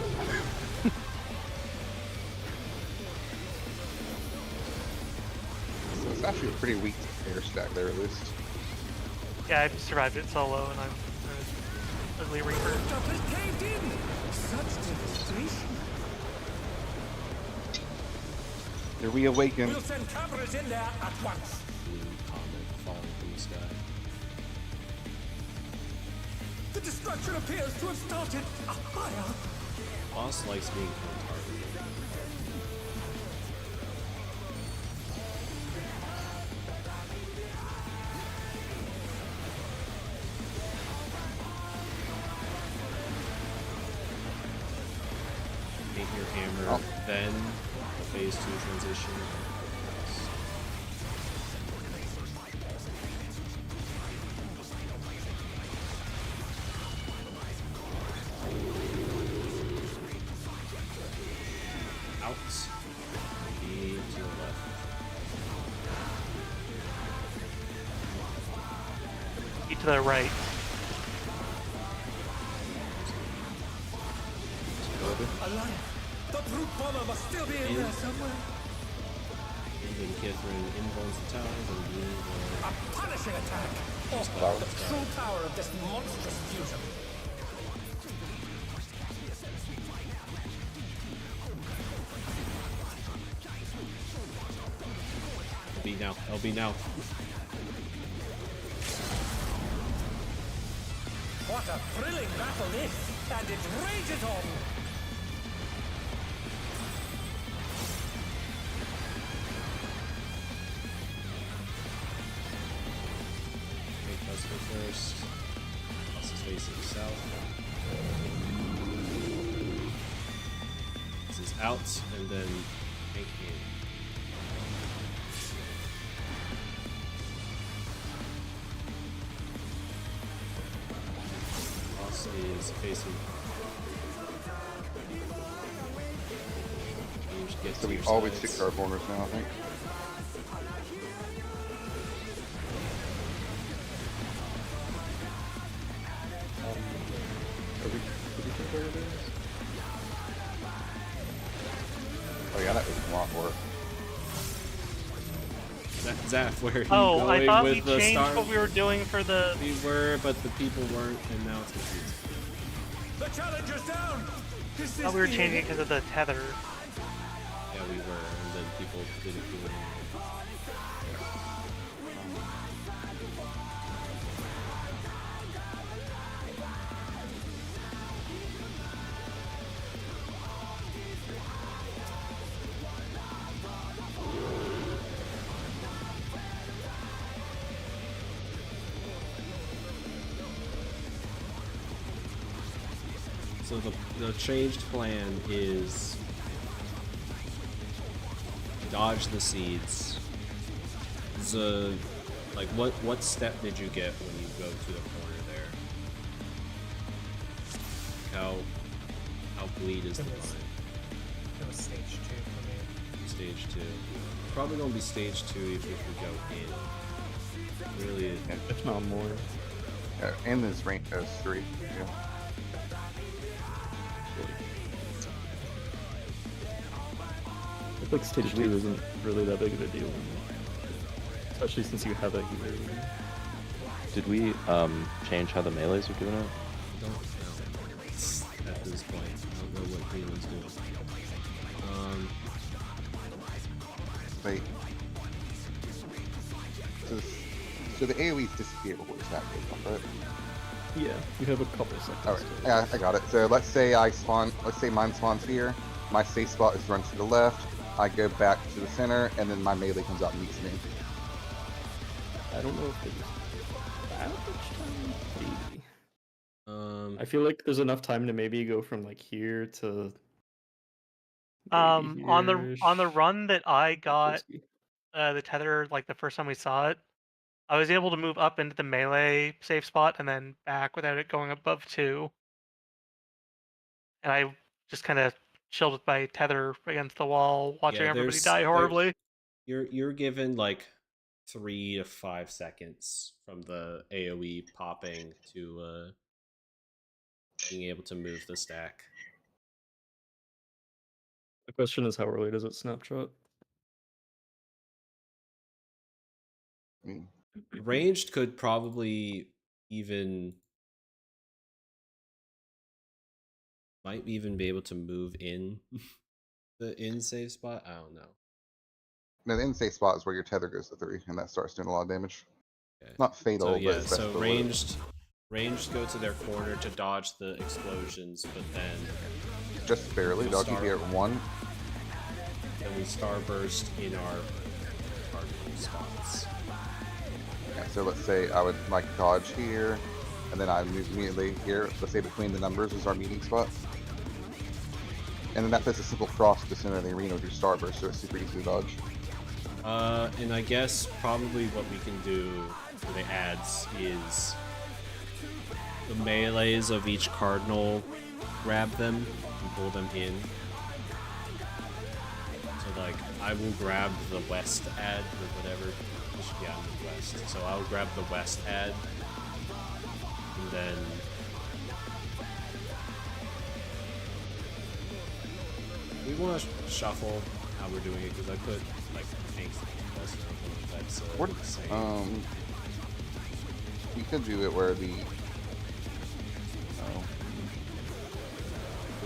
So it's actually a pretty weak air stack there, at least. Yeah, I've survived it solo, and I'm an ugly reaper. Stuff has caved in! Such devastation! Here we awaken. We'll send cameras in there at once! Blue comet falling from the sky. The destruction appears to have started a fire! Boss likes being targeted. Paint your hammer, then phase 2 transition. out. B to the left. E to the right. Alive! The brute bomber must still be in there somewhere. And then Catherine involves the tower, then we will... A punishing attack! Oh, the true power of this monstrous fusion. LB now, LB now. What a thrilling battle this, and it rages on! Let's go first. Boss is facing south. This is out, and then tank in. Boss is facing. So we always stick to our corners now, I think. Oh yeah, that was a lot work. Zaf, where are you Oh, going I thought we with the changed star? what we were doing for the. We were, but the people weren't, and now it's confusing. The challenger's down! I thought we were changing because of the tether. Yeah, we were, and then people didn't do it. So the changed plan is dodge the seeds. Like what step did you get when you go to the corner there? How bleed is the line? It was stage 2 for me. Stage 2. Probably gonna be stage 2 even if we go in. Really, If not more. And this rank has 3. Yeah. I feel like stage 2 isn't really that big of a deal. Especially since you have a healer. Did we change how the melees are doing it? I don't know. At this point, I don't know what Healy's doing. Wait. So the AoEs disappear before the snap goes off, right? Yeah, you have a couple seconds. Alright, yeah, I got it. So let's say mine spawns here, my safe spot is run to the left, I go back to the center, and then my melee comes out and meets me. I don't know if there's that much time. Maybe. I feel like there's enough time to maybe go from like here to maybe On the here-ish. run that I got Risky. the tether, like the first time we saw it, I was able to move up into the melee safe spot and then back without it going above 2. And I just kind of chilled with my tether against the wall, watching everybody die horribly. You're given like 3 to 5 seconds from the AoE popping to being able to move the stack. The question is, how early does it snapshot? Ranged could probably might even be able to move in the in save spot. I don't know. No, the end safe spot is where your tether goes to 3, and that starts doing a lot of damage. Okay. Not fatal, So but yeah, it's best so for ranged go to their corner to dodge the explosions, but then just barely. They'll keep you at 1. then we starburst in our cardinal spots. Yeah, so let's say I would like dodge here, and then I move immediately here. Let's say between the numbers is our meeting spot. And then that puts a simple cross to the center of the arena with your starburst, so it's super easy to dodge. And I guess probably what we can do for the ads is the melees of each cardinal, grab them and pull them in. So like, I will grab the west ad or whatever. Yeah, I'm the west. So I'll grab the west ad, and then we want to shuffle how we're doing it because I put like tanks in west. I don't know if that's What? insane. We could do it where the. Oh,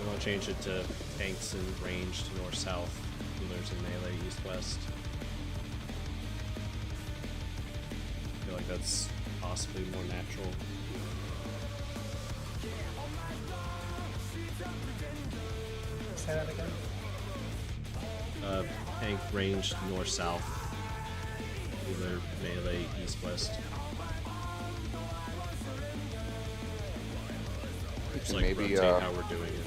We want to change it to tanks and range to north south, healers and melee east west. I feel like that's possibly more natural. Say that again. Tank range north south, healer melee east west. Just like maybe rotate how we're doing it.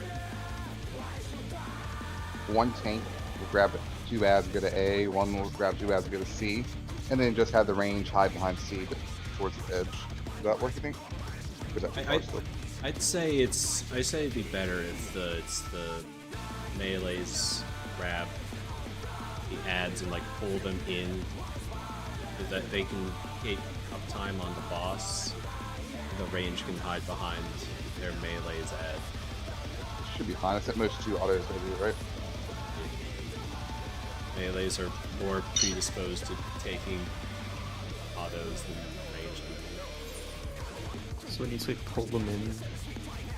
one tank will grab 2 ads, go to A. One will grab 2 ads, go to C, and then just have the range hide behind C, but towards the edge. Does that work? You think? Or is that too far still? I'd say it'd be better if it's the melees grab the ads and like pull them in so that they can get uptime on the boss. And the range can hide behind their melee's ad. Should be fine. It's at most 2 autos they do, right? Melees are more predisposed to taking autos than ranged people. So when you say pull them in,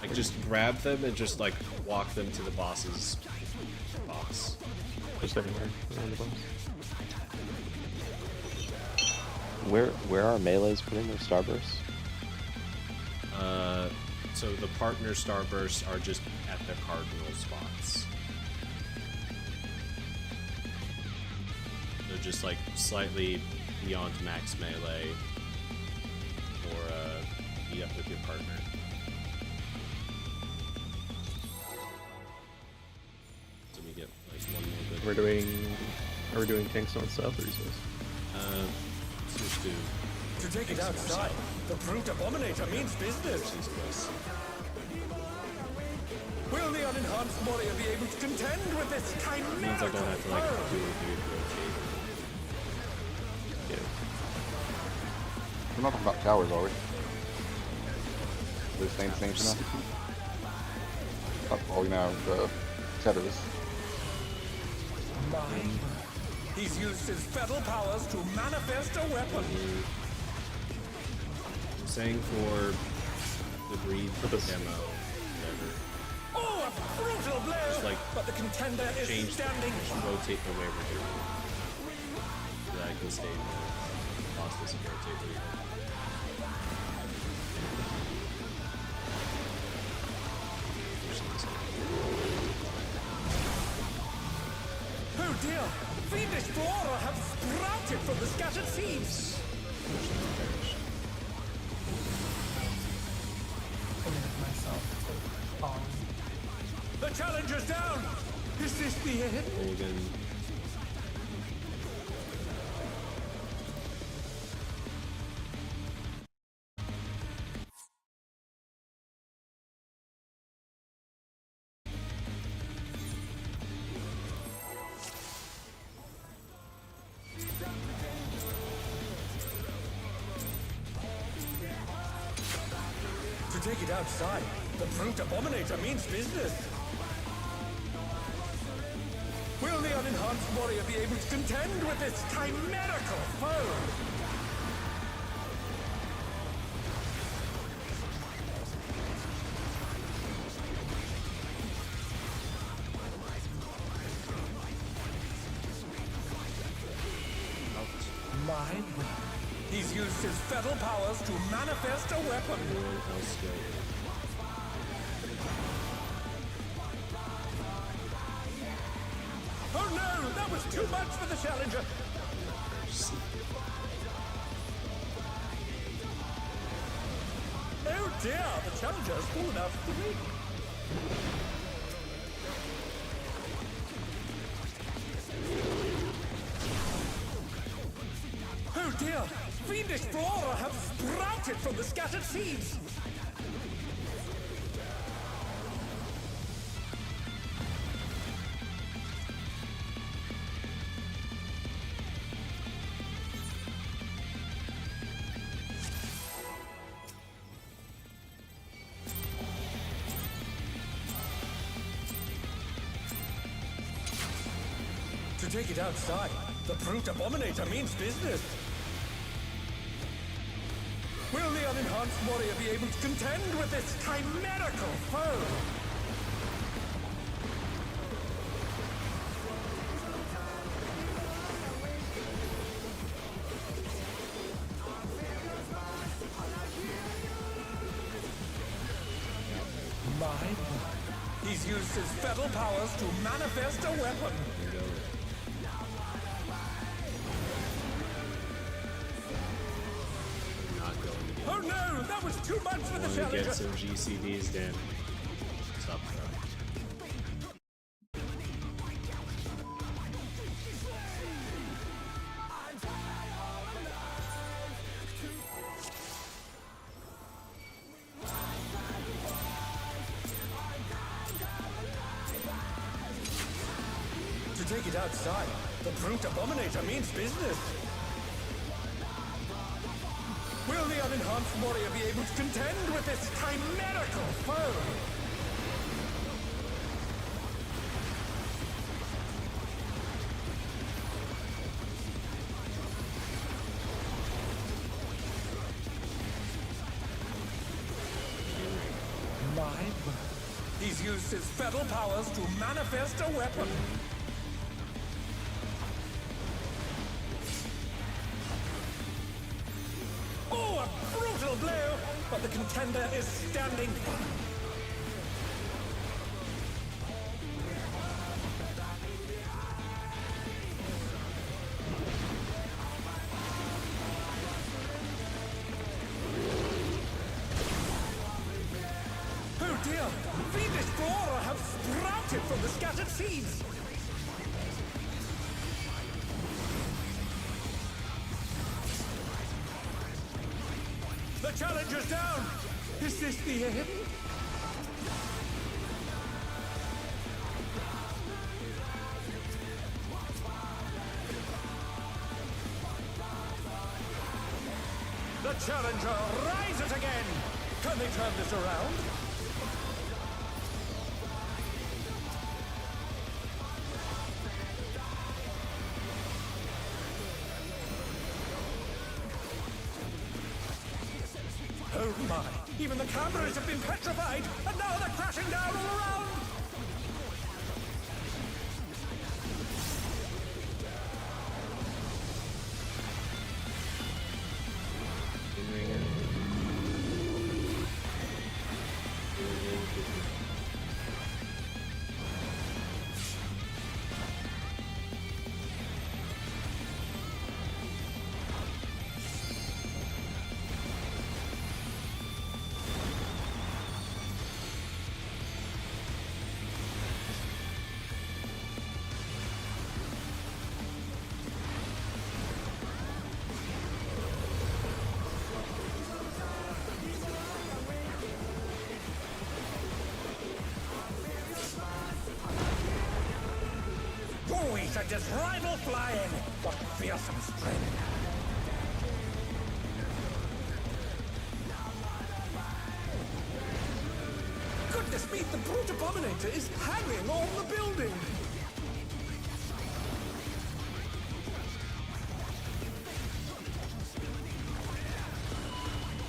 Like just grab them and just like walk them to the boss's box. just everywhere around the boss. Where are melees putting their starbursts? So the partner starbursts are just at their cardinal spots. They're just like slightly beyond max melee, or meet up with your partner. So we get like one more good. Are we doing tanks north south or east west? Let's just do To take it outside, the brute abominator means business. east west. Will the unenhanced warrior be able to contend with this Means I chimerical don't have to like foe? do a weird rotate. Yeah. We're not talking about towers, are we? They're staying the same for now? Oh, you know, the tethers. Mine. He's used his fetal powers to manifest a weapon. I'm saying for the breed for the demo, whatever. Oh, a brutal blow! Just like but the contender is change, standing. rotate the way we're doing. So that I can stay more. Boss doesn't rotate the way Oh dear! Fiendish flora have sprouted from the scattered seeds. Committed myself to falling. The challenger's down. Is this the end? Hogan. To take it outside, the brute abominator means business. Will the unenhanced warrior be able to contend with this chimerical foe? Mine. He's used his fetal powers to manifest a weapon. Everyone else go. Oh no, that was too much for the challenger. Oh dear, the challenger's fallen out of the ring. Oh dear, fiendish flora have sprouted from the scattered seeds. take it outside, the brute abominator means business. Will the unenhanced warrior be able to contend with this chimerical foe? He's used his feral powers to manifest a weapon. Not going to get. Oh no, that was too much for the Want to challenger. get some GCDs, Dan. What's up, bro? To take it outside, the brute abominator means business. Will the unenhanced warrior be able to contend with this chimerical foe? My word. He's used his feral powers to manifest a weapon. Oh, a brutal blow! But the contender is standing firm. Oh dear! Fiendish flora have sprouted from the scattered seeds! The challenger's down! Is this the end? The challenger rises again! Can they turn this around? Oh my! Even the cameras have been petrified, and now they're crashing down all around! Oh, he sent his rival flying! What fearsome strength! Goodness me, the brute abominator is hanging on the building!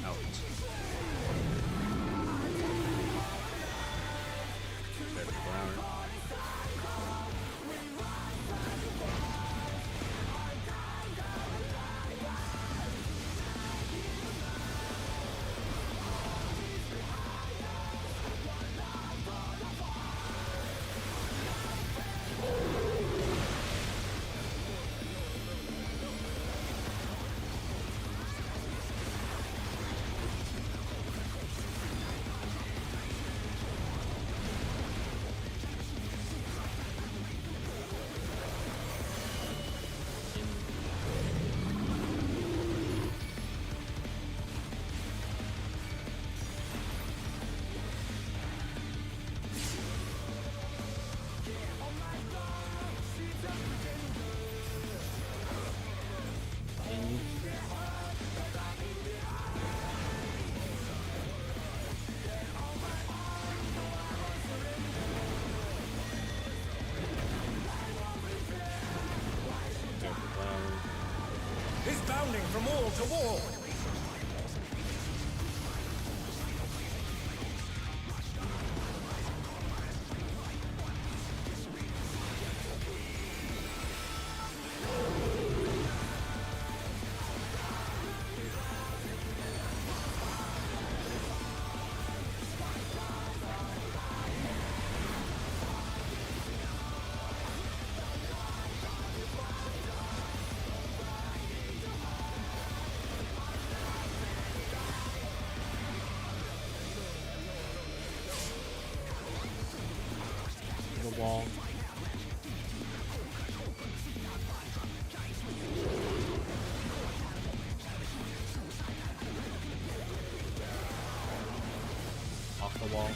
Out. Better flower. to war! The wall. Off the wall.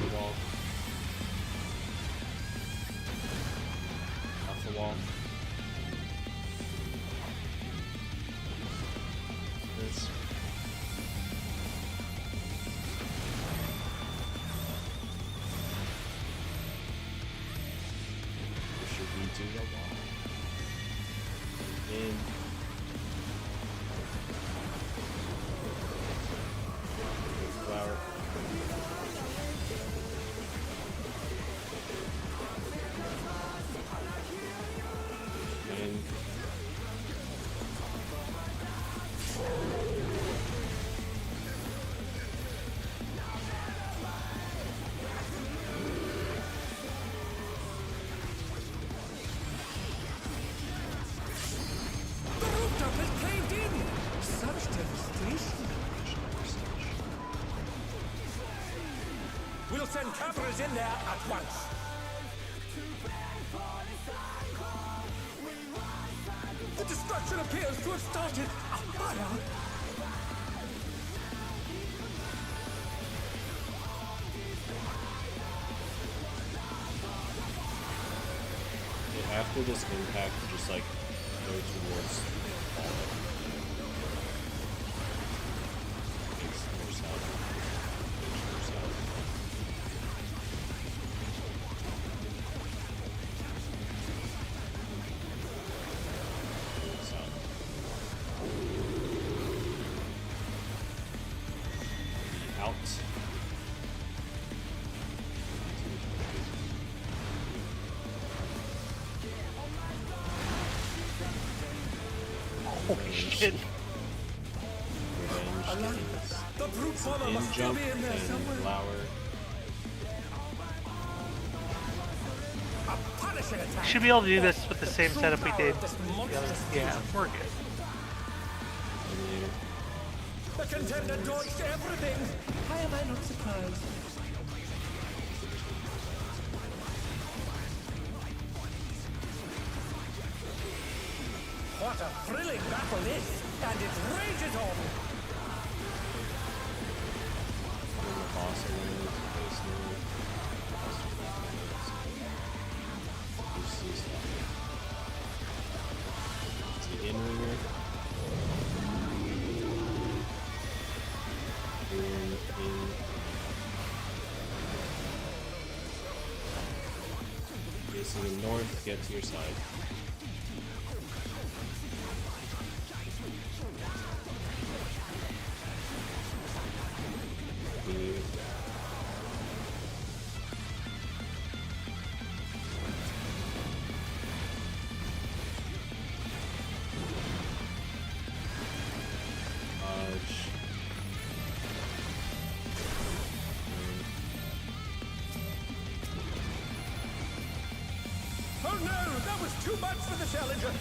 The wall. Off the wall. This. Should we do the wall? In. Flower. In. The rooftop is caved in! Such devastation! We'll send cavalry in there at once. The destruction appears to have started a fire. After this impact, just like go towards all of it. It's more south. More south. More south. Out. Holy shit. Revenge. The brute mama In must still jump be in there and somewhere. flower. A punishing attack. Should be able to do this with the same setup we did. The other, yeah, we're good. Continue. The contender dodged everything. Why am I not surprised? What a thrilling battle this, and it rages on. Then the boss enemies, base move. Use these stuff. It's the in-ringer. In. Facing north, get to your side. Beam. Oh no, that was too much for the challenger.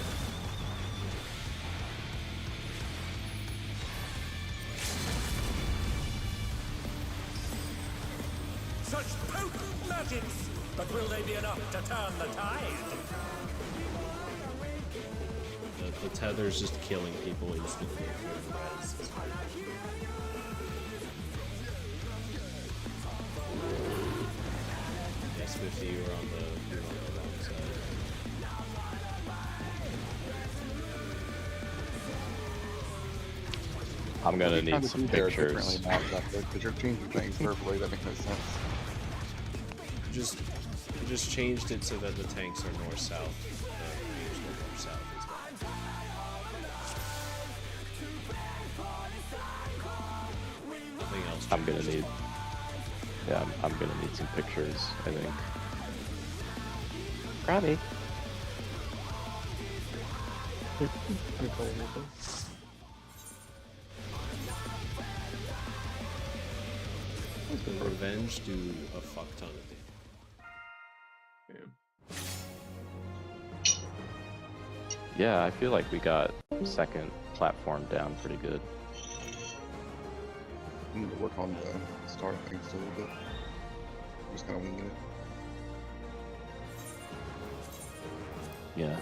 Such potent magics! But will they be enough to turn the tide? The tether's just killing people instantly. Yes, 50, you're on the wrong side. I'm gonna You need kinda some do there pictures. differently now, Doctor, because you're changing things verbally. That makes no sense. You just changed it so that the tanks are north-south. south as well. Nothing else. I'm gonna changed. need. Yeah, I'm gonna need some pictures, I think. Robbie. I'm calling it though. Revenge do a fuck ton of damage. Yeah, I feel like we got second platform down pretty good. I need to work on the start thing still a little bit. I'm just kind of winging it. Yeah.